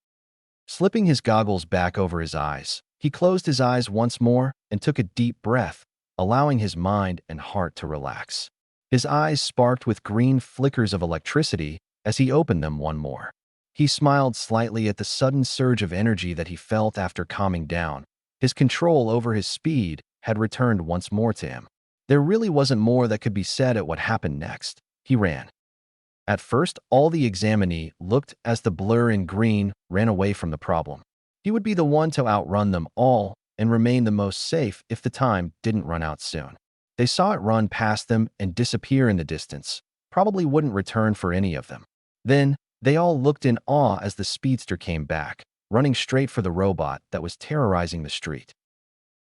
Slipping his goggles back over his eyes, he closed his eyes once more and took a deep breath, allowing his mind and heart to relax. His eyes sparked with green flickers of electricity as he opened them one more. He smiled slightly at the sudden surge of energy that he felt after calming down. His control over his speed had returned once more to him. There really wasn't more that could be said at what happened next. He ran. At first, all the examinee looked as the blur in green ran away from the problem. He would be the one to outrun them all and remain the most safe if the time didn't run out soon. They saw it run past them and disappear in the distance, probably wouldn't return for any of them. Then, they all looked in awe as the speedster came back, running straight for the robot that was terrorizing the street.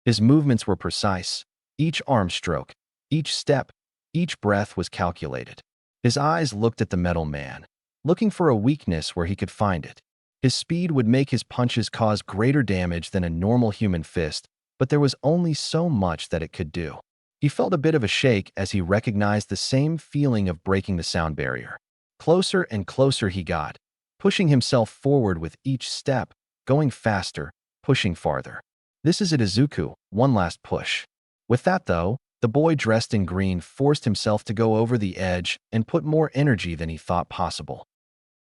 His movements were precise. Each arm stroke, each step, each breath was calculated. His eyes looked at the metal man, looking for a weakness where he could find it. His speed would make his punches cause greater damage than a normal human fist, but there was only so much that it could do. He felt a bit of a shake as he recognized the same feeling of breaking the sound barrier. Closer and closer he got, pushing himself forward with each step, going faster, pushing farther. This is it, Izuku, one last push. With that, though, the boy dressed in green forced himself to go over the edge and put more energy than he thought possible.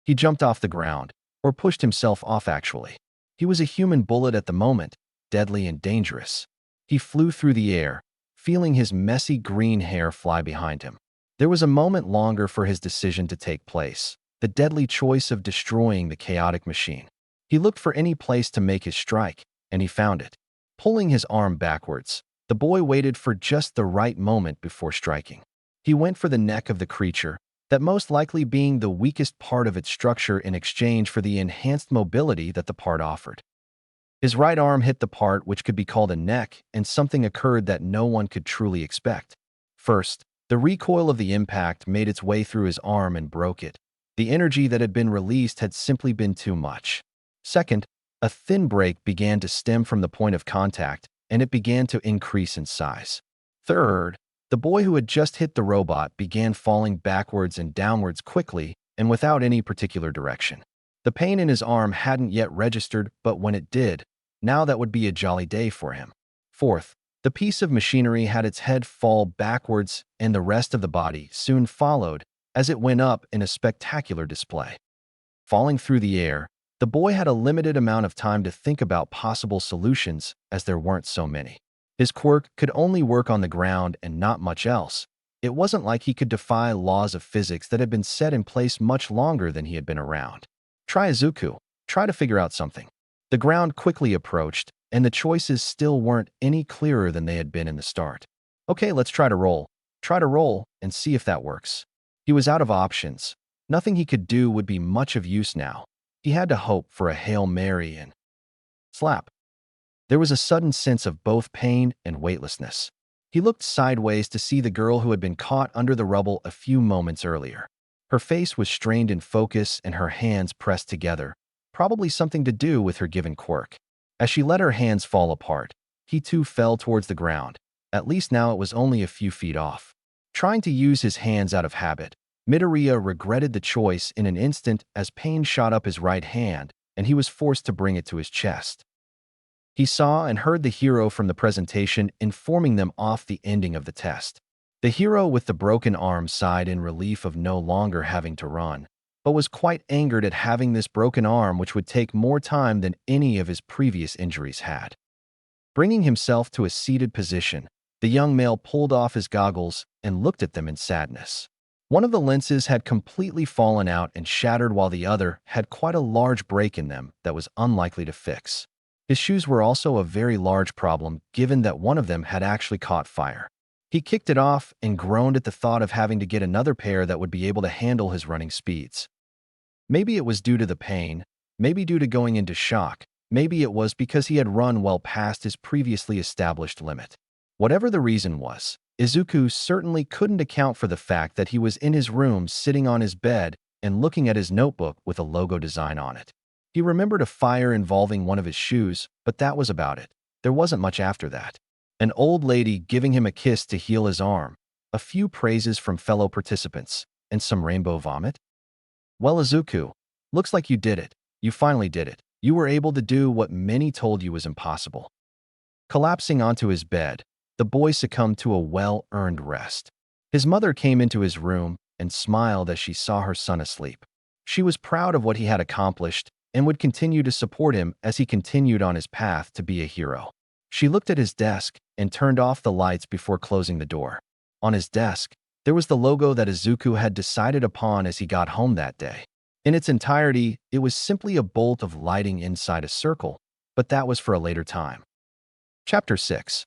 He jumped off the ground, or pushed himself off actually. He was a human bullet at the moment, deadly and dangerous. He flew through the air, feeling his messy green hair fly behind him. There was a moment longer for his decision to take place, the deadly choice of destroying the chaotic machine. He looked for any place to make his strike, and he found it. Pulling his arm backwards, the boy waited for just the right moment before striking. He went for the neck of the creature, that most likely being the weakest part of its structure in exchange for the enhanced mobility that the part offered. His right arm hit the part which could be called a neck, and something occurred that no one could truly expect. First, The recoil of the impact made its way through his arm and broke it. The energy that had been released had simply been too much. Second, a thin break began to stem from the point of contact, and it began to increase in size. Third, the boy who had just hit the robot began falling backwards and downwards quickly and without any particular direction. The pain in his arm hadn't yet registered, but when it did, now that would be a jolly day for him. Fourth, the piece of machinery had its head fall backwards and the rest of the body soon followed as it went up in a spectacular display. Falling through the air, the boy had a limited amount of time to think about possible solutions as there weren't so many. His quirk could only work on the ground and not much else. It wasn't like he could defy laws of physics that had been set in place much longer than he had been around. Try izuku. Try to figure out something. The ground quickly approached, and the choices still weren't any clearer than they had been in the start. Okay, let's try to roll. Try to roll and see if that works. He was out of options. Nothing he could do would be much of use now. He had to hope for a Hail Mary and slap. There was a sudden sense of both pain and weightlessness. He looked sideways to see the girl who had been caught under the rubble a few moments earlier. Her face was strained in focus and her hands pressed together, probably something to do with her given quirk. As she let her hands fall apart, he too fell towards the ground. At least now it was only a few feet off. Trying to use his hands out of habit, Midoriya regretted the choice in an instant as pain shot up his right hand, and he was forced to bring it to his chest. He saw and heard the hero from the presentation informing them off the ending of the test. The hero with the broken arm sighed in relief of no longer having to run, but was quite angered at having this broken arm which would take more time than any of his previous injuries had. Bringing himself to a seated position, the young male pulled off his goggles and looked at them in sadness. One of the lenses had completely fallen out and shattered while the other had quite a large break in them that was unlikely to fix. His shoes were also a very large problem given that one of them had actually caught fire. He kicked it off and groaned at the thought of having to get another pair that would be able to handle his running speeds. Maybe it was due to the pain, maybe due to going into shock, maybe it was because he had run well past his previously established limit. Whatever the reason was, Izuku certainly couldn't account for the fact that he was in his room sitting on his bed and looking at his notebook with a logo design on it. He remembered a fire involving one of his shoes, but that was about it. There wasn't much after that. An old lady giving him a kiss to heal his arm, a few praises from fellow participants, and some rainbow vomit? Well, Izuku, looks like you did it. You finally did it. You were able to do what many told you was impossible. Collapsing onto his bed, the boy succumbed to a well-earned rest. His mother came into his room and smiled as she saw her son asleep. She was proud of what he had accomplished and would continue to support him as he continued on his path to be a hero. She looked at his desk and turned off the lights before closing the door. On his desk, there was the logo that Izuku had decided upon as he got home that day. In its entirety, it was simply a bolt of lighting inside a circle, but that was for a later time. Chapter 6.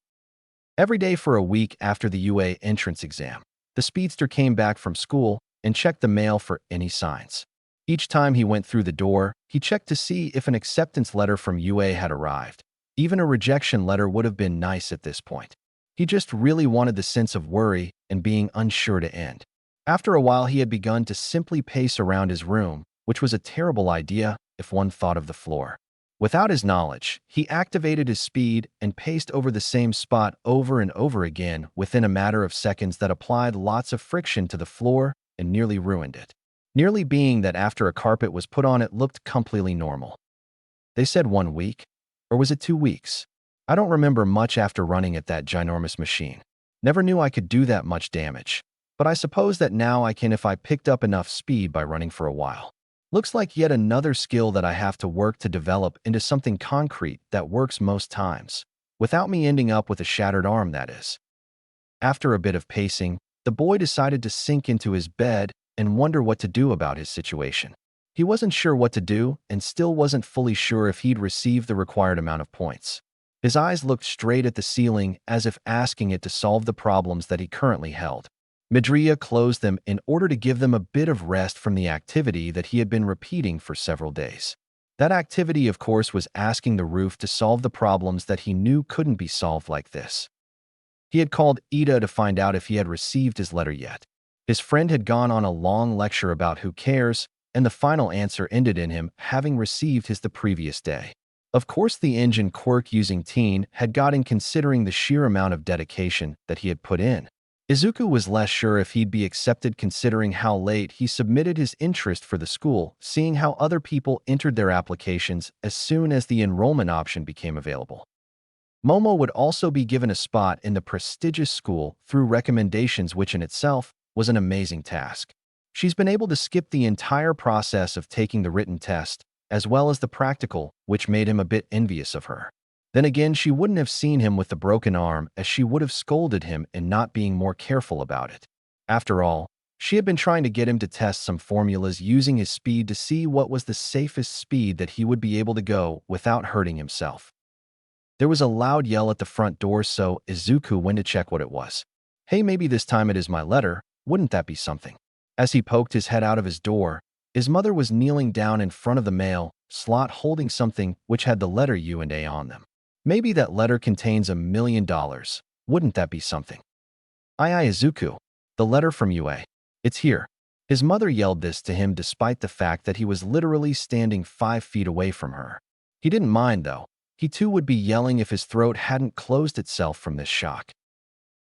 Every day for a week after the UA entrance exam, the speedster came back from school and checked the mail for any signs. Each time he went through the door, he checked to see if an acceptance letter from UA had arrived. Even a rejection letter would have been nice at this point. He just really wanted the sense of worry and being unsure to end. After a while, he had begun to simply pace around his room, which was a terrible idea if one thought of the floor. Without his knowledge, he activated his speed and paced over the same spot over and over again within a matter of seconds that applied lots of friction to the floor and nearly ruined it. Nearly being that after a carpet was put on, it looked completely normal. They said 1 week, or was it 2 weeks? I don't remember much after running at that ginormous machine. Never knew I could do that much damage. But I suppose that now I can if I picked up enough speed by running for a while. Looks like yet another skill that I have to work to develop into something concrete that works most times, without me ending up with a shattered arm, that is. After a bit of pacing, the boy decided to sink into his bed and wonder what to do about his situation. He wasn't sure what to do and still wasn't fully sure if he'd receive the required amount of points. His eyes looked straight at the ceiling as if asking it to solve the problems that he currently held. Midoriya closed them in order to give them a bit of rest from the activity that he had been repeating for several days. That activity, of course, was asking the roof to solve the problems that he knew couldn't be solved like this. He had called Ida to find out if he had received his letter yet. His friend had gone on a long lecture about who cares, and the final answer ended in him having received his the previous day. Of course, the engine Quirk using teen had got in considering the sheer amount of dedication that he had put in. Izuku was less sure if he'd be accepted considering how late he submitted his interest for the school, seeing how other people entered their applications as soon as the enrollment option became available. Momo would also be given a spot in the prestigious school through recommendations, which in itself was an amazing task. She's been able to skip the entire process of taking the written test, as well as the practical, which made him a bit envious of her. Then again, she wouldn't have seen him with the broken arm, as she would have scolded him in not being more careful about it. After all, she had been trying to get him to test some formulas using his speed to see what was the safest speed that he would be able to go without hurting himself. There was a loud yell at the front door, so Izuku went to check what it was. Hey, maybe this time it is my letter, wouldn't that be something? As he poked his head out of his door, his mother was kneeling down in front of the mail slot holding something which had the letter U and A on them. Maybe that letter contains $1 million, wouldn't that be something? Aye, Izuku, the letter from UA. It's here. His mother yelled this to him despite the fact that he was literally standing 5 feet away from her. He didn't mind though. He too would be yelling if his throat hadn't closed itself from this shock.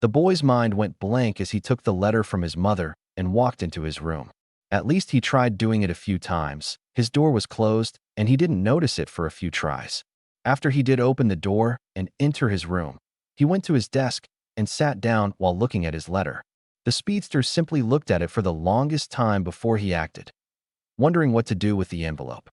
The boy's mind went blank as he took the letter from his mother and walked into his room. At least he tried doing it a few times. His door was closed, and he didn't notice it for a few tries. After he did open the door and enter his room, he went to his desk and sat down while looking at his letter. The speedster simply looked at it for the longest time before he acted, wondering what to do with the envelope.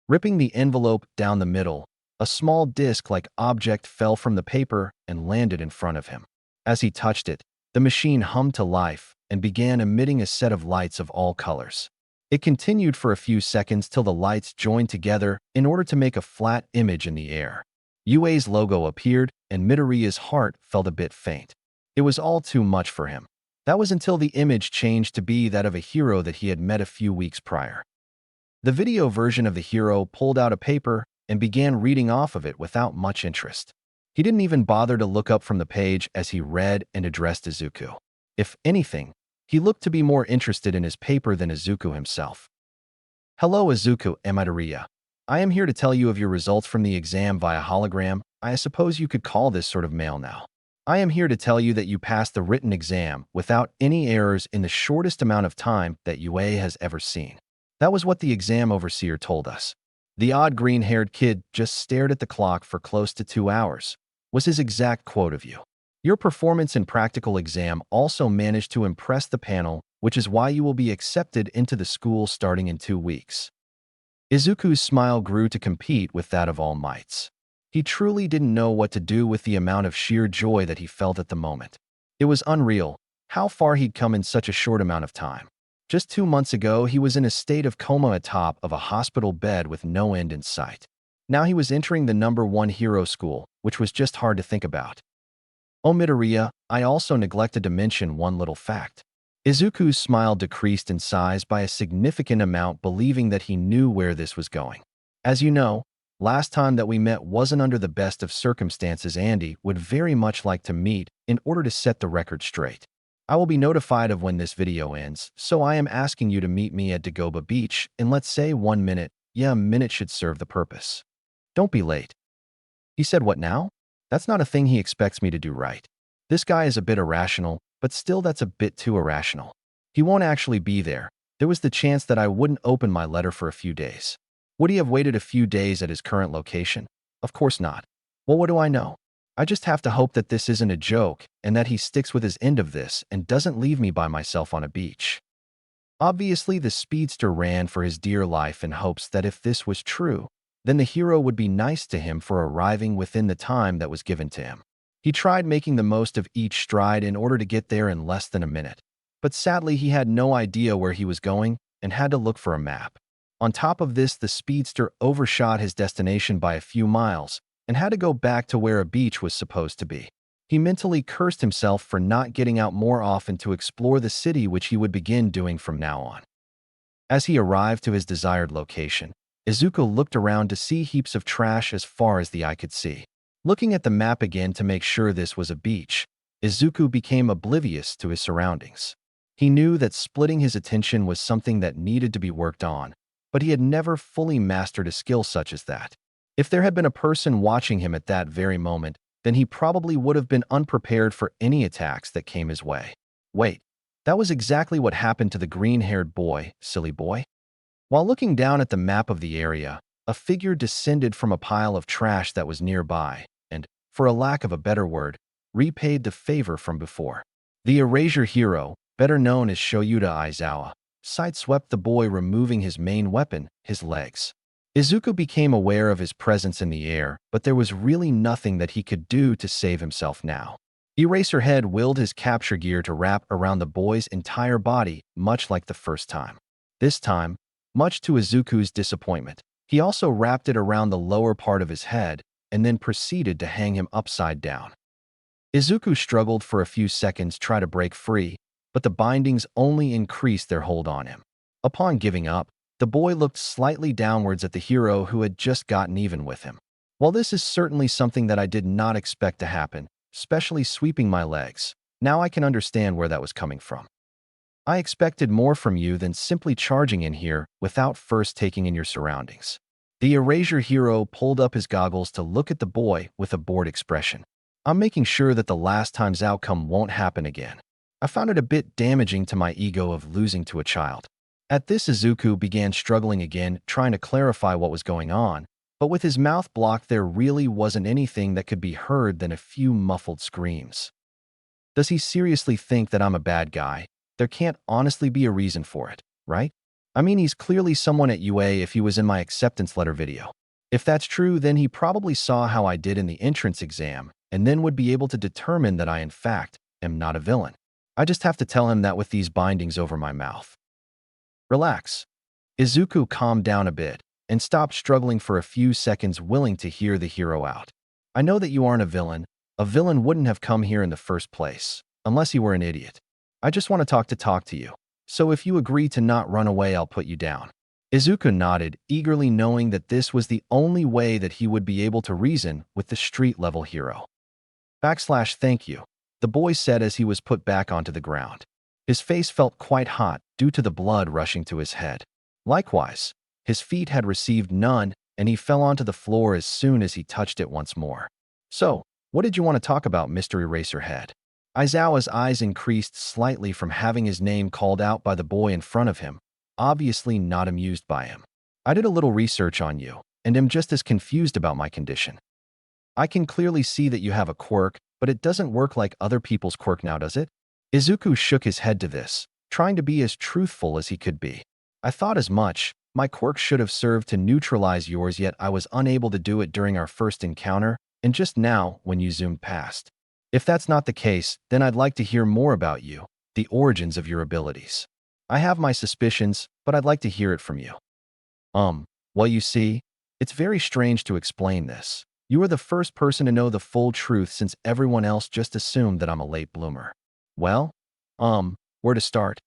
Ripping the envelope down the middle, a small disc-like object fell from the paper and landed in front of him. As he touched it, the machine hummed to life and began emitting a set of lights of all colors. It continued for a few seconds till the lights joined together in order to make a flat image in the air. UA's logo appeared, and Midoriya's heart felt a bit faint. It was all too much for him. That was until the image changed to be that of a hero that he had met a few weeks prior. The video version of the hero pulled out a paper and began reading off of it without much interest. He didn't even bother to look up from the page as he read and addressed Izuku. If anything, he looked to be more interested in his paper than Izuku himself. Hello Izuku, Midoriya. I am here to tell you of your results from the exam via hologram. I suppose you could call this sort of mail now. I am here to tell you that you passed the written exam without any errors in the shortest amount of time that UA has ever seen. That was what the exam overseer told us. The odd green-haired kid just stared at the clock for close to 2 hours, was his exact quote of you. Your performance in practical exam also managed to impress the panel, which is why you will be accepted into the school starting in 2 weeks. Izuku's smile grew to compete with that of All Might's. He truly didn't know what to do with the amount of sheer joy that he felt at the moment. It was unreal how far he'd come in such a short amount of time. Just 2 months ago, he was in a state of coma atop of a hospital bed with no end in sight. Now he was entering the #1 hero school, which was just hard to think about. Oh Midoriya, I also neglected to mention one little fact. Izuku's smile decreased in size by a significant amount, believing that he knew where this was going. As you know, last time that we met wasn't under the best of circumstances. Andy would very much like to meet in order to set the record straight. I will be notified of when this video ends, so I am asking you to meet me at Dagoba Beach in let's say 1 minute. Yeah, a minute should serve the purpose. Don't be late. He said, what now? That's not a thing he expects me to do, right? This guy is a bit irrational, but still that's a bit too irrational. He won't actually be there. There was the chance that I wouldn't open my letter for a few days. Would he have waited a few days at his current location? Of course not. Well, what do I know? I just have to hope that this isn't a joke and that he sticks with his end of this and doesn't leave me by myself on a beach. Obviously, the speedster ran for his dear life in hopes that if this was true, then the hero would be nice to him for arriving within the time that was given to him. He tried making the most of each stride in order to get there in less than a minute, but sadly he had no idea where he was going and had to look for a map. On top of this, the speedster overshot his destination by a few miles and had to go back to where a beach was supposed to be. He mentally cursed himself for not getting out more often to explore the city, which he would begin doing from now on. As he arrived to his desired location, Izuku looked around to see heaps of trash as far as the eye could see. Looking at the map again to make sure this was a beach, Izuku became oblivious to his surroundings. He knew that splitting his attention was something that needed to be worked on, but he had never fully mastered a skill such as that. If there had been a person watching him at that very moment, then he probably would have been unprepared for any attacks that came his way. Wait, that was exactly what happened to the green-haired boy, silly boy. While looking down at the map of the area, a figure descended from a pile of trash that was nearby and, for a lack of a better word, repaid the favor from before. The Erasure Hero, better known as Shoyuta Aizawa, sideswept the boy, removing his main weapon, his legs. Izuku became aware of his presence in the air, but there was really nothing that he could do to save himself now. Eraserhead willed his capture gear to wrap around the boy's entire body, much like the first time. This time, much to Izuku's disappointment, he also wrapped it around the lower part of his head and then proceeded to hang him upside down. Izuku struggled for a few seconds to try to break free, but the bindings only increased their hold on him. Upon giving up, the boy looked slightly downwards at the hero who had just gotten even with him. While this is certainly something that I did not expect to happen, especially sweeping my legs, now I can understand where that was coming from. I expected more from you than simply charging in here without first taking in your surroundings. The Erasure Hero pulled up his goggles to look at the boy with a bored expression. I'm making sure that the last time's outcome won't happen again. I found it a bit damaging to my ego of losing to a child. At this, Izuku began struggling again, trying to clarify what was going on, but with his mouth blocked, there really wasn't anything that could be heard than a few muffled screams. Does he seriously think that I'm a bad guy? There can't honestly be a reason for it, right? I mean, he's clearly someone at UA if he was in my acceptance letter video. If that's true, then he probably saw how I did in the entrance exam, and then would be able to determine that I, in fact, am not a villain. I just have to tell him that with these bindings over my mouth. Relax. Izuku calmed down a bit and stopped struggling for a few seconds, willing to hear the hero out. I know that you aren't a villain. A villain wouldn't have come here in the first place, unless he were an idiot. I just want to talk to you. So if you agree to not run away, I'll put you down. Izuku nodded, eagerly knowing that this was the only way that he would be able to reason with the street-level hero. Thank you, the boy said as he was put back onto the ground. His face felt quite hot due to the blood rushing to his head. Likewise, his feet had received none, and he fell onto the floor as soon as he touched it once more. So, what did you want to talk about, Mr. Eraserhead? Aizawa's eyes increased slightly from having his name called out by the boy in front of him, obviously not amused by him. I did a little research on you, and am just as confused about my condition. I can clearly see that you have a quirk, but it doesn't work like other people's quirk now, does it? Izuku shook his head to this, trying to be as truthful as he could be. I thought as much. My quirk should have served to neutralize yours, yet I was unable to do it during our first encounter, and just now when you zoomed past. If that's not the case, then I'd like to hear more about you, the origins of your abilities. I have my suspicions, but I'd like to hear it from you. Well, you see, it's very strange to explain this. You are the first person to know the full truth since everyone else just assumed that I'm a late bloomer. Well, where to start?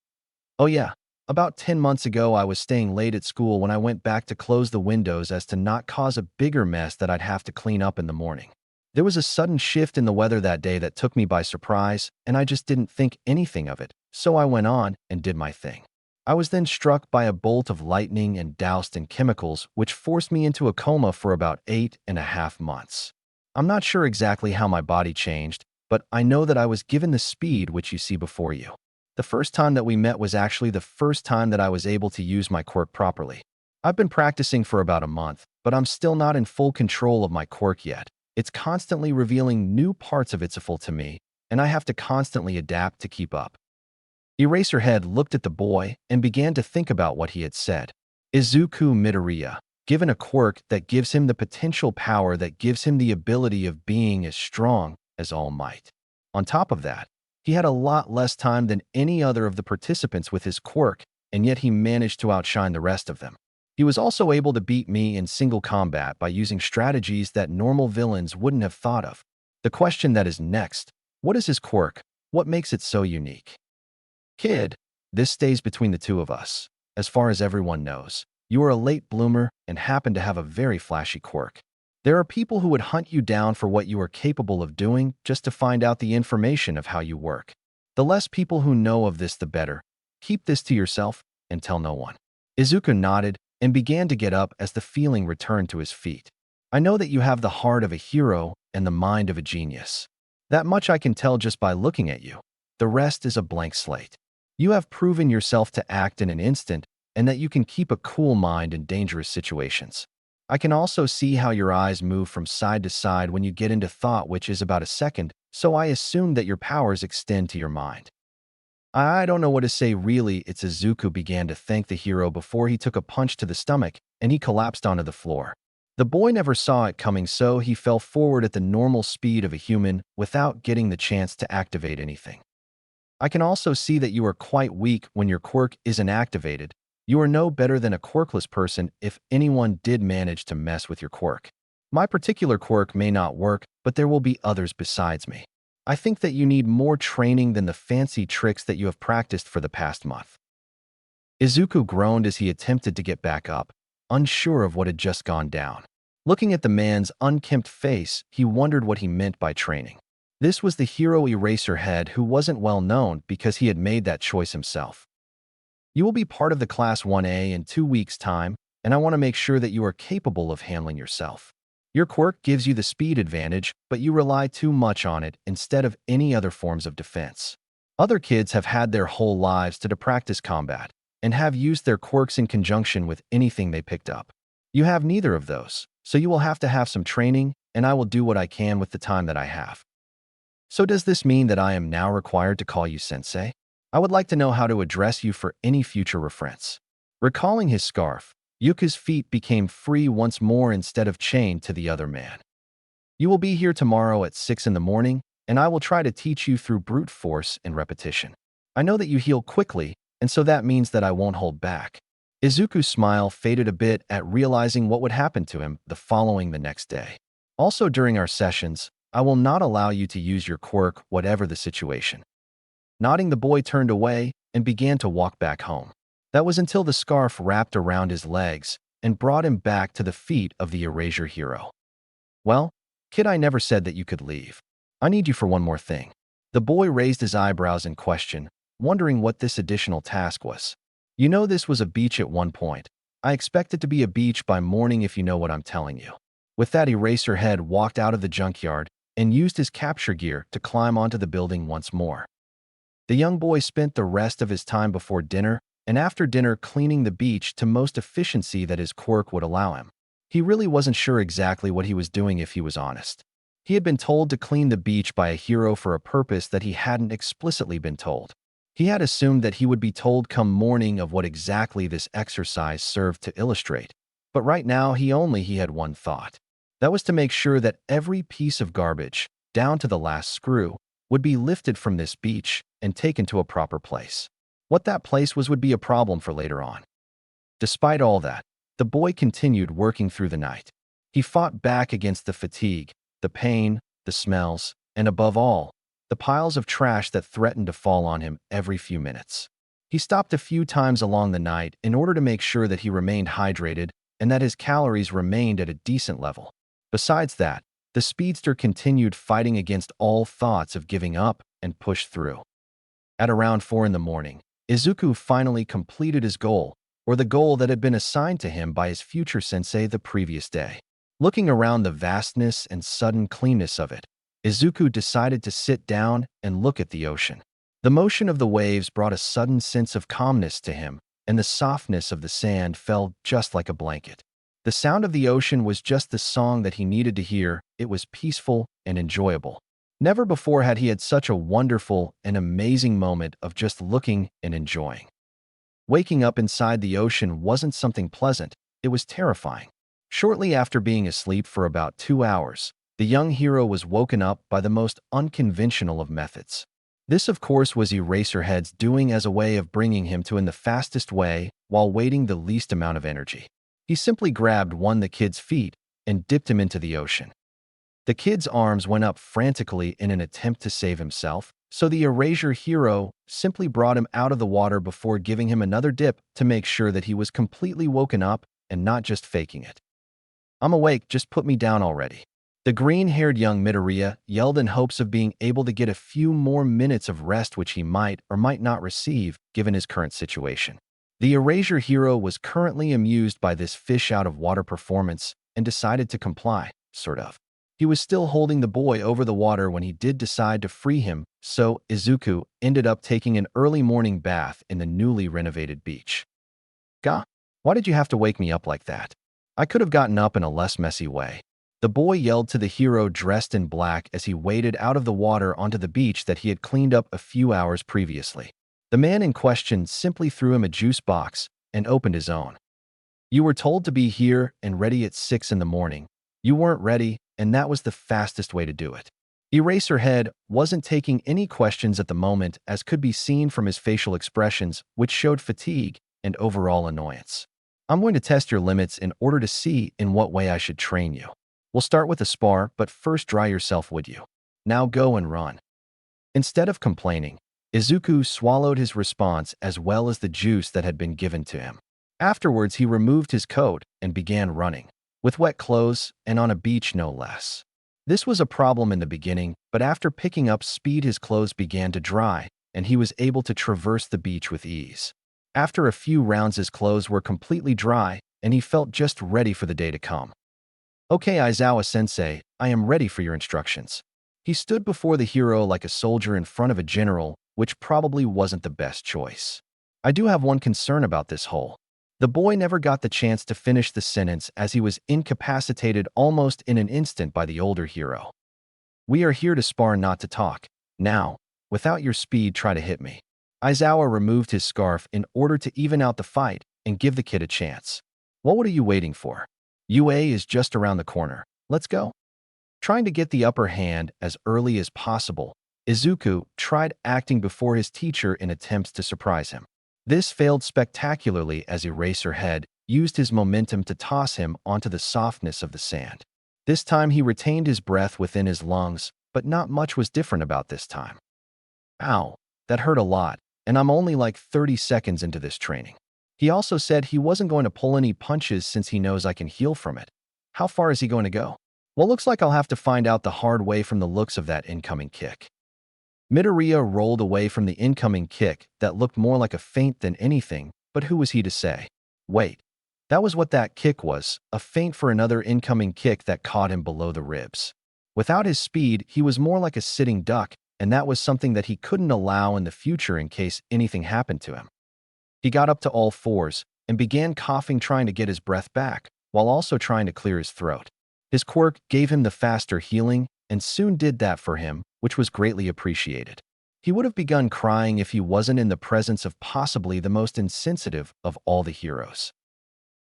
Oh yeah, about 10 months ago I was staying late at school when I went back to close the windows as to not cause a bigger mess that I'd have to clean up in the morning. There was a sudden shift in the weather that day that took me by surprise, and I just didn't think anything of it, so I went on and did my thing. I was then struck by a bolt of lightning and doused in chemicals, which forced me into a coma for about 8.5 months. I'm not sure exactly how my body changed, but I know that I was given the speed which you see before you. The first time that we met was actually the first time that I was able to use my quirk properly. I've been practicing for about a month, but I'm still not in full control of my quirk yet. It's constantly revealing new parts of itself to me, and I have to constantly adapt to keep up. Eraserhead looked at the boy and began to think about what he had said. Izuku Midoriya, given a quirk that gives him the potential power that gives him the ability of being as strong as All Might. On top of that, he had a lot less time than any other of the participants with his quirk, and yet he managed to outshine the rest of them. He was also able to beat me in single combat by using strategies that normal villains wouldn't have thought of. The question that is next, what is his quirk? What makes it so unique? Kid, this stays between the two of us. As far as everyone knows, you are a late bloomer and happen to have a very flashy quirk. There are people who would hunt you down for what you are capable of doing just to find out the information of how you work. The less people who know of this, the better. Keep this to yourself and tell no one. Izuku nodded and began to get up as the feeling returned to his feet. I know that you have the heart of a hero and the mind of a genius. That much I can tell just by looking at you. The rest is a blank slate. You have proven yourself to act in an instant and that you can keep a cool mind in dangerous situations. I can also see how your eyes move from side to side when you get into thought, which is about a second, so I assume that your powers extend to your mind. I don't know what to say really. It's Izuku began to thank the hero before he took a punch to the stomach and he collapsed onto the floor. The boy never saw it coming, so he fell forward at the normal speed of a human without getting the chance to activate anything. I can also see that you are quite weak when your quirk isn't activated. You are no better than a quirkless person if anyone did manage to mess with your quirk. My particular quirk may not work, but there will be others besides me. I think that you need more training than the fancy tricks that you have practiced for the past month. Izuku groaned as he attempted to get back up, unsure of what had just gone down. Looking at the man's unkempt face, he wondered what he meant by training. This was the hero Eraserhead, who wasn't well known because he had made that choice himself. You will be part of the Class 1A in 2 weeks' time, and I want to make sure that you are capable of handling yourself. Your quirk gives you the speed advantage, but you rely too much on it instead of any other forms of defense. Other kids have had their whole lives to practice combat and have used their quirks in conjunction with anything they picked up. You have neither of those, so you will have to have some training, and I will do what I can with the time that I have. So does this mean that I am now required to call you sensei? I would like to know how to address you for any future reference. Recalling his scarf, Yuka's feet became free once more instead of chained to the other man. You will be here tomorrow at 6 in the morning, and I will try to teach you through brute force and repetition. I know that you heal quickly, and so that means that I won't hold back. Izuku's smile faded a bit at realizing what would happen to him the next day. Also during our sessions, I will not allow you to use your quirk, whatever the situation. Nodding, the boy turned away and began to walk back home. That was until the scarf wrapped around his legs and brought him back to the feet of the Erasure hero. Well, kid, I never said that you could leave. I need you for one more thing. The boy raised his eyebrows in question, wondering what this additional task was. You know, this was a beach at one point. I expect it to be a beach by morning, if you know what I'm telling you. With that, Eraserhead walked out of the junkyard and used his capture gear to climb onto the building once more. The young boy spent the rest of his time before dinner and after dinner cleaning the beach to most efficiency that his quirk would allow him. He really wasn't sure exactly what he was doing, if he was honest. He had been told to clean the beach by a hero for a purpose that he hadn't explicitly been told. He had assumed that he would be told come morning of what exactly this exercise served to illustrate. But right now he had one thought. That was to make sure that every piece of garbage, down to the last screw, would be lifted from this beach and taken to a proper place. What that place was would be a problem for later on. Despite all that, the boy continued working through the night. He fought back against the fatigue, the pain, the smells, and above all, the piles of trash that threatened to fall on him every few minutes. He stopped a few times along the night in order to make sure that he remained hydrated and that his calories remained at a decent level. Besides that, the speedster continued fighting against all thoughts of giving up and pushed through. At around 4 in the morning, Izuku finally completed his goal, or the goal that had been assigned to him by his future sensei the previous day. Looking around the vastness and sudden cleanness of it, Izuku decided to sit down and look at the ocean. The motion of the waves brought a sudden sense of calmness to him, and the softness of the sand felt just like a blanket. The sound of the ocean was just the song that he needed to hear. It was peaceful and enjoyable. Never before had he had such a wonderful and amazing moment of just looking and enjoying. Waking up inside the ocean wasn't something pleasant, it was terrifying. Shortly after being asleep for about 2 hours, the young hero was woken up by the most unconventional of methods. This, of course, was Eraserhead's doing as a way of bringing him to in the fastest way while waiting the least amount of energy. He simply grabbed the kid's feet and dipped him into the ocean. The kid's arms went up frantically in an attempt to save himself, so the Erasure hero simply brought him out of the water before giving him another dip to make sure that he was completely woken up and not just faking it. I'm awake, just put me down already. The green-haired young Midoriya yelled in hopes of being able to get a few more minutes of rest which he might or might not receive given his current situation. The Erasure hero was currently amused by this fish-out-of-water performance and decided to comply, sort of. He was still holding the boy over the water when he did decide to free him, so Izuku ended up taking an early morning bath in the newly renovated beach. Gah, why did you have to wake me up like that? I could have gotten up in a less messy way. The boy yelled to the hero dressed in black as he waded out of the water onto the beach that he had cleaned up a few hours previously. The man in question simply threw him a juice box and opened his own. You were told to be here and ready at 6 in the morning. You weren't ready, and that was the fastest way to do it. Eraserhead wasn't taking any questions at the moment, as could be seen from his facial expressions, which showed fatigue and overall annoyance. I'm going to test your limits in order to see in what way I should train you. We'll start with a spar, but first dry yourself, would you? Now go and run. Instead of complaining, Izuku swallowed his response as well as the juice that had been given to him. Afterwards, he removed his coat and began running, with wet clothes and on a beach no less. This was a problem in the beginning, but after picking up speed his clothes began to dry, and he was able to traverse the beach with ease. After a few rounds his clothes were completely dry, and he felt just ready for the day to come. Okay, Aizawa-sensei, I am ready for your instructions. He stood before the hero like a soldier in front of a general, which probably wasn't the best choice. I do have one concern about this hole. The boy never got the chance to finish the sentence as he was incapacitated almost in an instant by the older hero. We are here to spar, not to talk. Now, without your speed, try to hit me. Aizawa removed his scarf in order to even out the fight and give the kid a chance. What are you waiting for? UA is just around the corner. Let's go. Trying to get the upper hand as early as possible, Izuku tried acting before his teacher in attempts to surprise him. This failed spectacularly as Eraserhead used his momentum to toss him onto the softness of the sand. This time he retained his breath within his lungs, but not much was different about this time. Ow, that hurt a lot, and I'm only like 30 seconds into this training. He also said he wasn't going to pull any punches since he knows I can heal from it. How far is he going to go? Well, looks like I'll have to find out the hard way from the looks of that incoming kick. Midoriya rolled away from the incoming kick that looked more like a feint than anything, but who was he to say? Wait, that was what that kick was, a feint for another incoming kick that caught him below the ribs. Without his speed, he was more like a sitting duck, and that was something that he couldn't allow in the future in case anything happened to him. He got up to all fours and began coughing, trying to get his breath back, while also trying to clear his throat. His quirk gave him the faster healing, and soon did that for him, which was greatly appreciated. He would have begun crying if he wasn't in the presence of possibly the most insensitive of all the heroes.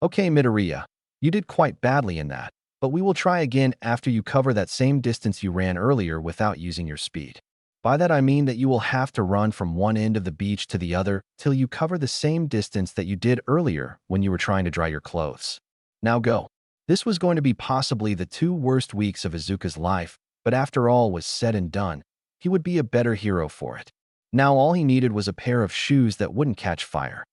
Okay, Midoriya, you did quite badly in that, but we will try again after you cover that same distance you ran earlier without using your speed. By that I mean that you will have to run from one end of the beach to the other till you cover the same distance that you did earlier when you were trying to dry your clothes. Now go. This was going to be possibly the 2 worst weeks of Izuku's life, but after all was said and done, he would be a better hero for it. Now all he needed was a pair of shoes that wouldn't catch fire.